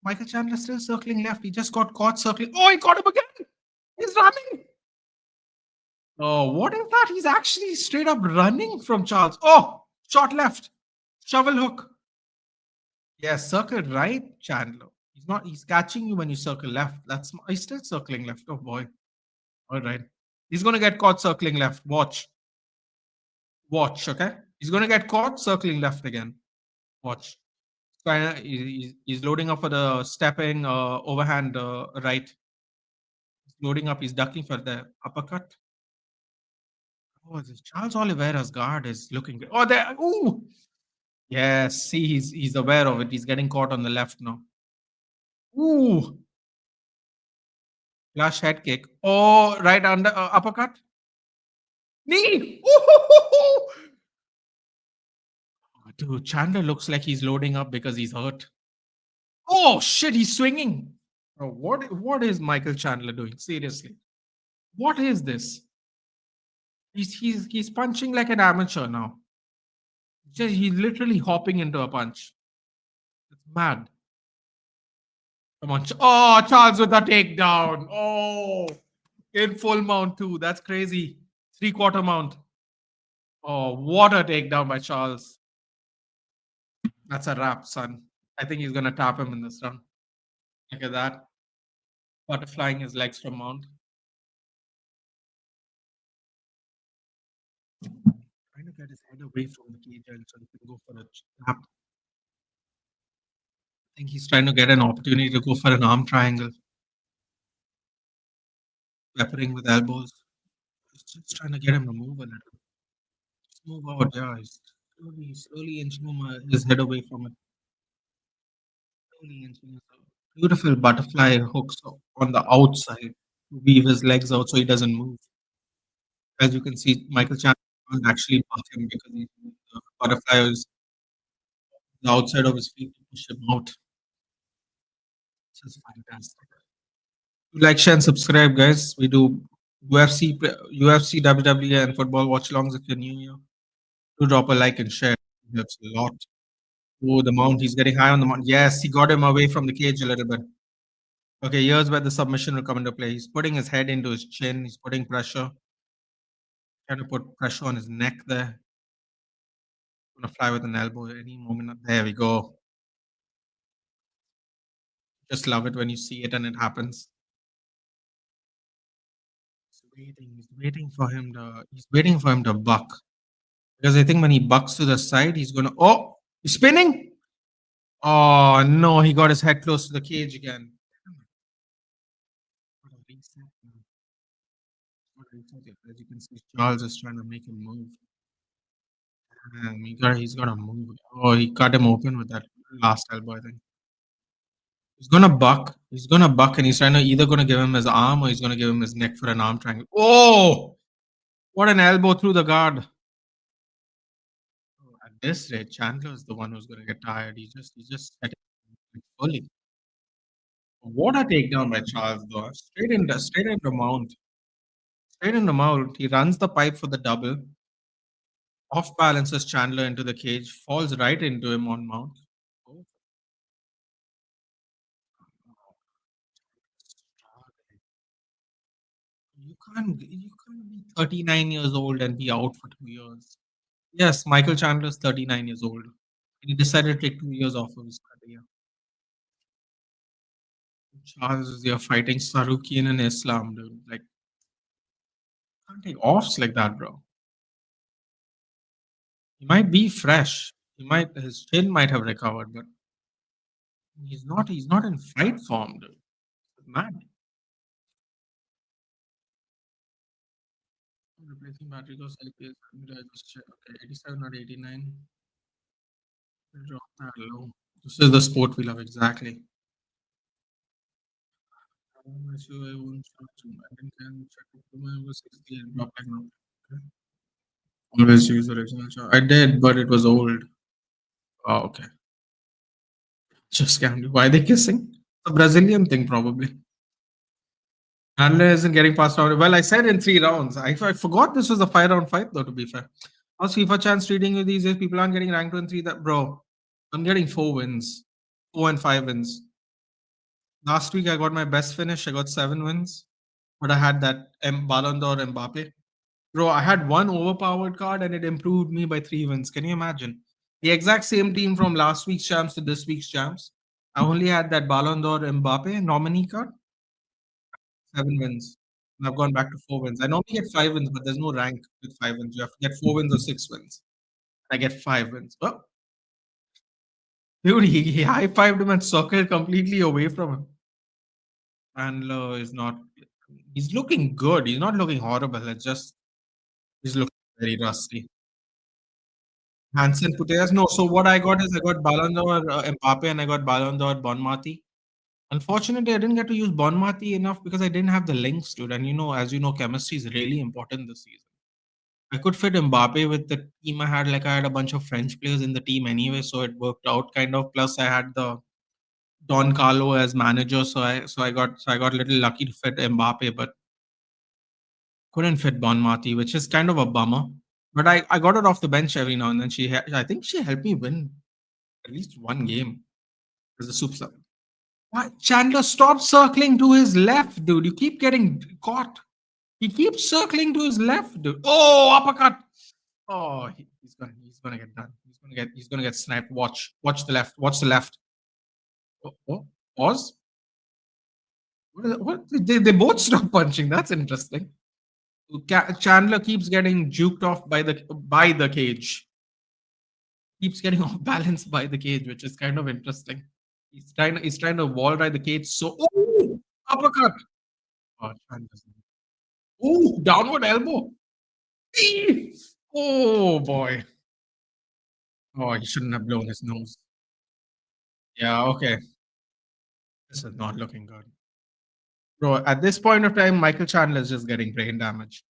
Michael Chandler still circling left. He just got caught circling. Oh, he caught him again! He's running! Oh, what is that? He's actually straight up running from Charles. Oh, shot left. Shovel hook. Yes, circle right, Chandler. He's not, he's catching you when you circle left. He's still circling left. Oh boy. All right. He's going to get caught circling left. Watch. Watch, okay? He's going to get caught circling left again. Watch. He's loading up for the stepping overhand right. He's loading up. He's ducking for the uppercut. Oh, this Charles Oliveira's guard is looking good. Oh, there. Ooh. Yes, see, he's aware of it. He's getting caught on the left now. Ooh. Flush head kick. Oh, right under uppercut. Knee. Ooh. Dude, Chandler looks like he's loading up because he's hurt. Oh shit, he's swinging. Oh, what is Michael Chandler doing? Seriously. What is this? He's punching like an amateur now. He's literally hopping into a punch. It's mad. Come on. Oh, Charles with a takedown. Oh, in full mount too. That's crazy. 3/4 mount. Oh, what a takedown by Charles. That's a wrap, son. I think he's gonna tap him in this round. Look at that. Butterflying his legs from mount. Trying to get his head away from the cage so he can go for a tap. I think he's trying to get an opportunity to go for an arm triangle. Peppering with elbows. He's just trying to get him to move a little. Just move out, yeah. He's slowly inching his head away from it. Slowly inching his beautiful butterfly hooks on the outside to weave his legs out so he doesn't move. As you can see, Michael Chandler can't actually buck him because the butterfly is the outside of his feet to push him out. This is fantastic. Like, share, and subscribe, guys. We do UFC, WWE, and football watch-alongs if you're new here. Do drop a like and share. It helps a lot. Oh, the mount. He's getting high on the mount. Yes, he got him away from the cage a little bit. Okay, here's where the submission will come into play. He's putting his head into his chin. He's putting pressure. Trying to put pressure on his neck there. Gonna fly with an elbow any moment. There we go. Just love it when you see it and it happens. He's waiting for him to buck. Because I think when he bucks to the side, he's gonna he's spinning. Oh no, he got his head close to the cage again. What a reset, man. What a reset. As you can see, Charles is trying to make him move. And he's gotta move. Oh, he cut him open with that last elbow, I think. He's gonna buck. He's gonna buck and he's trying to either gonna give him his arm or he's gonna give him his neck for an arm triangle. Oh! What an elbow through the guard. Oh, at this rate, Chandler is the one who's gonna get tired. He's just setting it fully. What a takedown by Charles though. Straight into mount. Straight into mount. He runs the pipe for the double. Off balances Chandler into the cage. Falls right into him on mount. Oh, you can't be 39 years old and be out for 2 years. Yes, Michael Chandler is 39 years old. He decided to take 2 years off of his career. Charles is here fighting Sarukian and Islam, dude. Like, can't take offs like that, bro. He might be fresh. His chin might have recovered, but he's not in fight form, dude. Mad. Replacing battery goes like this. I just check. Okay, 87 or 89. Drop that low. This is the sport we love exactly. I sure I won't charge him. I think can check if the man was 68. Drop like now. Okay. Always use the original charge. I did, but it was old. Oh, okay. Just scammed you. Why are they kissing? It's a Brazilian thing, probably. Chandler isn't getting past round. Well, I said in 3 rounds. I forgot this was a 5 round fight, though, to be fair. How's FIFA chance treating you these days? People aren't getting ranked 2 and 3. That, bro, I'm getting 4 wins, 4 and 5 wins. Last week, I got my best finish. I got 7 wins, but I had that Ballon d'Or Mbappe. Bro, I had one overpowered card and it improved me by 3 wins. Can you imagine? The exact same team from last week's champs to this week's champs. I only had that Ballon d'Or Mbappe nominee card, 7 wins. And I've gone back to 4 wins. I normally get 5 wins, but there's no rank with 5 wins. You have to get 4 wins or 6 wins. I get 5 wins. Oh, dude, he high fived him and circled completely away from him. Chandler is not. He's looking good. He's not looking horrible. It's just he's looking very rusty. Hansen Putellas. No, so what I got is I got Ballon d'Or Mbappe and I got Ballon d'Or Bonmati. Unfortunately, I didn't get to use Bonmati enough because I didn't have the links to it. And as you know, chemistry is really important this season. I could fit Mbappe with the team I had. Like I had a bunch of French players in the team anyway, so it worked out kind of. Plus, I had the Don Carlo as manager, so I got a little lucky to fit Mbappe, but couldn't fit Bonmati, which is kind of a bummer. But I got her off the bench every now and then. I think she helped me win at least one game as a soup sub. Why Chandler, stop circling to his left, dude. You keep getting caught. He keeps circling to his left, dude. Oh, uppercut. Oh, he's gonna get done. He's gonna get sniped. Watch the left. Watch the left. Oh, pause. What? They both stop punching. That's interesting. Chandler keeps getting juked off by the cage. Keeps getting off balance by the cage, which is kind of interesting. He's trying to wall ride the cage. So, oh, uppercut. Oh, Chandler's. Oh, downward elbow. Eee! Oh boy. Oh, he shouldn't have blown his nose. Yeah, okay. This is not looking good. Bro, at this point of time, Michael Chandler is just getting brain damage.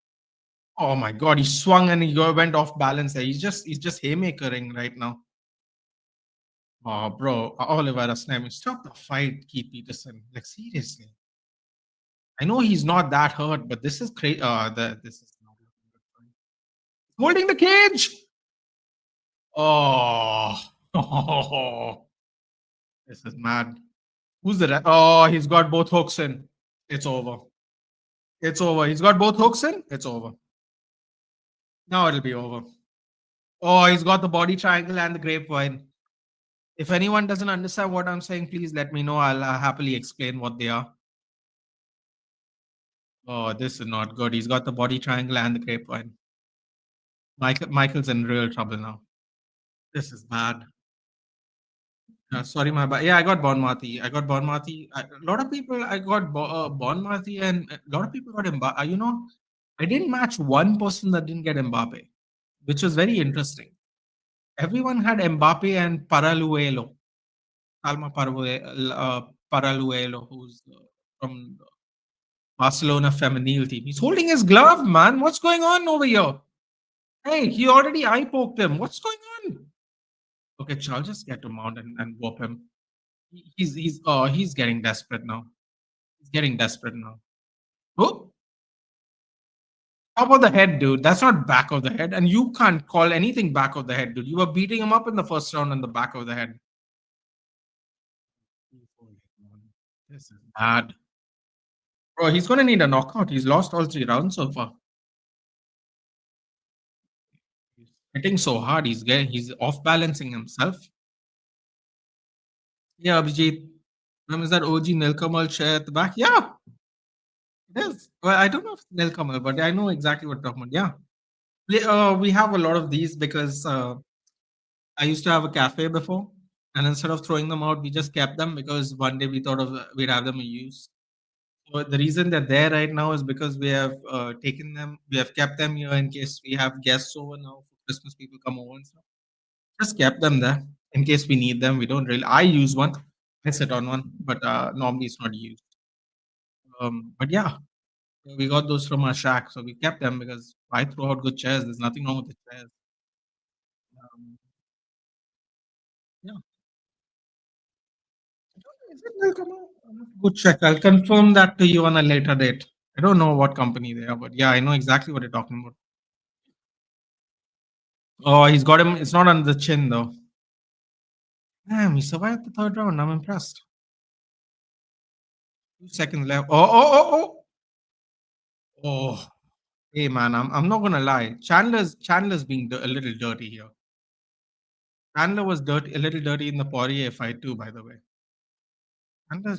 Oh my god, he swung and he went off balance there. He's just haymakering right now. Oh, bro, Oliveira snapping. Stop the fight, Keith Peterson. Like seriously. I know he's not that hurt, but this is crazy. This is not looking good for him. Holding the cage. Oh, this is mad. Who's the Oh, he's got both hooks in. It's over. It's over. He's got both hooks in. It's over. Now it'll be over. Oh, he's got the body triangle and the grapevine. If anyone doesn't understand what I'm saying, please let me know. I'll happily explain what they are. Oh, this is not good. He's got the body triangle and the grapevine. Michael's in real trouble now. This is bad. Sorry, my bad. Yeah, I got Bonmati. A lot of people, I got Bonmati, and a lot of people got Mbappe. I didn't match one person that didn't get Mbappe, which was very interesting. Everyone had Mbappe and Paraluelo, Palma Paraluelo, who's from Barcelona feminine team. He's holding his glove, man. What's going on over here? Hey, he already eye poked him. What's going on? Okay, Charles, just get him out and whoop him. He's getting desperate now. He's getting desperate now. Oh, top of the head, dude. That's not back of the head, and you can't call anything back of the head, dude. You were beating him up in the first round on the back of the head. This is bad. Bro, he's gonna need a knockout. He's lost all 3 rounds so far. He's hitting so hard. He's off balancing himself. Yeah, Abhijit. Is that OG Nilkamal chair at the back? Yeah, it is. Well, I don't know if it's Nilkamal, but I know exactly what you're talking about. Yeah. We have a lot of these because I used to have a cafe before, and instead of throwing them out, we just kept them because one day we thought of we'd have them in use. So the reason they're there right now is because we have taken them, we have kept them here in case we have guests over now for Christmas. People come over and stuff. Just kept them there in case we need them. We don't really. I use one. I sit on one, but normally it's not used. But yeah, we got those from our shack, so we kept them because I throw out good chairs. There's nothing wrong with the chairs. Um, yeah. Is it Nilkama? I'll have to go check. I'll confirm that to you on a later date. I don't know what company they are, but yeah, I know exactly what you're talking about. Oh, he's got him. It's not on the chin though. Damn, he survived the third round. I'm impressed. 2 seconds left. Oh. Hey man, I'm not gonna lie. Chandler's being a little dirty here. Chandler was a little dirty in the Poirier fight too, by the way.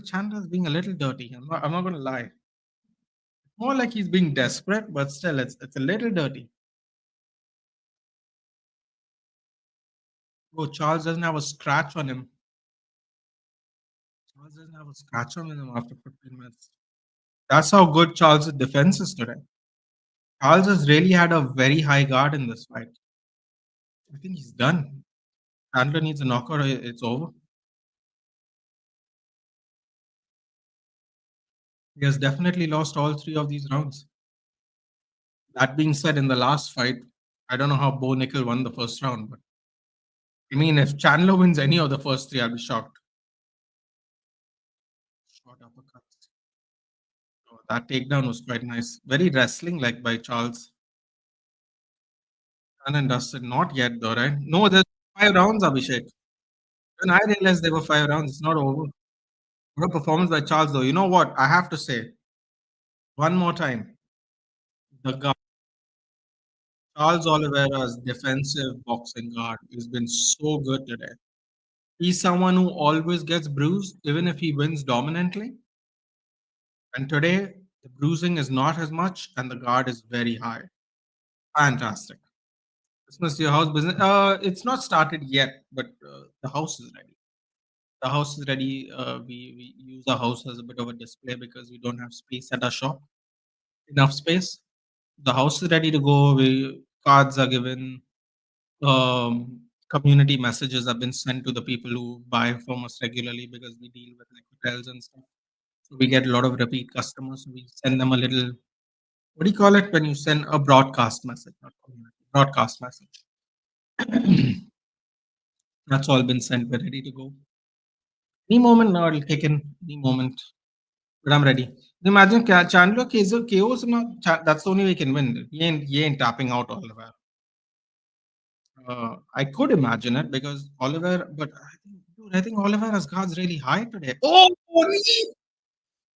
Chandler's being a little dirty. I'm not gonna lie. More like he's being desperate, but still, it's a little dirty. Bro, Charles doesn't have a scratch on him. Charles doesn't have a scratch on him after 15 minutes. That's how good Charles' defense is today. Charles has really had a very high guard in this fight. I think he's done. Chandler needs a knockout. It's over. He has definitely lost all 3 of these rounds. That being said, in the last fight, I don't know how Nickal won the first round, but I mean, if Chandler wins any of the first 3, I'll be shocked. Short uppercuts. Oh, that takedown was quite nice. Very wrestling like by Charles. Done and dusted. Not yet, though, right? No, there's 5 rounds, Abhishek. When I realized there were 5 rounds, it's not over. What a performance by Charles, though. You know what? I have to say, one more time, the guard, Charles Oliveira's defensive boxing guard has been so good today. He's someone who always gets bruised, even if he wins dominantly. And today, the bruising is not as much, and the guard is very high. Fantastic. Christmas to your house business. It's not started yet, but the house is ready. The house is ready. We use the house as a bit of a display because we don't have space at our shop. Enough space. The house is ready to go. Cards are given. Community messages have been sent to the people who buy from us regularly because we deal with like hotels and stuff. So we get a lot of repeat customers. We send them a little, what do you call it when you send a broadcast message? Not community, broadcast message. That's all been sent. We're ready to go. Any moment now, it'll kick in. Any moment. But I'm ready. Imagine Chandler KO's not. That's the only way he can win. He ain't tapping out Oliver. I could imagine it because Oliver, but I think Oliver's guard's really high today. Oh, knee!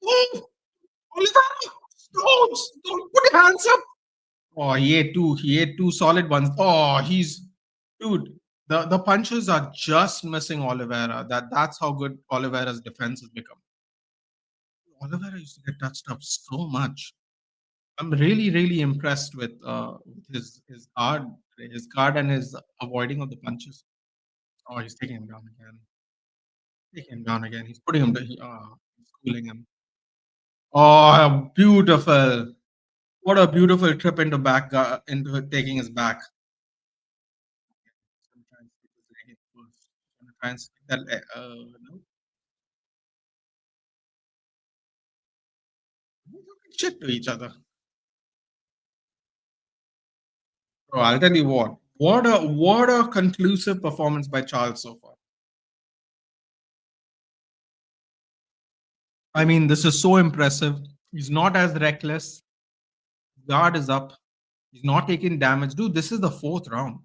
Oh, Oliver! Don't put your hands up. Oh, he ate two. He ate two solid ones. Oh, dude. The punches are just missing Oliveira. That's how good Oliveira's defense has become. Oliveira used to get touched up so much. I'm really, really impressed with his guard and his avoiding of the punches. Oh, he's taking him down again. Taking him down again. He's putting him down. He's schooling him. Oh, beautiful! What a beautiful trip into taking his back. I'm trying to stick his leg in first. I'm gonna try and stick that no. shit to each other. Bro, I'll tell you what. What a conclusive performance by Charles so far. I mean, this is so impressive. He's not as reckless. Guard is up. He's not taking damage. Dude, this is the fourth round.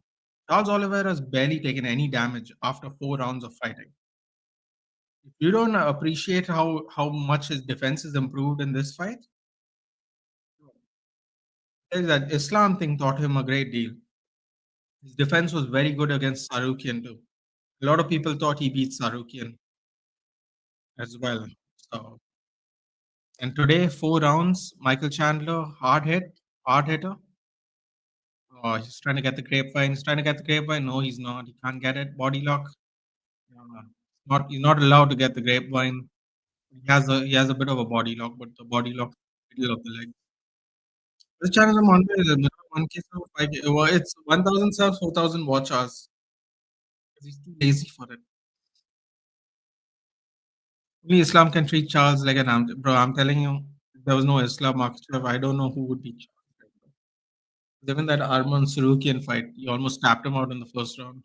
Charles Oliveira has barely taken any damage after 4 rounds of fighting. If you don't appreciate how much his defense is improved in this fight, tell you that Islam thing taught him a great deal. His defense was very good against Sarukian too. A lot of people thought he beat Sarukian as well. So, and today, 4 rounds, Michael Chandler, hard hitter. Oh, he's trying to get the grapevine. He's trying to get the grapevine. No, he's not. He can't get it. Body lock. He's not allowed to get the grapevine. He has a bit of a body lock, but the body lock middle of the leg. This channel is Monday is a minimum 1K sub, 5K. Well, it's 1,000 subs, 4,000 watch hours. He's too lazy for it. Only Islam can treat Charles like an bro. I'm telling you, if there was no Islam market share, I don't know who would beat Charles right now. Even that Arman Sarukian fight, he almost tapped him out in the first round.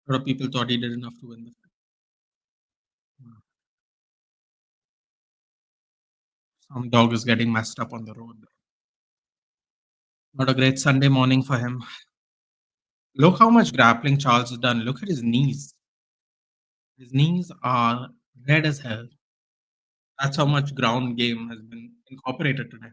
A lot of people thought he did enough to win the fight. Some dog is getting messed up on the road. Not a great Sunday morning for him. Look how much grappling Charles has done. Look at his knees. His knees are red as hell. That's how much ground game has been incorporated today.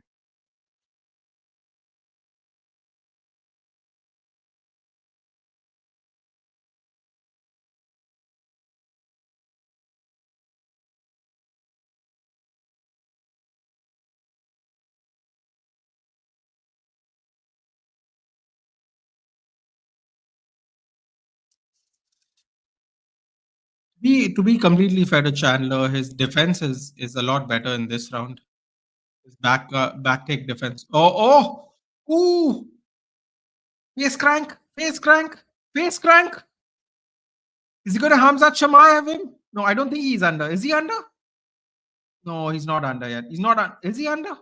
To be completely fair to Chandler, his defense is a lot better in this round. His back take defense. Ooh, face crank, face crank. Is he going to Hamzat Shamayev him? No, I don't think he's under. Is he under? No, he's not under yet. He's not. Is he under?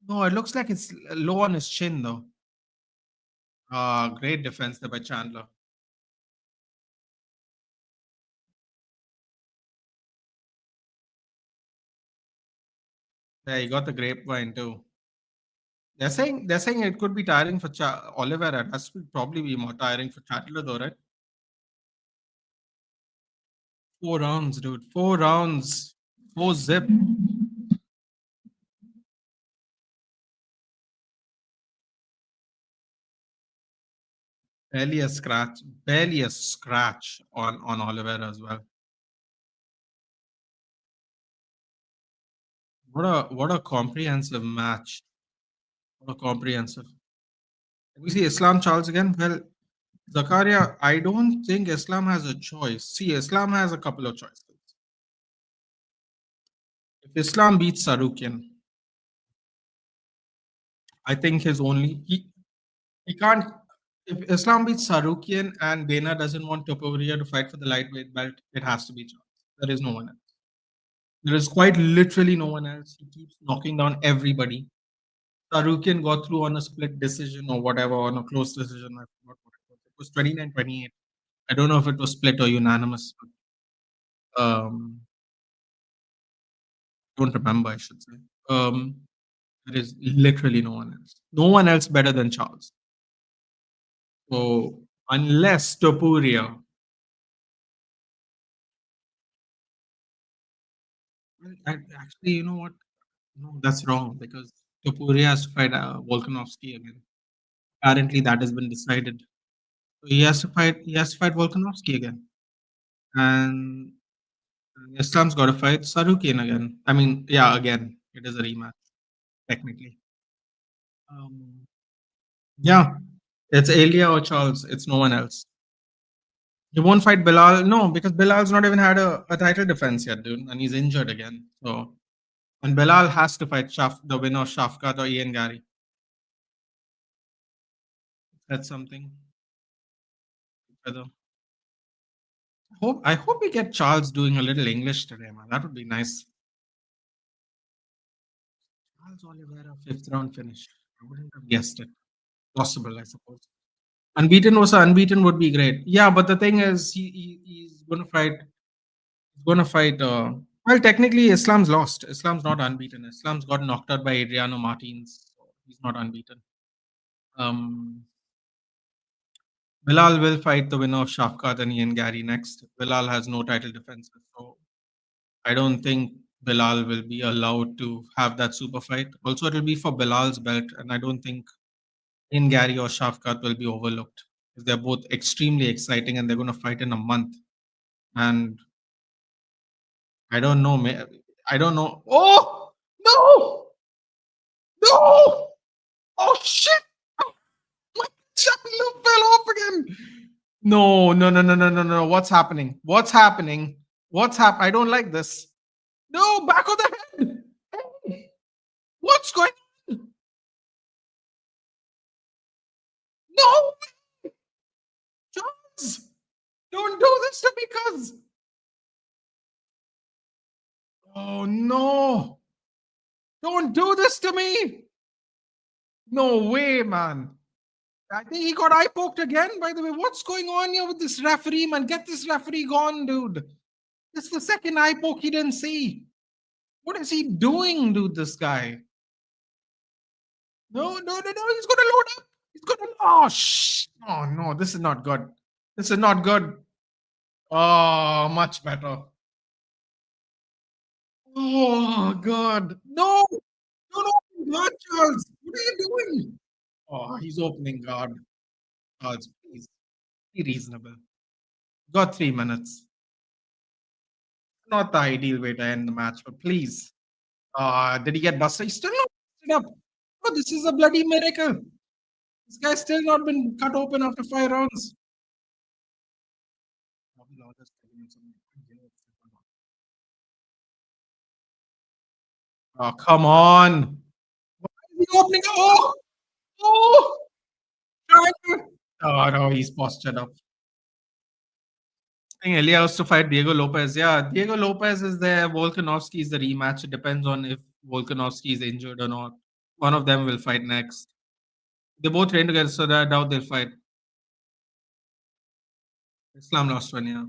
No, it looks like it's low on his chin though. Great defense there by Chandler. Yeah, he got the grapevine too. They're saying it could be tiring for Oliveira. It has to probably be more tiring for Chandler though, right? 4 rounds, dude. 4 rounds. 4 zip. Barely a scratch. Barely a scratch on Oliveira as well. What a comprehensive match. What a comprehensive. We see Islam Charles again. Well, Zakaria, I don't think Islam has a choice. See, Islam has a couple of choices. If Islam beats Sarukian, I think he can't. If Islam beats Sarukian and Bena doesn't want Topuria to fight for the lightweight belt, it has to be Charles. There is no one else. There is quite literally no one else. He keeps knocking down everybody. Sarukian got through on a split decision or whatever, on a close decision. I forgot what it was. It was 29-28. I don't know if it was split or unanimous. But, don't remember, I should say. There is literally no one else. No one else better than Charles. So unless Topuria, actually, you know what? No, that's wrong because Topuria has to fight Volkanovski again. Apparently, that has been decided. So he has to fight. He has to fight Volkanovski again, and Islam's got to fight Sarukian again. I mean, yeah, again, it is a rematch technically. Um, yeah, it's Elia or Charles. It's no one else. He won't fight Bilal. No, because Bilal's not even had a title defense yet, dude, and he's injured again. So, and Bilal has to fight the winner of Shafkat or Ian Gary. That's something. I hope we get Charles doing a little English today, man. That would be nice. Charles Oliveira, fifth round finish. I wouldn't have guessed it. Possible, I suppose. Unbeaten was unbeaten would be great. Yeah, but the thing is, he's going to fight. He's going to fight. Well, technically, Islam's lost. Islam's not unbeaten. Islam's got knocked out by Adriano Martins. So he's not unbeaten. Um, Bilal will fight the winner of Shafkat and Ian Gary next. Bilal has no title defenses, so I don't think Bilal will be allowed to have that super fight. Also, it will be for Bilal's belt, and I don't think Ian Gary or Shafkat will be overlooked. They're both extremely exciting, and they're going to fight in a month. And I don't know. I don't know. Oh no! No! Oh shit! My Chandler fell off again. No, no, no, no, no, no, no. What's happening? What's happening? What's happening? I don't like this. No, back of the head. Hey, what's going on? No, Charles! Don't do this to me, cuz. Oh no! Don't do this to me! No way, man. I think he got eye poked again, by the way. What's going on here with this referee, man? Get this referee gone, dude. This is the second eye poke he didn't see. What is he doing, dude, this guy? No, no, no, no. He's going to load up. He's going to. Oh, shh. Oh, no. This is not good. This is not good. Oh, much better. Oh, God. No. Don't open guard, Charles. What are you doing? Oh, he's opening guard. Charles, please. Be reasonable. Got 3 minutes. Not the ideal way to end the match, but please. Did he get busted? He's still not busted up. Oh, this is a bloody miracle. This guy's still not been cut open after 5 rounds. Oh, come on. Why is he opening up? Oh, oh, Chandler. Oh, no, he's postured up. I think Elia has to fight Diego Lopez. Yeah, Diego Lopez is there. Volkanovski is the rematch. It depends on if Volkanovski is injured or not. One of them will fight next. They both train together, so I doubt they'll fight. Islam lost one, yeah.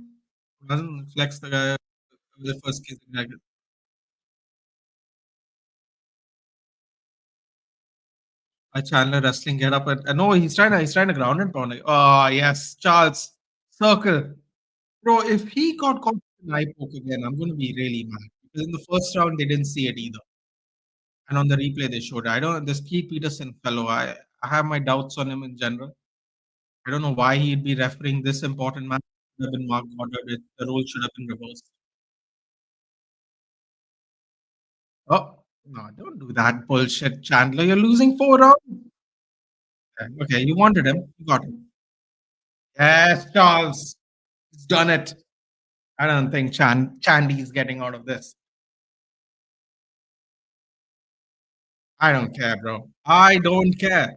Doesn't flex the guy with the first case. Chandler wrestling get up and no, he's trying to ground and pound. Oh yes, Charles circle, bro. If he got caught in an eye poke again, I'm going to be really mad because in the first round they didn't see it either, and on the replay they showed it. I don't this Keith Peterson fellow. I have my doubts on him in general. I don't know why he'd be refereeing this important match. Should have been Mark Goddard. The role should have been reversed. Oh no, don't do that bullshit, Chandler. You're losing 4 rounds. Okay, you wanted him. You got him. Yes, Charles. He's done it. I don't think Chandy is getting out of this. I don't care, bro. I don't care.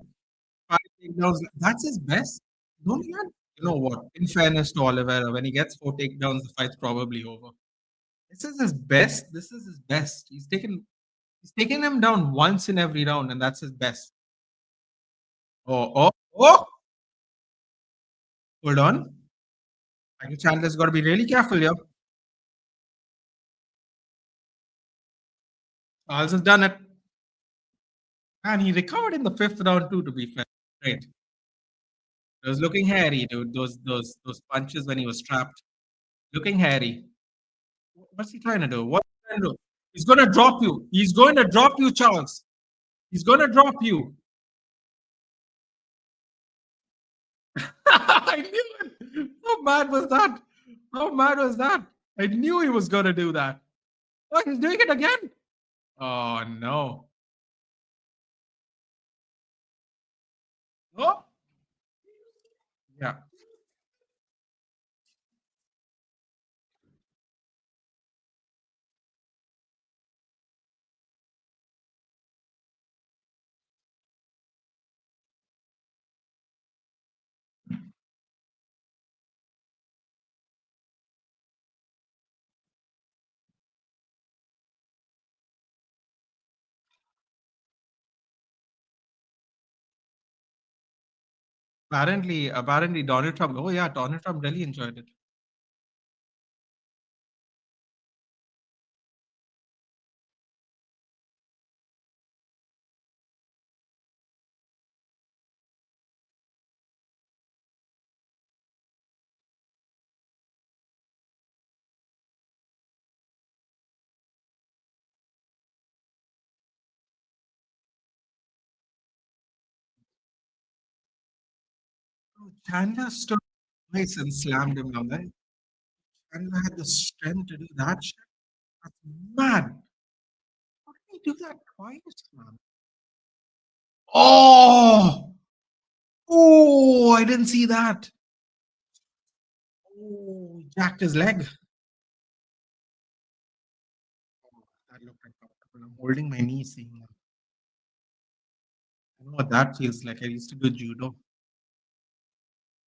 Five takedowns, that's his best. Don't even. You know what? In fairness to Oliveira, when he gets 4 takedowns, the fight's probably over. This is his best. This is his best. He's taken him down once in every round, and that's his best. Oh, oh, oh! Hold on. I think Chandler's got to be really careful here. Charles has done it, and he recovered in the fifth round too. To be fair, great. It was looking hairy, dude. Those punches when he was trapped, looking hairy. What's he trying to do? What's he trying to do? He's gonna drop you. He's going to drop you, Charles. He's gonna drop you. I knew it. How mad was that? How mad was that? I knew he was gonna do that. Oh, he's doing it again. Oh no. Oh yeah. Apparently, Donald Trump. Oh yeah, Donald Trump really enjoyed it. Oh, Chandler stood twice and slammed him down there. Chandler had the strength to do that shit. That's mad. How did he do that twice, man? Oh, oh! I didn't see that. Oh, he jacked his leg. Oh, that looked uncomfortable. I'm holding my knee, seeing that. I know what that feels like. I used to do judo.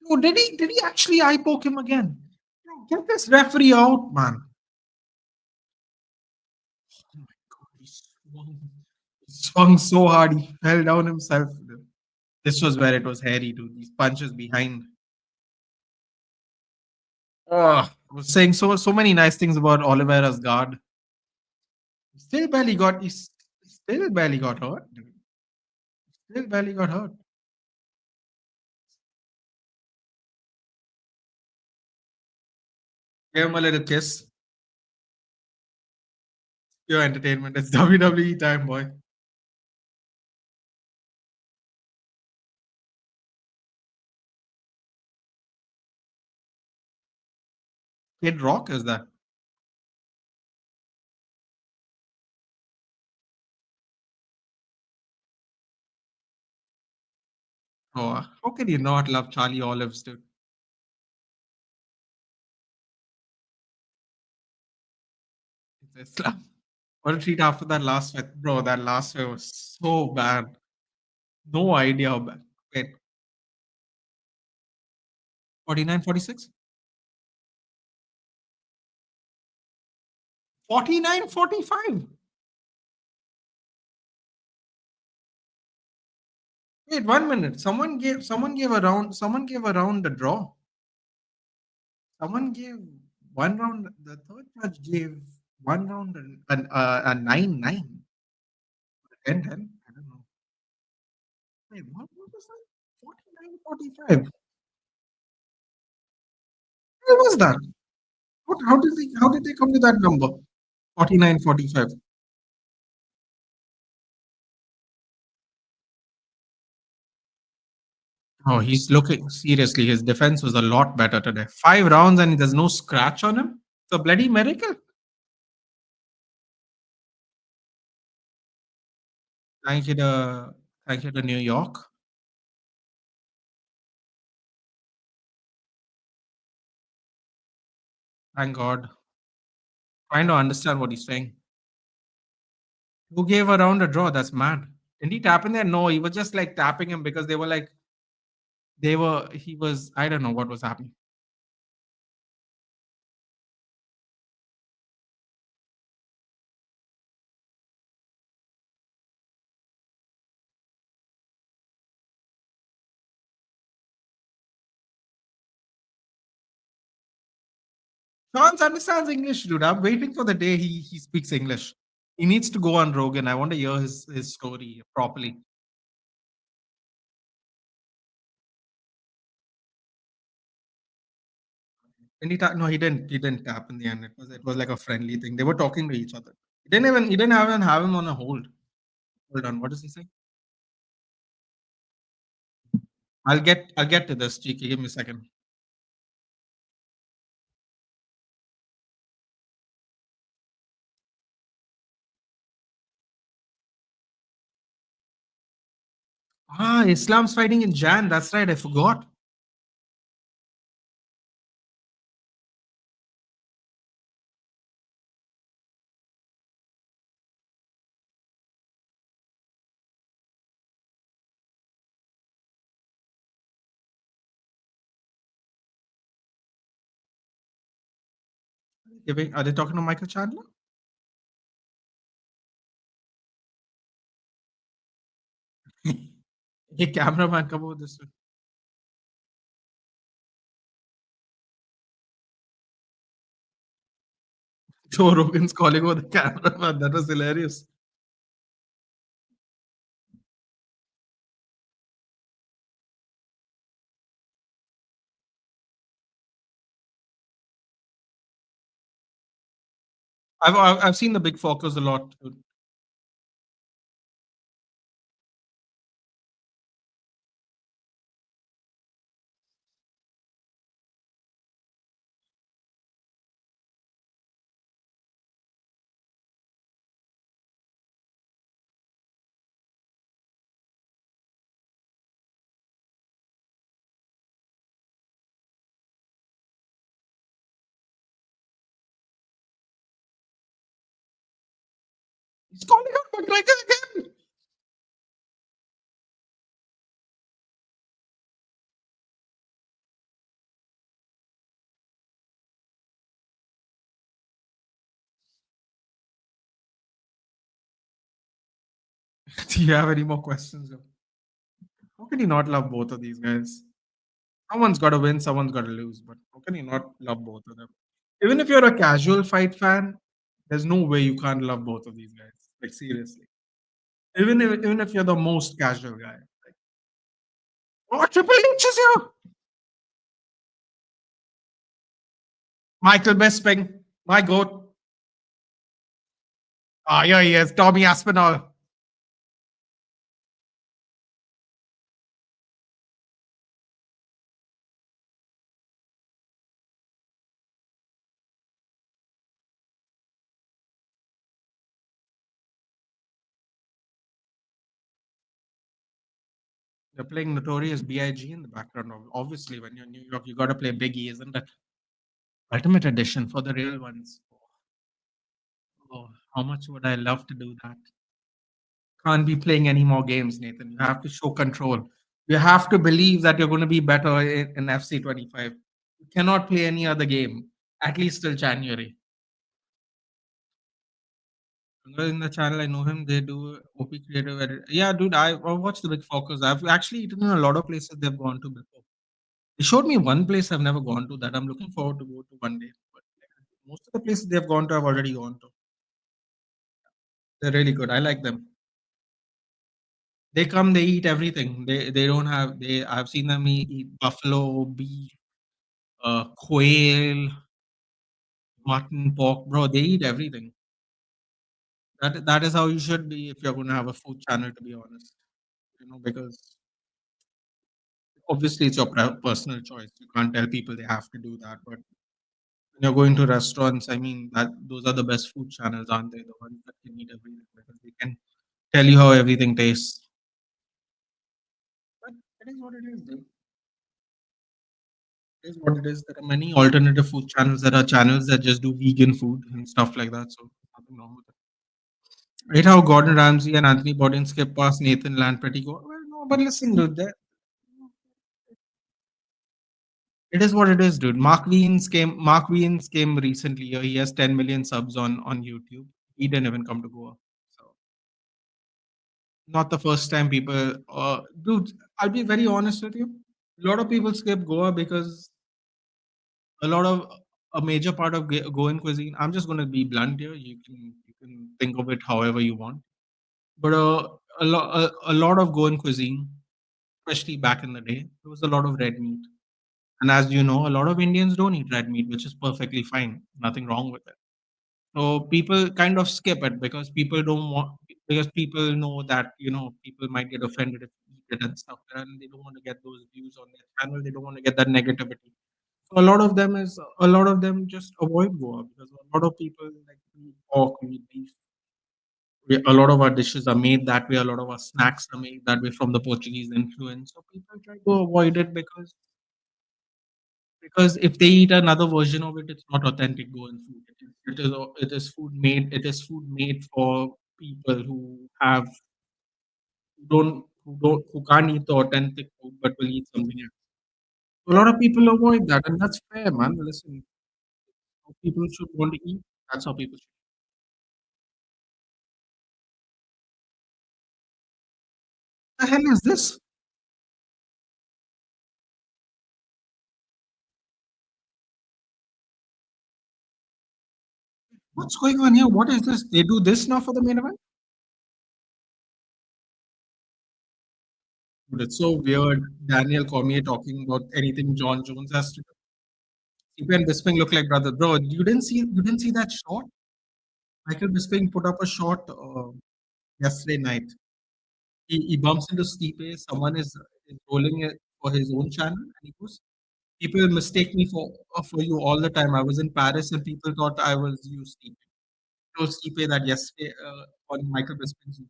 Oh, did he? Did he actually eye poke him again? Bro, get this referee out, man. Oh my god, he swung so hard, he fell down himself. This was where it was hairy, dude. These punches behind. Oh, I was saying so many nice things about Oliveira's guard. He still barely got hurt, dude. Still barely got hurt. Give him a little kiss. Pure entertainment. It's WWE time, boy. Kid Rock is that? Oh, how can you not love Charlie Olives, dude? It's Islam. What a treat after that last fight, bro. That last fight was so bad. No idea how bad. Wait, 49, 46? 49, 45. Wait, 1 minute. Someone gave a round a draw. Someone gave one round. The third judge gave one round a 9-9. 10-10. I don't know. Wait, what was that? 49, 45. What was that? How did they come to that number? 49, 45. Oh, he's looking seriously. His defense was a lot better today. 5 rounds and there's no scratch on him. It's a bloody miracle. Thank you to thank you to New York. Thank God. Trying to understand what he's saying. Who gave a round a draw? That's mad. Didn't he tap in there? No, he was just like tapping him because he was, I don't know what was happening. Chance understands English, dude. I'm waiting for the day he speaks English. He needs to go on Rogan. I want to hear his story properly. And no, he didn't. He didn't tap in the end. It was like a friendly thing. They were talking to each other. He didn't even have him on a hold. Hold on. What does he say? I'll get to this, Cheeky. Give me a second. Ah, Islam's fighting in Jan. That's right. I forgot. Are they talking to Michael Chandler? Hey, cameraman, come over this way. Joe Rogan's calling over the camera, man. That was hilarious. I've seen the big focus a lot. He's calling out McGregor again. Do you have any more questions? How can you not love both of these guys? Someone's got to win, someone's got to lose. But how can you not love both of them? Even if you're a casual fight fan, there's no way you can't love both of these guys. Like seriously. Even if you're the most casual guy. Like, oh, Triple H is here. Michael Bisping, my goat. Ah, yeah, he is. Tommy Aspinall. They're playing Notorious B.I.G. in the background. Obviously, when you're in New York, you got to play Biggie, isn't it? Ultimate Edition for the real ones. Oh, how much would I love to do that? Can't be playing any more games, Nathan. You have to show control. You have to believe that you're going to be better in FC 25. You cannot play any other game, at least till January. In the channel, I know him. They do OP creative edit. Yeah, dude, I watched the Big Focus. I've actually eaten in a lot of places they've gone to before. They showed me one place I've never gone to that I'm looking forward to go to one day. But most of the places they've gone to, I've already gone to. They're really good. I like them. They come, they eat everything. They don't have they. I've seen them eat buffalo, beef, quail, mutton, pork. Bro, they eat everything. That is how you should be if you're going to have a food channel. To be honest, because obviously it's your personal choice. You can't tell people they have to do that. But when you're going to restaurants, I mean that those are the best food channels, aren't they? The ones that can eat everything because they can tell you how everything tastes. But it is what it is, dude. It is what it is. There are many alternative food channels. There are channels that just do vegan food and stuff like that. So nothing wrong with it. Right how Gordon Ramsay and Anthony Bourdain skip past Nathan Land pretty good. Well, no, but listen, dude, it is what it is, dude. Mark Wiens came recently. He has 10 million subs on YouTube. He didn't even come to Goa. So not the first time people dude, I'll be very honest with you. A lot of people skip Goa because a lot of a major part of Goan cuisine. I'm just gonna be blunt here. You can think of it however you want. But a lot of Goan cuisine, especially back in the day, there was a lot of red meat. And as you know, a lot of Indians don't eat red meat, which is perfectly fine. Nothing wrong with it. So people kind of skip it because people don't want because people know that people might get offended if you eat it and stuff, and they don't want to get those views on their channel. They don't want to get that negativity. So a lot of them just avoid Goa because a lot of people like to eat pork, we eat beef. A lot of our dishes are made that way. A lot of our snacks are made that way from the Portuguese influence. So people try to avoid it because if they eat another version of it, it's not authentic Goan food. It is food made. It is food made for people who can't eat the authentic food but will eat something else. A lot of people avoid that, and that's fair, man. Listen, how people should want to eat. That's how people should. The hell is this? What's going on here? What is this? They do this now for the main event? But it's so weird. Daniel Cormier talking about anything John Jones has to do. CP and Bisping look like brothers. Bro, you didn't see that shot? Michael Bisping put up a shot yesterday night. He bumps into Stipe. Someone is rolling it for his own channel, and he goes, "People mistake me for you all the time. I was in Paris, and people thought I was you, Stipe." Told Stipe that yesterday on Michael Bisping's YouTube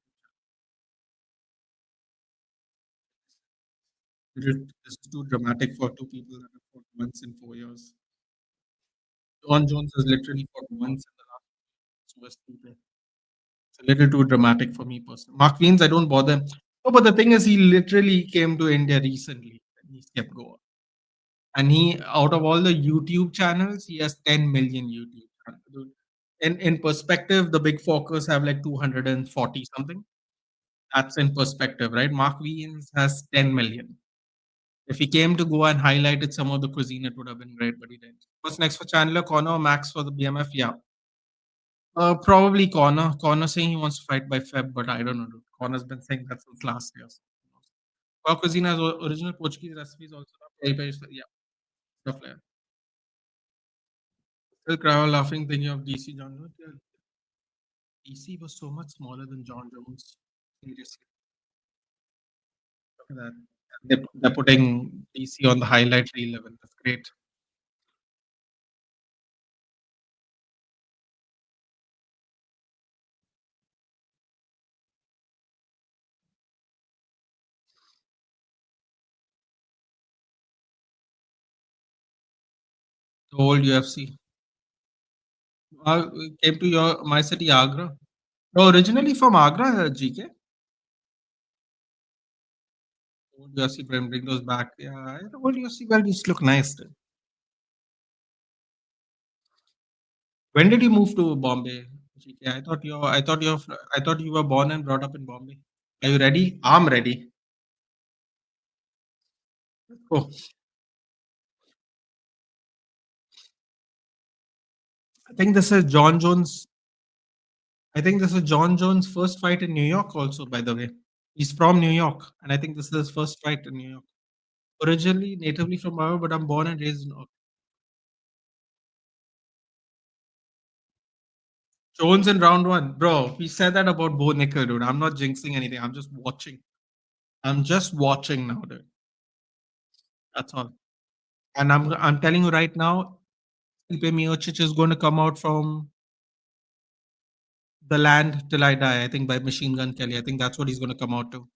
channel. This is too dramatic for two people that have fought once in 4 years. John Jones has literally fought once in the last so has Stipe. It's a little too dramatic for me personally. Mark Wiens, I don't bother him. No, but the thing is, he literally came to India recently and he kept going. And he, out of all the YouTube channels, he has 10 million YouTube channels. Dude. In perspective, the big focus have like 240 something. That's in perspective, right? Mark Wiens has 10 million. If he came to Goa and highlighted some of the cuisine, it would have been great, but he didn't. What's next for Chandler? Connor, Max for the BMF? Yeah. Probably Connor. Connor saying he wants to fight by Feb, but I don't know. Dude. Connor's been saying that since last year. So who knows. Goa cuisine has original Portuguese recipes also. Yeah, stuff like that. Still crowd laughing thinking of DC John Jones. Yeah, DC was so much smaller than John Jones. Seriously, look at that. They're putting DC on the highlight reel level. That's great. The old UFC. Uh, Came to your my city, Agra. Oh, originally from Agra, GK. Old UFC, bring those back. Yeah, the old UFC belt used to look nice. Then. When did you move to Bombay, GK? I thought you were born and brought up in Bombay. Are you ready? I'm ready. Oh, I think this is John Jones. I think this is John Jones' first fight in New York. Also, by the way, he's from New York, and I think this is his first fight in New York. Originally, natively from Iowa, but I'm born and raised in Jones in round one, bro. We said that about Bo Nickal, dude. I'm not jinxing anything. I'm just watching. I'm just watching now, dude. That's all. And I'm telling you right now, Stipe Miocic is going to come out from the land till I die. I think by Machine Gun Kelly. I think that's what he's going to come out to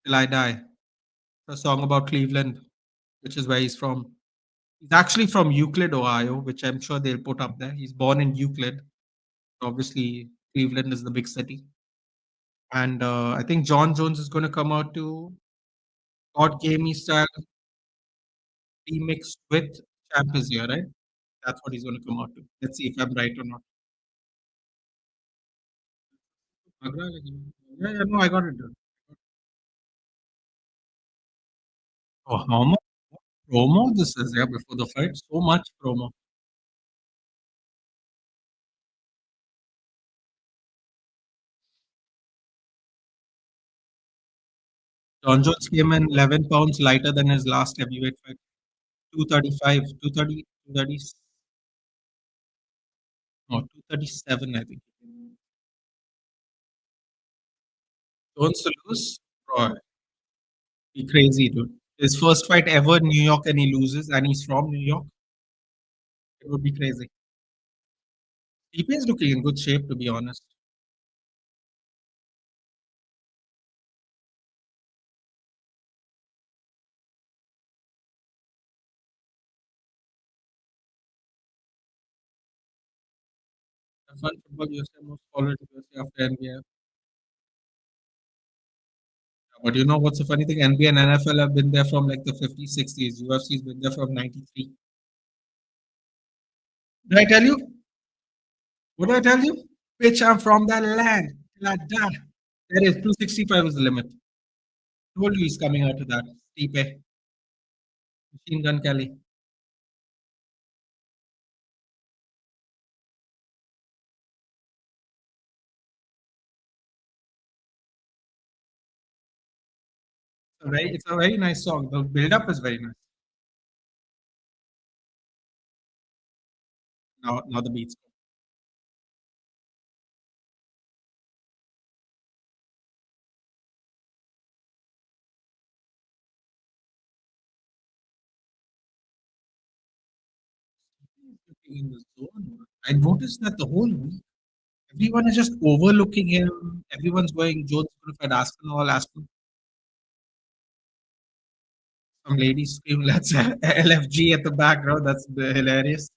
till I die. A song about Cleveland, which is where he's from. He's actually from Euclid, Ohio, which I'm sure they'll put up there. He's born in Euclid. Obviously, Cleveland is the big city. And I think John Jones is going to come out to God Gamey style remixed with Champ is here, right? That's what he's going to come out to. Let's see if I'm right or not. Agra, like, yeah, yeah, no, I got it. Dude. Oh, how much promo this is, yeah, before the fight? So much promo. John Jones came in 11 pounds lighter than his last heavyweight fight. 235, 230, 230, no, 237, I think. Jones to lose? Bro, be crazy, dude. His first fight ever in New York and he loses, and he's from New York. It would be crazy. TP is looking in good shape, to be honest. Fun football USA most followed USA after NBA. But you know what's the funny thing? NBA and NFL have been there from like the 50s, 60s. UFC's been there from 93. Did I tell you? What did I tell you? Bitch, I'm from that land. Till I die. There is 265 is the limit. Told you he's coming out to that. Stipe, Machine Gun Kelly. It's a very nice song. The build-up is very nice. Now the beats. In the zone. I noticed that the whole week, everyone is just overlooking him. Everyone's going, Jones going to fight Aspinall. Aspinall. Some lady scream, let's LFG at the background. That's hilarious.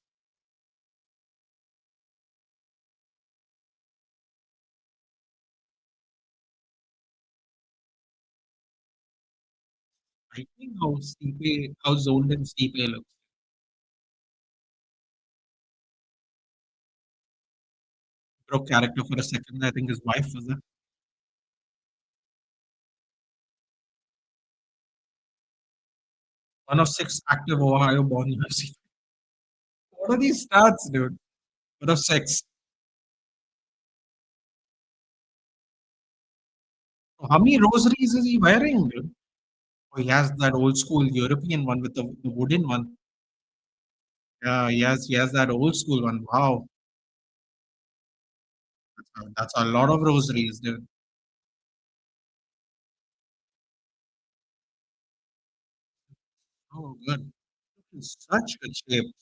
I think how zoned in Stipe looks. Broke character for a second. I think his wife was there. One of six active Ohio born UFC. What are these stats, dude? One of six. How many rosaries is he wearing, dude? Oh, he has that old school European one with the wooden one. Yeah, he has that old school one. Wow. That's a lot of rosaries, dude. Oh, good. In such good shape.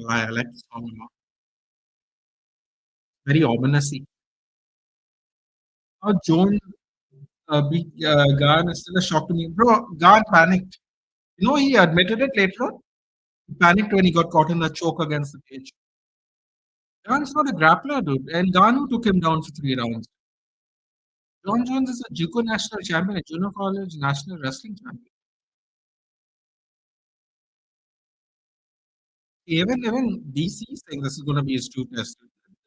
I like the song a lot. Very ominous. How Joan beat Garn is still a shock to me. Bro, Garn panicked. You know, he admitted it later on. He panicked when he got caught in the choke against the cage. Garn's not a grappler, dude. And Garn took him down for 3 rounds. John Jones is a JUCO national champion, a junior college national wrestling champion. Even DC is saying this is going to be his true test.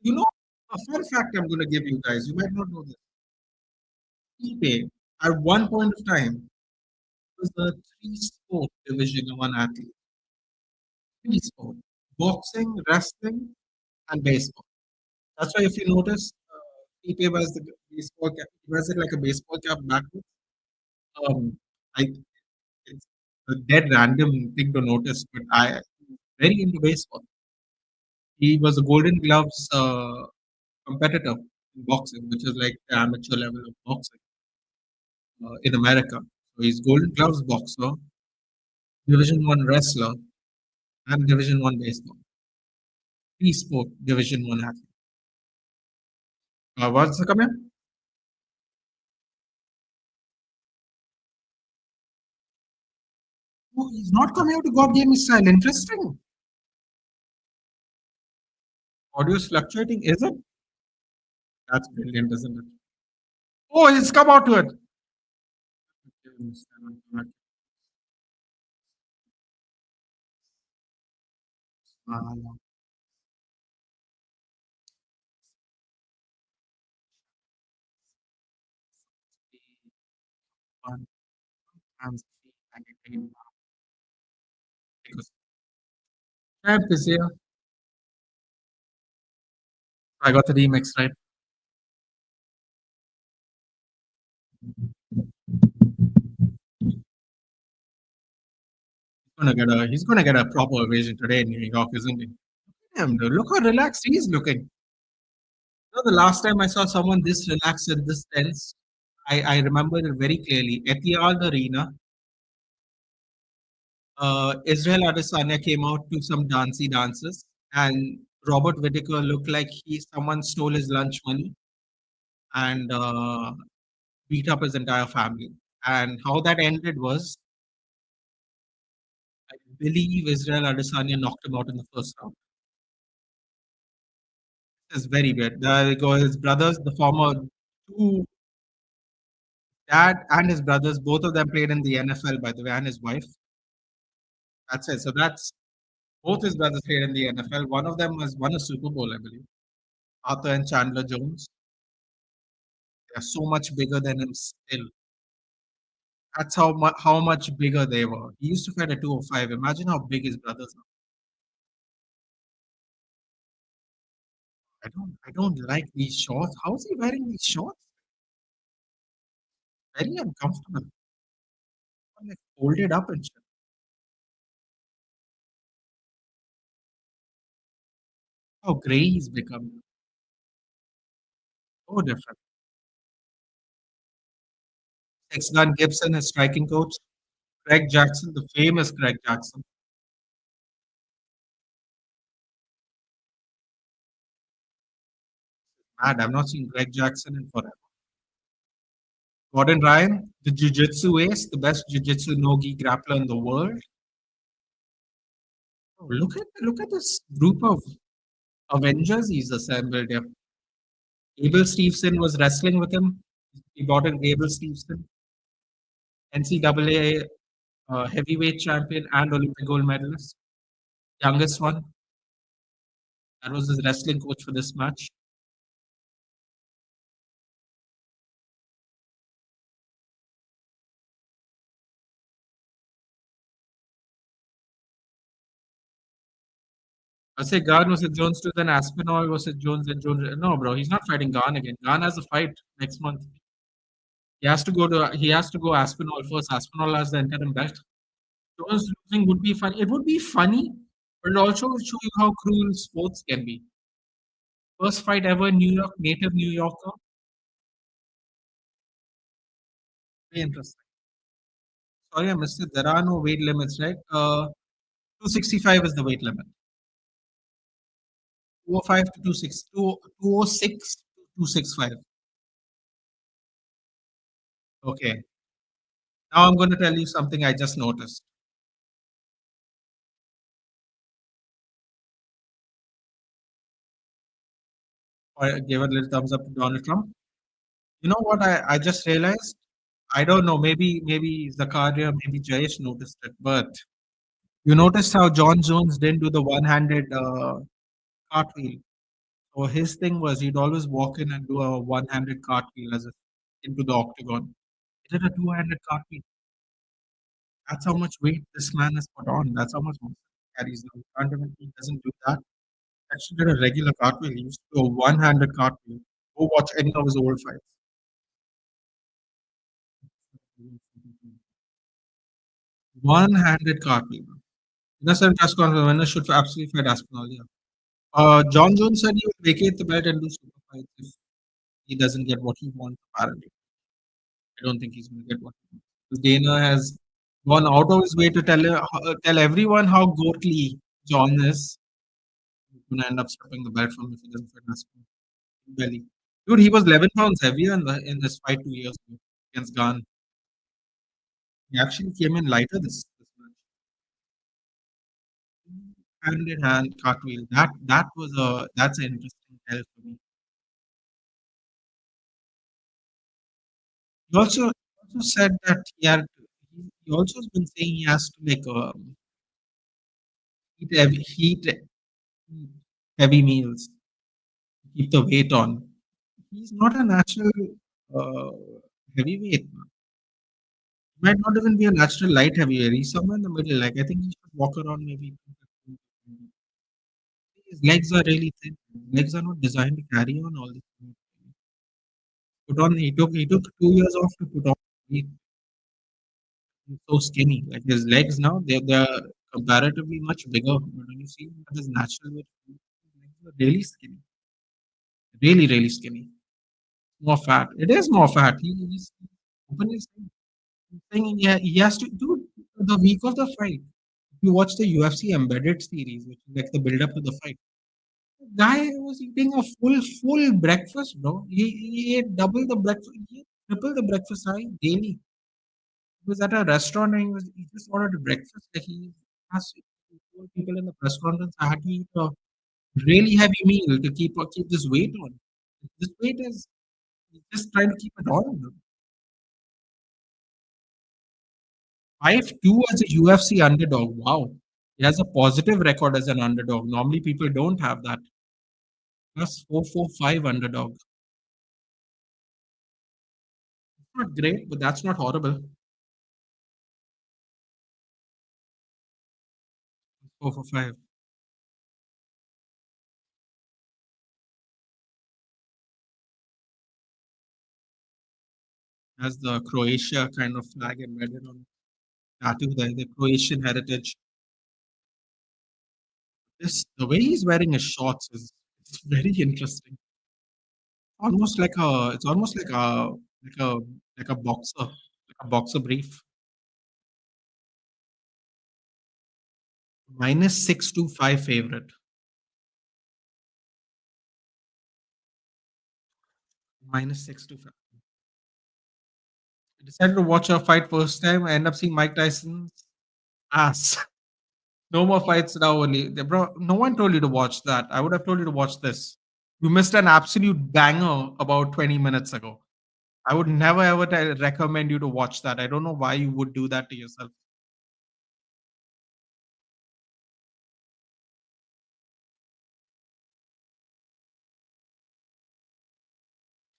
You know, a fun fact I'm going to give you guys. You might not know this. eBay, at one point of time, was a three-sport Division One athlete. Three-sport: boxing, wrestling, and baseball. That's why if you notice, eBay wears the baseball cap. He wears it like a baseball cap backwards. Um, I it's a dead random thing to notice, but I very into baseball. He was a Golden Gloves competitor in boxing, which is like the amateur level of boxing in America. So he's Golden Gloves boxer, Division One wrestler, and Division One baseball. Sport Division One athlete. What's the comment? Oh, he's not coming out to God Game style. Interesting. Audio is fluctuating, is it? That's brilliant, isn't it? Oh, he's come out to it. Because champ is here. I got the remix right. He's gonna get a proper ovation today in New York, isn't he? Damn, dude, look how relaxed he's looking. You know, the last time I saw someone this relaxed and this tense, I remember it very clearly. Etihad Arena, Israel Adesanya came out to some dancey dances, and Robert Whitaker looked like someone stole his lunch money and beat up his entire family. And how that ended was, I believe Israel Adesanya knocked him out in the first round. It's very weird. There go his brothers, the former two dad and his brothers, both of them played in the NFL, by the way, and his wife. That's it. So that's both his brothers played in the NFL. One of them has won a Super Bowl, I believe. Arthur and Chandler Jones. They're so much bigger than him still. That's how much bigger they were. He used to fight at 205. Imagine how big his brothers are. I don't like these shorts. How is he wearing these shorts? Very uncomfortable. Like folded up and shit. How grey he's become. So different. Ex-Gun Gibson, his striking coach. Greg Jackson, the famous Greg Jackson. Mad, I've not seen Greg Jackson in forever. Gordon Ryan, the jiu-jitsu ace, the best jiu-jitsu no-gi grappler in the world. Oh, look at this group of Avengers he's assembled here. Abel Stevenson was wrestling with him. He brought in Abel Stevenson, NCAA heavyweight champion and Olympic gold medalist, youngest one. That was his wrestling coach for this match. I say Garn versus Jones to then Aspinall versus Jones and Jones. No, bro, he's not fighting Garn again. Garn has a fight next month. He has to go Aspinall first. Aspinall has the interim belt. Jones losing would be funny. It would be funny, but it also would show you how cruel sports can be. First fight ever in New York, native New Yorker. Very interesting. Sorry, I missed it. There are no weight limits, right? 265 is the weight limit. 205 to 206 to 265. Okay. Now I'm going to tell you something I just noticed. I gave a little thumbs up to Donald Trump. You know what I just realized? I don't know. Maybe Zakaria, maybe Jayesh noticed it, but you noticed how John Jones didn't do the one-handed cartwheel. So his thing was he'd always walk in and do a one-handed cartwheel as if into the octagon. He did a two-handed cartwheel. That's how much weight this man has put on. That's how much muscle he carries now. Can't even he doesn't do that. Actually did a regular cartwheel. He used to do a one-handed cartwheel. Go watch any of his old fights. One-handed cartwheel. Innocent Tascon, the winner should absolutely fight Aspinall. Yeah. John Jones said he will vacate the belt and do super fights if he doesn't get what he wants. Apparently, I don't think he's going to get what he wants. Dana has gone out of his way to tell everyone how goatly John is. He's going to end up stripping the belt from him if he doesn't fight Aspinall. Belly. Dude, he was 11 pounds heavier in this fight 2 years ago against Gane. He actually came in lighter this match. Hand in hand cartwheel. That's an interesting tell for me. He also said that he also has been saying he has to like eat heavy meals, keep the weight on. He's not a natural uh, heavyweight. He might not even be a natural light heavyweight. He's somewhere in the middle. Like I think he should walk around maybe 215. His legs are really thin. His legs are not designed to carry on all this. Put on. He took 2 years off to put on. He's so skinny. Like his legs now, they're comparatively much bigger. But when you see him at his natural weight, his legs are really skinny. Really, really skinny. More fat. It is more fat. He's openly saying he has to do the week of the fight. If you watch the UFC Embedded series, which is like the build up to the fight, the guy was eating a full breakfast, bro. He ate double the breakfast, he ate triple the breakfast I daily. He was at a restaurant and he just ordered breakfast. Like he asked he told people in the press conference, I had to eat a really heavy meal to keep this weight on. This weight is he's just trying to keep it on. 5-2 as a UFC underdog. Wow. He has a positive record as an underdog. Normally people don't have that. Plus 445 underdog. Not great, but that's not horrible. 445. Has the Croatia kind of flag embedded on tattoo there, the Croatian heritage. This the way he's wearing his shorts is it's very interesting. It's almost like a like a boxer brief. Minus 625 favorite. Minus 625. I decided to watch a fight first time. I end up seeing Mike Tyson's ass. No more fights now only. Bro, no one told you to watch that. I would have told you to watch this. You missed an absolute banger about 20 minutes ago. I would never ever recommend you to watch that. I don't know why you would do that to yourself.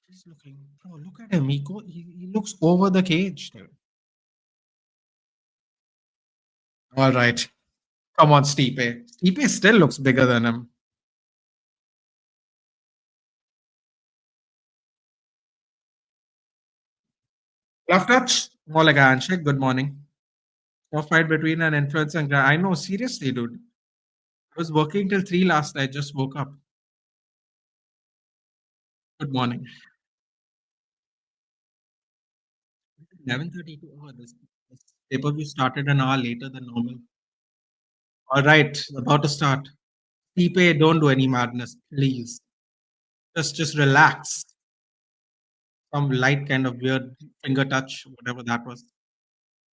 He's looking, bro. Look at him. He looks over the cage, dude. All right, come on, Stipe. Stipe still looks bigger than him. Love touch, more like a handshake. Good morning. A fight between an influencer and I know, seriously, dude. I was working till 3 last night. Just woke up. Good morning. 11:32. Oh, this pay-per-view started an hour later than normal. All right, about to start. Stipe, don't do any madness, please. Just relax. Some light kind of weird finger touch, whatever that was.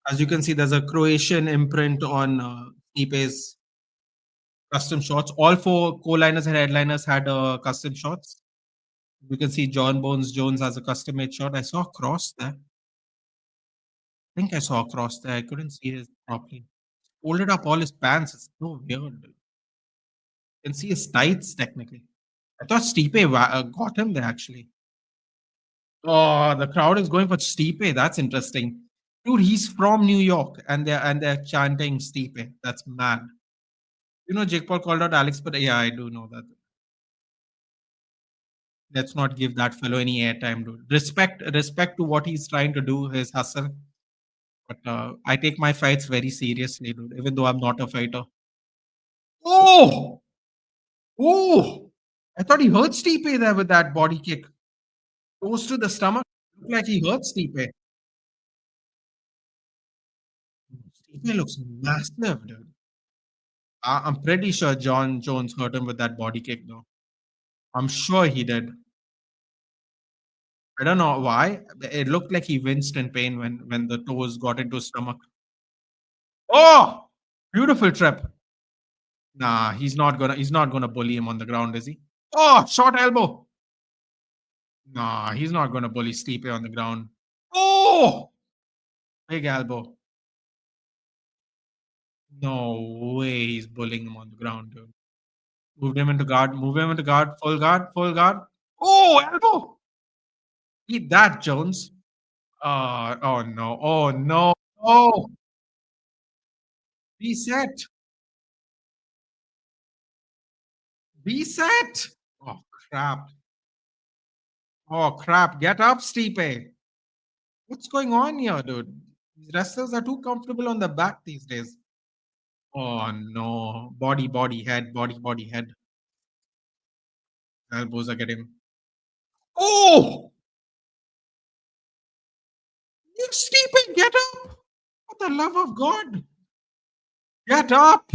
As you can see, there's a Croatian imprint on Stipe's custom shots. All four co-liners and headliners had custom shots. You can see John Bones Jones has a custom made shot. I saw a cross there. I think I saw a cross there. I couldn't see it properly. Folded up all his pants. It's so weird. You can see his tights technically. I thought Stipe got him there actually. Oh, the crowd is going for Stipe. That's interesting. Dude, he's from New York and they're chanting Stipe. That's mad. You know, Jake Paul called out Alex, but yeah, I do know that. Let's not give that fellow any airtime, dude. Respect to what he's trying to do, his hustle. But I take my fights very seriously, dude, even though I'm not a fighter. Oh! Oh! I thought he hurt Stipe there with that body kick. Goes to the stomach. Looked like he hurt Stipe. Stipe looks massive, dude. I'm pretty sure John Jones hurt him with that body kick, though. I'm sure he did. I don't know why. It looked like he winced in pain when the toes got into his stomach. Oh! Beautiful trip. Nah, he's not gonna bully him on the ground, is he? Oh, short elbow. Nah, he's not gonna bully Stipe on the ground. Oh! Big elbow. No way he's bullying him on the ground, dude. Move him into guard, full guard. Oh, elbow! Eat that, Jones. Oh no, oh no, oh, reset, reset. Oh crap, oh crap, get up, Stipe. What's going on here, dude? These wrestlers are too comfortable on the back these days. Oh no, body, head. Elbows are getting. Oh, you Stipe, get up! For the love of God, get up!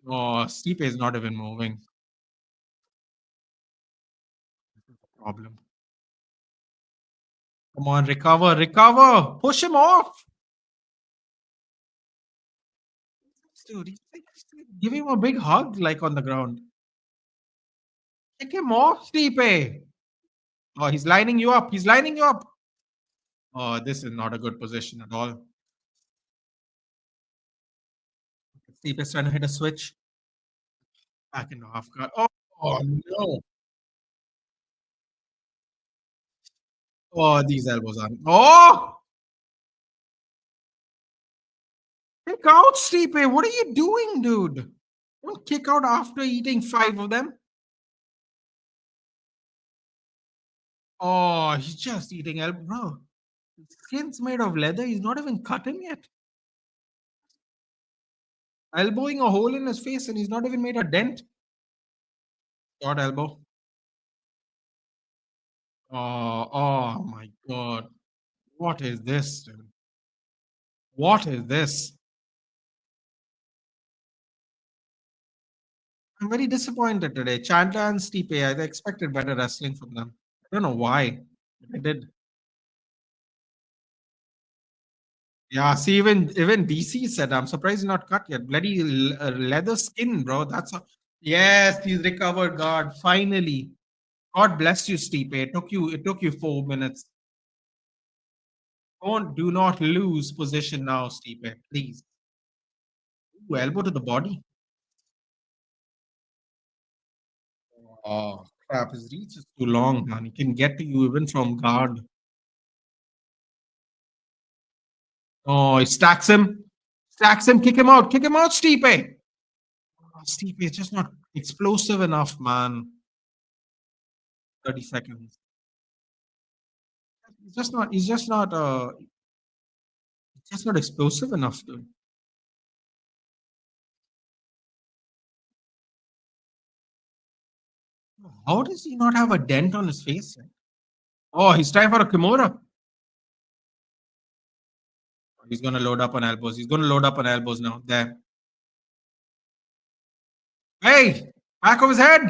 Oh, Stipe is not even moving. Problem. Come on, recover, recover! Push him off! Dude, give him a big hug, like on the ground. Kick him off, Stipe. Oh, he's lining you up. He's lining you up. Oh, this is not a good position at all. Stipe is trying to hit a switch. Back into half guard. Oh, oh no. Oh, these elbows are. Oh, kick out, Stipe. What are you doing, dude? Don't kick out after eating 5 of them. Oh, he's just eating elbow. Bro, his skin's made of leather. He's not even cut him yet. Elbowing a hole in his face and he's not even made a dent. Short elbow. Oh my God. What is this, dude? What is this? I'm very disappointed today. Chandler and Stipe, I expected better wrestling from them. I don't know why. But I did. Yeah, see, even DC said, I'm surprised he's not cut yet. Bloody leather skin, bro. Yes, he's recovered. God, finally. God bless you, Stipe. It took you 4 minutes. Do not lose position now, Stipe. Please. Ooh, elbow to the body. Oh crap! His reach is too long, man. He can get to you even from guard. Oh, he stacks him. Stacks him. Kick him out, Stipe. Oh, Stipe is just not explosive enough, man. 30 seconds. He's just not explosive enough, dude. How does he not have a dent on his face? Oh, he's trying for a Kimura. He's gonna load up on elbows. He's gonna load up on elbows now. There. Hey! Back of his head!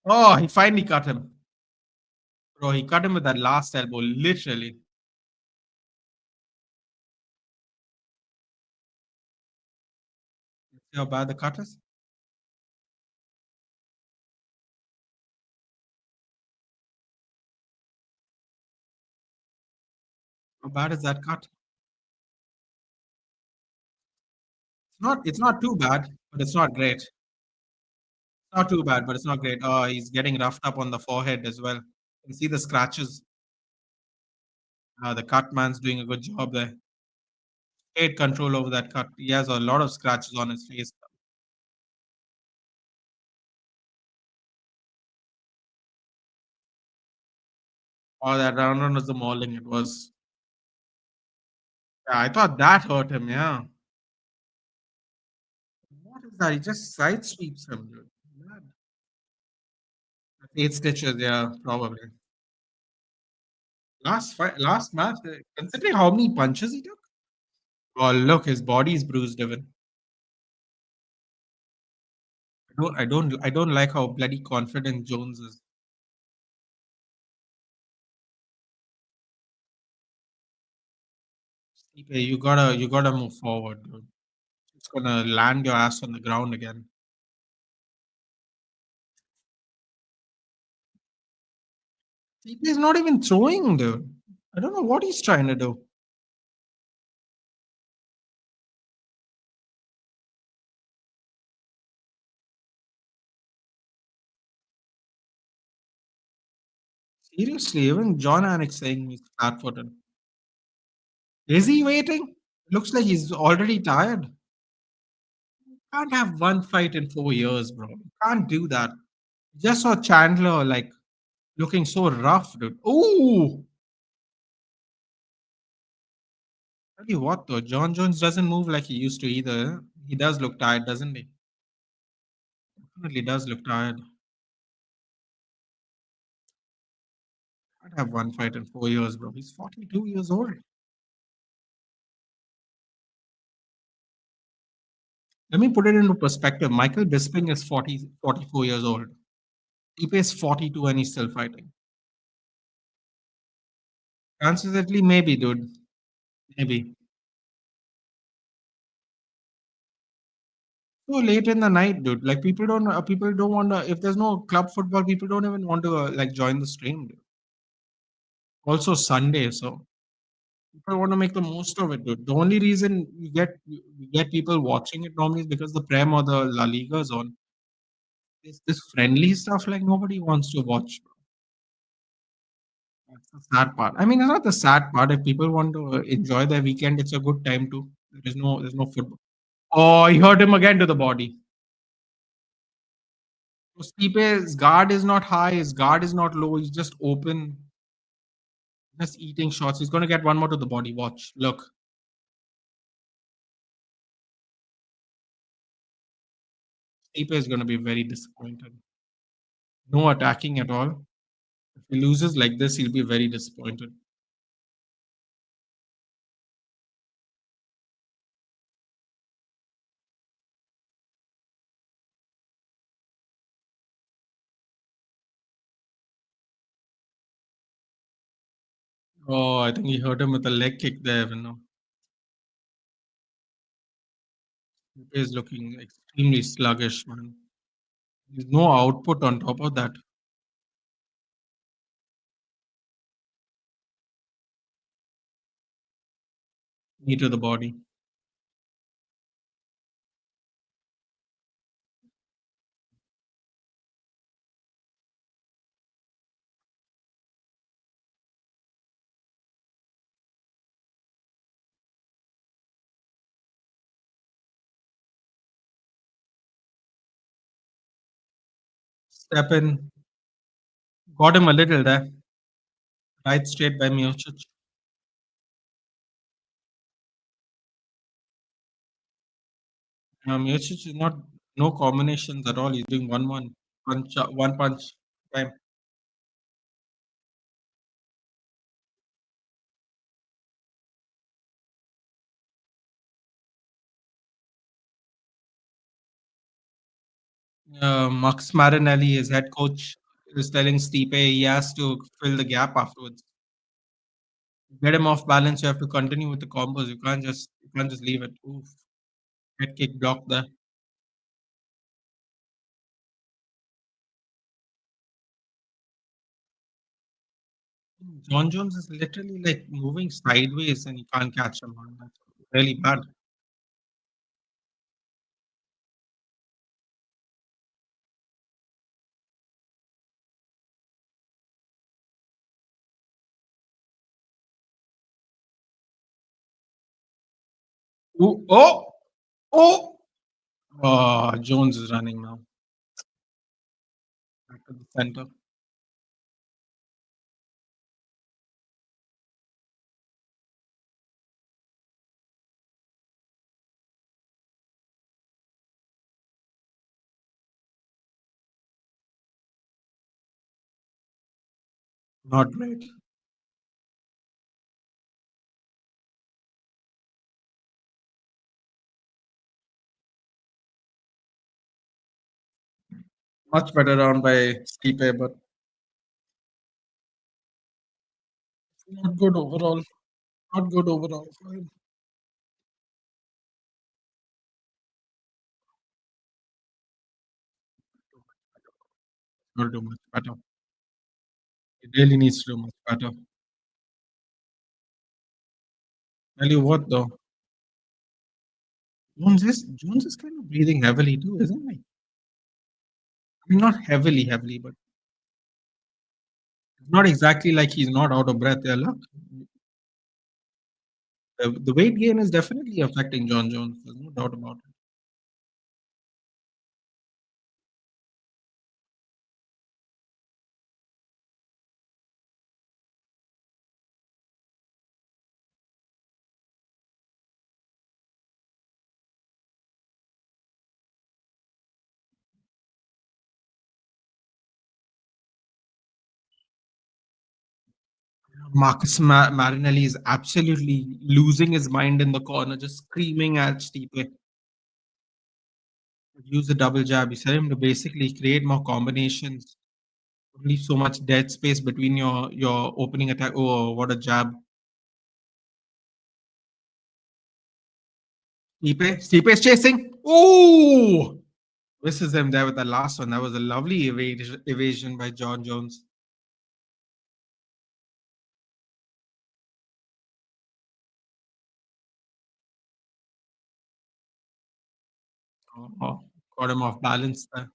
Oh, he finally cut him. Bro, he cut him with that last elbow, literally. See how bad the cut is? How bad is that cut? It's not too bad, but it's not great. It's not too bad, but it's not great. Oh, he's getting roughed up on the forehead as well. You can see the scratches. The cut man's doing a good job there. Great control over that cut. He has a lot of scratches on his face. Oh, that round was the mauling. It was. Yeah, I thought that hurt him. Yeah. What is that? He just side sweeps him, dude. Mad. 8 stitches. Yeah, probably. Last match. Considering how many punches he took. Oh, look, his body's bruised even. I don't like how bloody confident Jones is. Okay, you gotta move forward, dude. It's gonna land your ass on the ground again. TP is not even throwing, dude. I don't know what he's trying to do. Seriously, even John Anik saying he's flat-footed. Is he waiting? Looks like he's already tired. Can't have one fight in 4 years, bro. Can't do that. Just saw Chandler like looking so rough, dude. Ooh, tell you what though, John Jones doesn't move like he used to either. He does look tired, doesn't he? Definitely does look tired. Can't have one fight in 4 years, bro. He's 42 years old. Let me put it into perspective. Michael Bisping is 44 years old. Stipe is 42 and he's still fighting. Chances at least maybe, dude. Maybe. So late in the night, dude. Like people don't want to. If there's no club football, people don't even want to like join the stream. Dude. Also Sunday, so people want to make the most of it, dude. The only reason we get people watching it normally is because the Prem or the La Liga is on. This friendly stuff like nobody wants to watch. That's the sad part. I mean, it's not the sad part. If people want to enjoy their weekend, it's a good time to. There's no football. Oh, he hurt him again to the body. So Stipe's guard is not high, his guard is not low, he's just open, just eating shots. He's gonna get one more to the body. Watch. Look. Stipe is gonna be very disappointed. No attacking at all. If he loses like this, he'll be very disappointed. Oh, I think he hurt him with a leg kick there, you know. Stipe is looking extremely sluggish, man. There's no output on top of that. Knee to the body. Step in. Got him a little there. Right straight by Miocic. Miocic is not no combinations at all. He's doing one punch, one punch time. Max Marinelli, his head coach, is telling Stipe he has to fill the gap afterwards. Get him off balance. You have to continue with the combos. You can't just leave it. Oof. Head kick block there. John Jones is literally like moving sideways and you can't catch him. Man. That's really bad. Ooh, oh, oh, oh! Jones is running now. Back to the center. Not great. Much better round by Stipe, but not good overall. Not good overall for him. Not do much better. He really needs to do much better. Tell you what though, Jones is kind of breathing heavily too, isn't he? I mean, not heavily, but it's not exactly like he's not out of breath. Yeah, look, the weight gain is definitely affecting John Jones. There's no doubt about it. Marinelli is absolutely losing his mind in the corner, just screaming at Stipe. Use the double jab. You set him to basically create more combinations. Leave so much dead space between your opening attack. Oh, what a jab! Stipe is chasing. Oh, misses him there with the last one. That was a lovely evasion by John Jones. Oh, got him off balance there.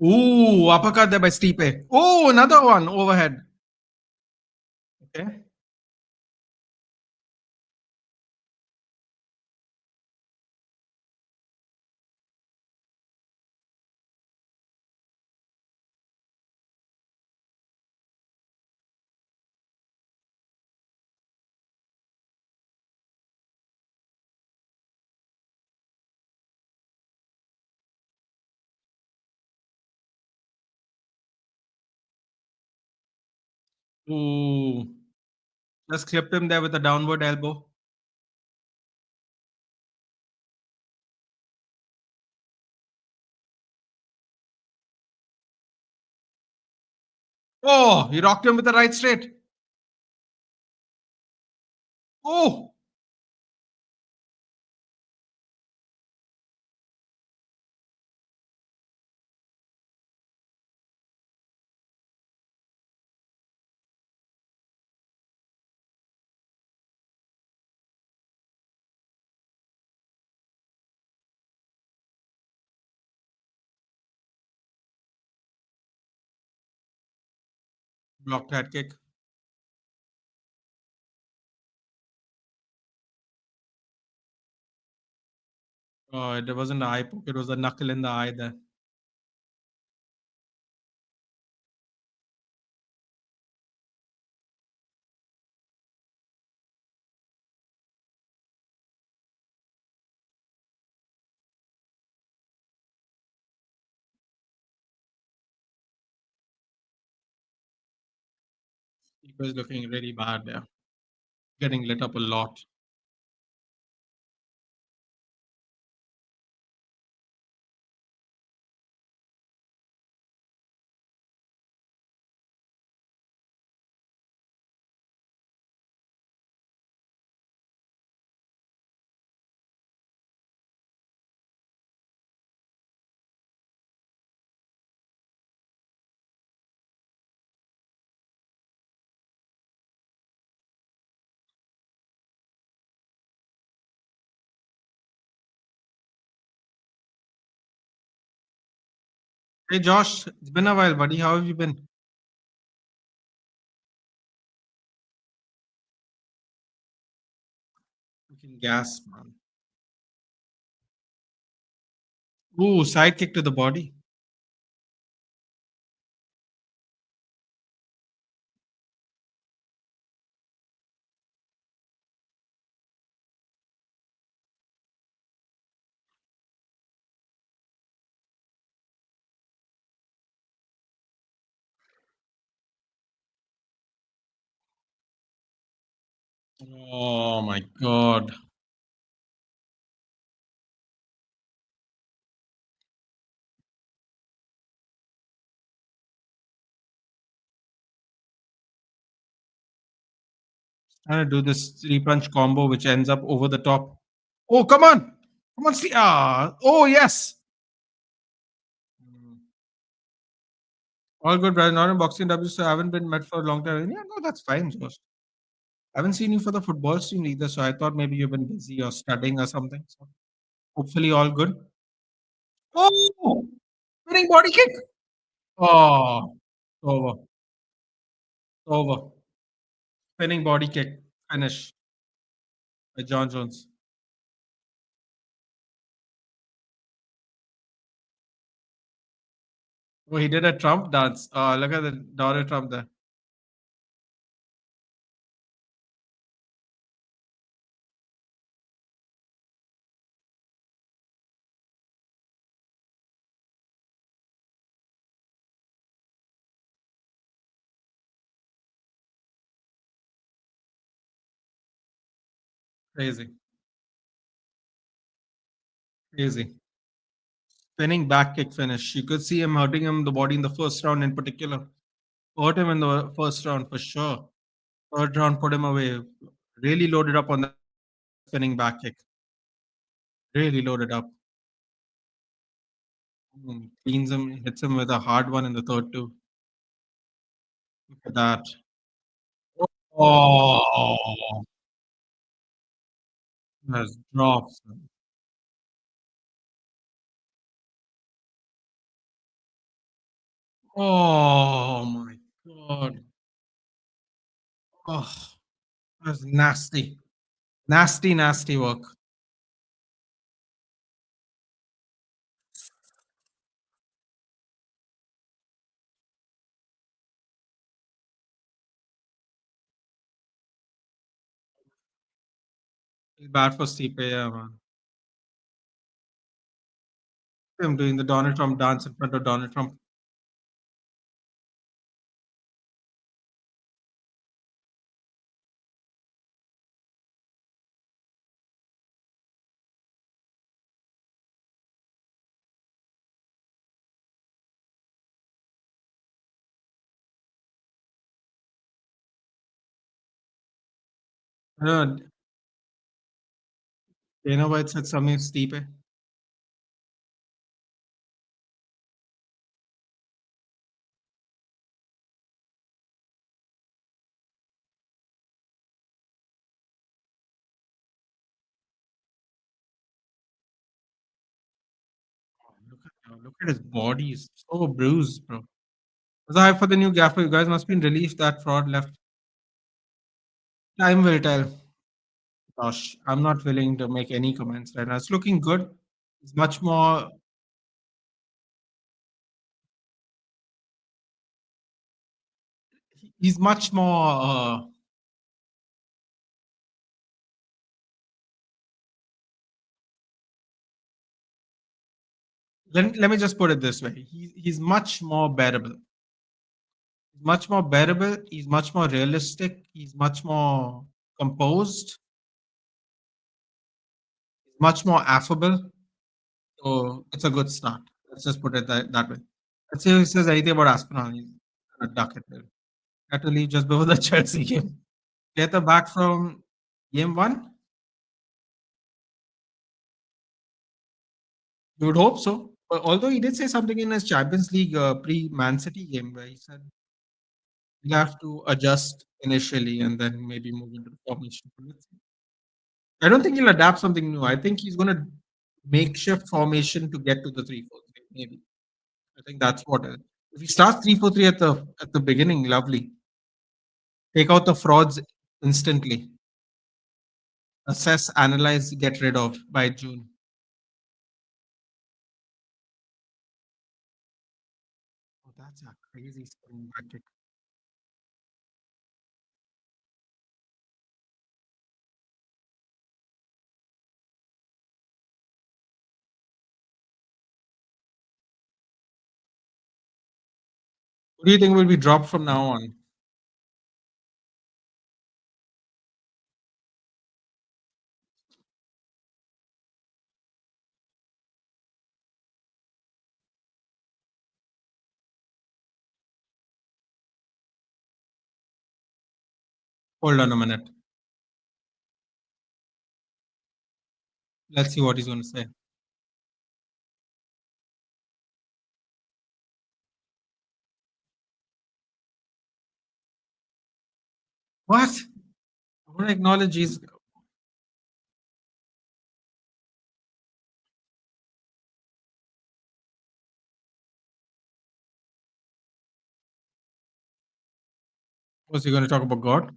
Ooh, uppercut there by Stipe. Oh, another one overhead. Okay. Ooh. Just clipped him there with a downward elbow. Oh, he rocked him with the right straight. Oh, blocked head kick. Oh, it wasn't an eye poke. It was a knuckle in the eye there. He was looking really bad there. Getting lit up a lot. Hey, Josh, it's been a while, buddy. How have you been? Looking gas, man. Ooh, side kick to the body. Oh my god. Trying to do this three punch combo which ends up over the top. Oh, come on. Come on, see. Ah, oh, yes. Mm. All good, brother. Not in boxing W, so I haven't been met for a long time. Yeah, no, that's fine, Josh. I haven't seen you for the football team either, so I thought maybe you've been busy or studying or something. So hopefully all good. Oh, winning body kick. Oh, over, over. Spinning body kick. Finish by John Jones. Oh, he did a Trump dance. Oh, look at the Donald Trump there. Crazy. Crazy. Spinning back kick finish. You could see him hurting him the body in the first round in particular. Hurt him in the first round for sure. Third round put him away. Really loaded up on the spinning back kick. Really loaded up. Cleans him, hits him with a hard one in the third too. Look at that. Oh, has drops. Oh my god. Oh, that's nasty. Nasty, nasty work. Bad for Stipe, yeah, man. Him doing the Donald Trump dance in front of Donald Trump. No, Dana White said something Stipe. Look at his body. He's so bruised, bro. Was I hype for the new gaffer? You guys must be in relief that fraud left. Time will tell. Gosh, I'm not willing to make any comments right now. It's looking good. It's much more. He's much more. Let me just put it this way. He's much more bearable. He's much more bearable. He's much more realistic. He's much more composed. He's much more affable. So it's a good start. Let's just put it that way. Let's see if he says anything about Aspinall. He's gonna duck it. There. Had to leave just before the Chelsea game. Get the back from game one. You would hope so. But although he did say something in his Champions League pre-Man City game where he said we'll have to adjust initially and then maybe move into the formation. Let's see. I don't think he'll adapt something new. I think he's going to makeshift formation to get to the 3-4-3. Maybe I think that's what. If he starts 3-4-3 at the beginning, lovely. Take out the frauds instantly. Assess, analyze, get rid of by June. Oh, that's a crazy spring back kick. Who do you think will be dropped from now on? Hold on a minute. Let's see what he's going to say. What? I want to acknowledge he's. Was he going to talk about God?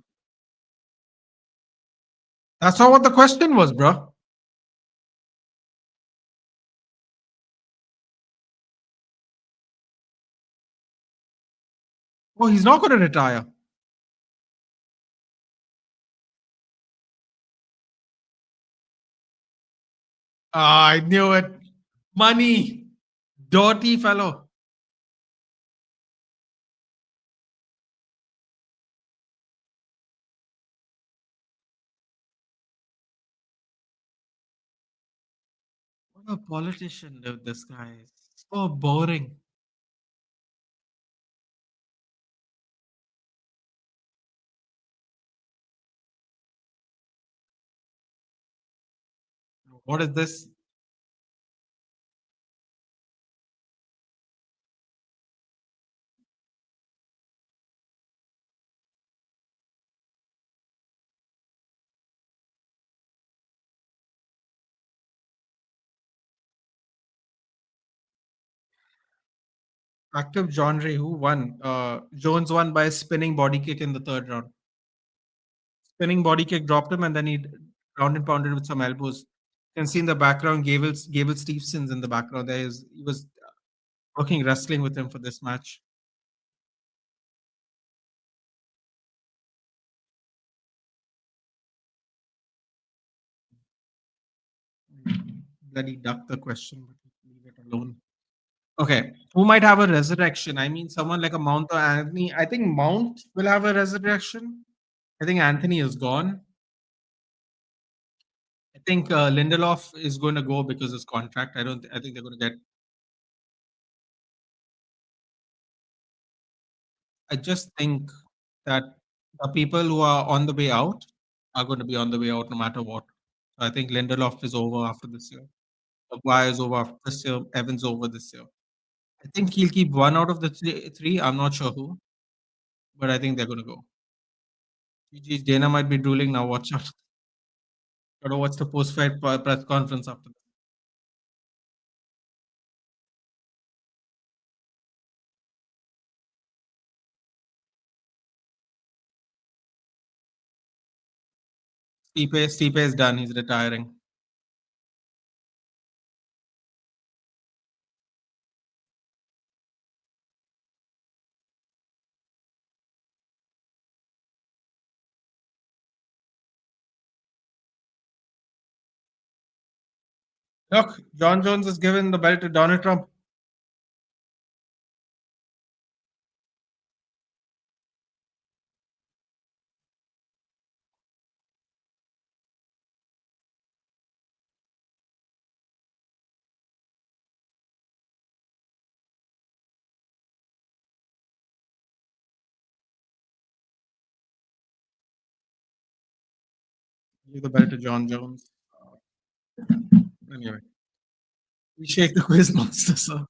That's not what the question was, bro. Oh, he's not going to retire. Ah, I knew it. Money. Dirty fellow. What a politician, dude, this guy is. So boring. What is this? Active genre who won? Jones won by a spinning body kick in the third round. Spinning body kick dropped him, and then he ground and pounded with some elbows. You can see in the background Gable Stevenson's in the background. He was working wrestling with him for this match. Bloody duck the question, but leave it alone. Okay, who might have a resurrection? I mean, someone like a Mount or Anthony. I think Mount will have a resurrection. I think Anthony is gone. I think Lindelof is going to go because his contract. I don't. I think they're going to get. I just think that the people who are on the way out are going to be on the way out no matter what. So I think Lindelof is over after this year. Maguire is over after this year. Evans over this year. I think he'll keep one out of the three. I'm not sure who, but I think they're going to go. GG, Dana might be drooling now. Watch out. Gotta watch the post-fight press conference after that. Stipe is done. He's retiring. Look, John Jones has given the belt to Donald Trump. Give the belt to John Jones. Anyway, we shake the quiz monster, sir.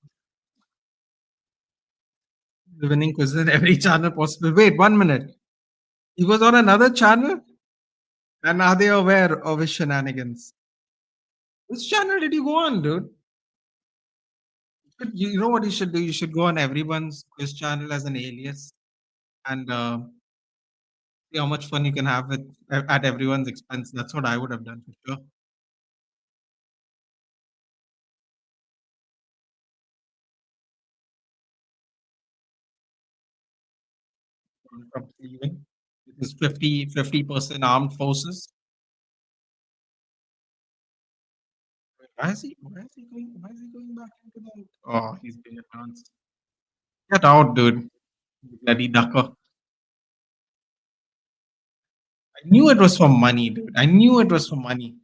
The winning quiz in every channel possible. Wait, 1 minute. He was on another channel? And are they aware of his shenanigans? Which channel did you go on, dude? You know what you should do? You should go on everyone's quiz channel as an alias and see how much fun you can have with at everyone's expense. That's what I would have done for sure. From leaving with his 50% armed forces. Why is he going back into the oh he's being advanced. Get out, dude. You bloody ducker. I knew it was for money, dude. I knew it was for money.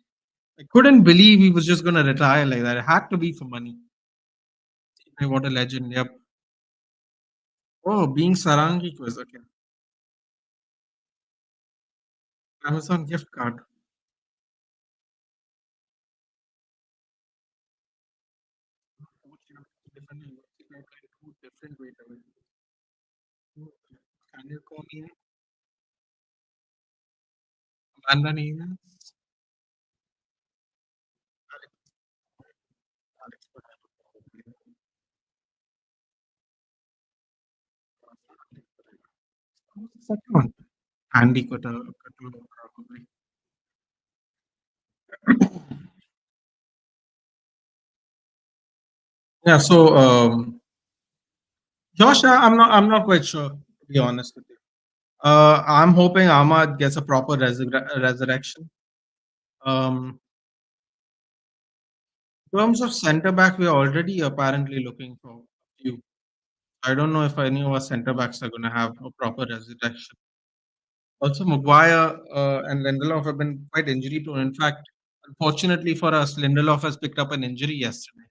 I couldn't believe he was just gonna retire like that. It had to be for money. Hey, what a legend. Yep. Oh, being Sarangi quiz. Okay. Amazon gift card. Different way to Can you call me Amanda Neves? Who's the second one? Andy Couture, probably. Yeah, so Josh, I'm not quite sure to be honest with you. I'm hoping Ahmad gets a proper resurrection. In terms of centre back, we're already apparently looking for a few. I don't know if any of our centre backs are going to have a proper resurrection. Also, Maguire and Lindelof have been quite injury prone. In fact, unfortunately for us, Lindelof has picked up an injury yesterday.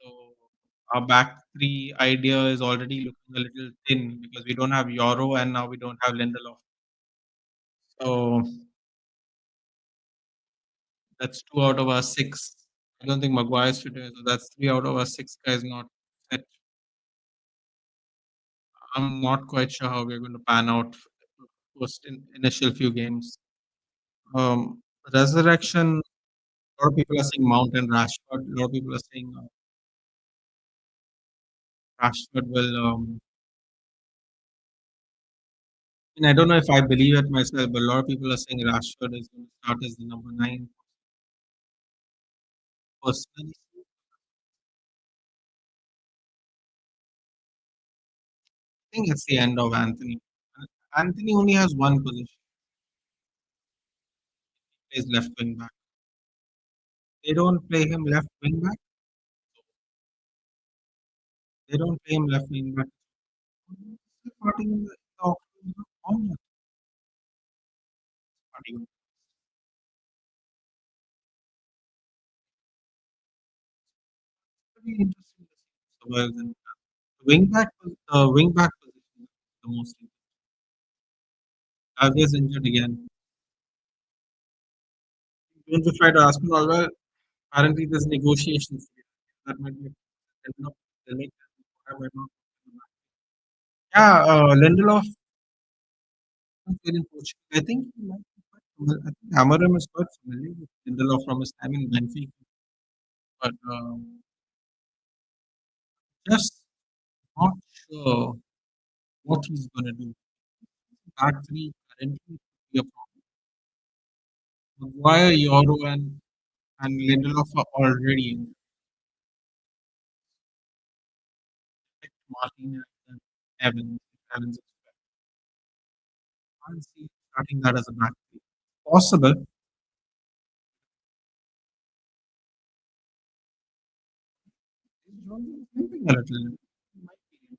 So our back three idea is already looking a little thin because we don't have Euro and now we don't have Lindelof. So that's two out of our six. I don't think Maguire is fit, so that's three out of our six guys not fit. I'm not quite sure how we're going to pan out post initial few games. Resurrection. A lot of people are saying Mount and Rashford. A lot of people are saying Rashford will. I don't know if I believe it myself, but a lot of people are saying Rashford is going to start as the number nine. Personally, I think it's the end of Anthony. Anthony only has one position. He plays left wing back. They don't play him left wing back. They don't play him left wing back. He's starting in the auction. Oh, yeah, starting. Very interesting. So, then wing back position is the most. Alves injured again. Don't just try to ask me, well, apparently there's negotiations. That might be end up telling I might not. Yeah, Lindelof is very Portugal. I think he might be quite familiar. I think Amarim is quite familiar with Lindelof from his time in Benfica, but just not sure what he's going to do. Back three currently could be a problem. Maguire, Euro, and Lindelof are already in. Martinez and Evans. Evans is I can't see starting that as a back three. Possible. He's limping a little. Might be.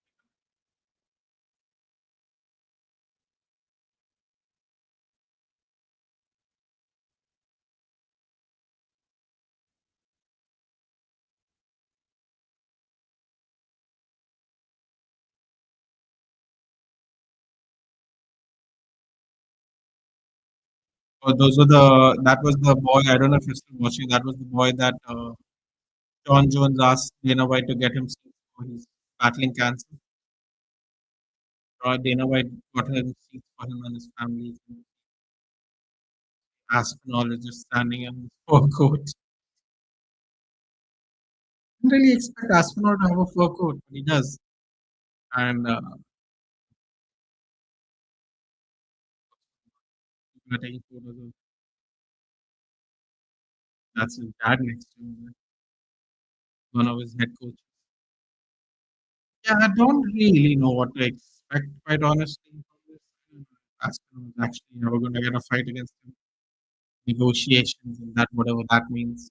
Oh, those were the that was the boy. I don't know if you're still watching. That was the boy that John Jones asked Dana White to get him seats for his battling cancer. Dana White got him seats for him and his family. Aspinall is just standing in his fur coat. I didn't really expect Aspinall to have a fur coat, but he does. And people are taking photos of that's his dad next to him, one of his head coaches. Yeah, I don't really know what to expect, quite honestly, from this. Aspinall is actually never going to get a fight against him. Negotiations and that, whatever that means.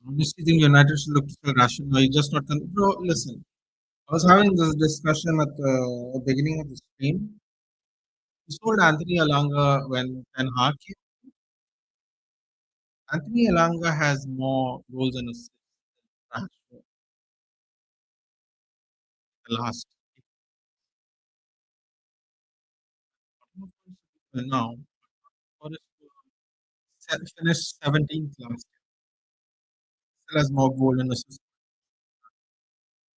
Honestly, think United should look to sell Rashid. No, you just not. Bro, listen. I was having this discussion at the beginning of the stream. We sold Anthony Alanga when Ten Hag came. Anthony Alanga has more goals and assists than Rashford the last. Now, Forest finished 17th last year. Still has more goal and assists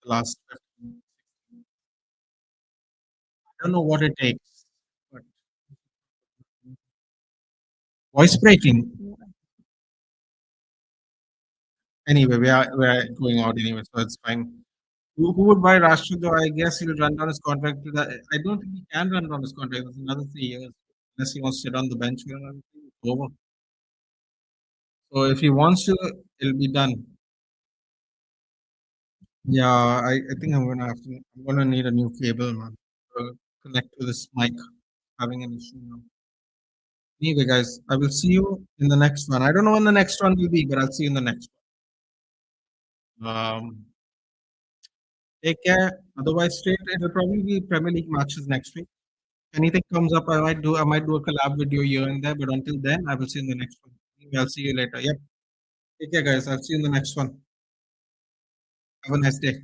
the last 15. I don't know what it takes, but voice breaking. Anyway, we are going out anyway, so it's fine. Who would buy Rashford though? I guess he'll run down his contract to that. I don't think he can run down his contract. It's another 3 years. Unless he wants to sit on the bench for another thing. It's over. So if he wants to, it'll be done. Yeah, I think I'm gonna need a new cable, man. To connect to this mic. Having an issue now. Anyway, guys, I will see you in the next one. I don't know when the next one will be, but I'll see you in the next one. Take care. Otherwise, straight it'll probably be Premier League matches next week. Anything comes up, I might do a collab video here and there, but until then, I will see you in the next one. I'll see you later. Yep. Take care, guys. I'll see you in the next one. Have a nice day.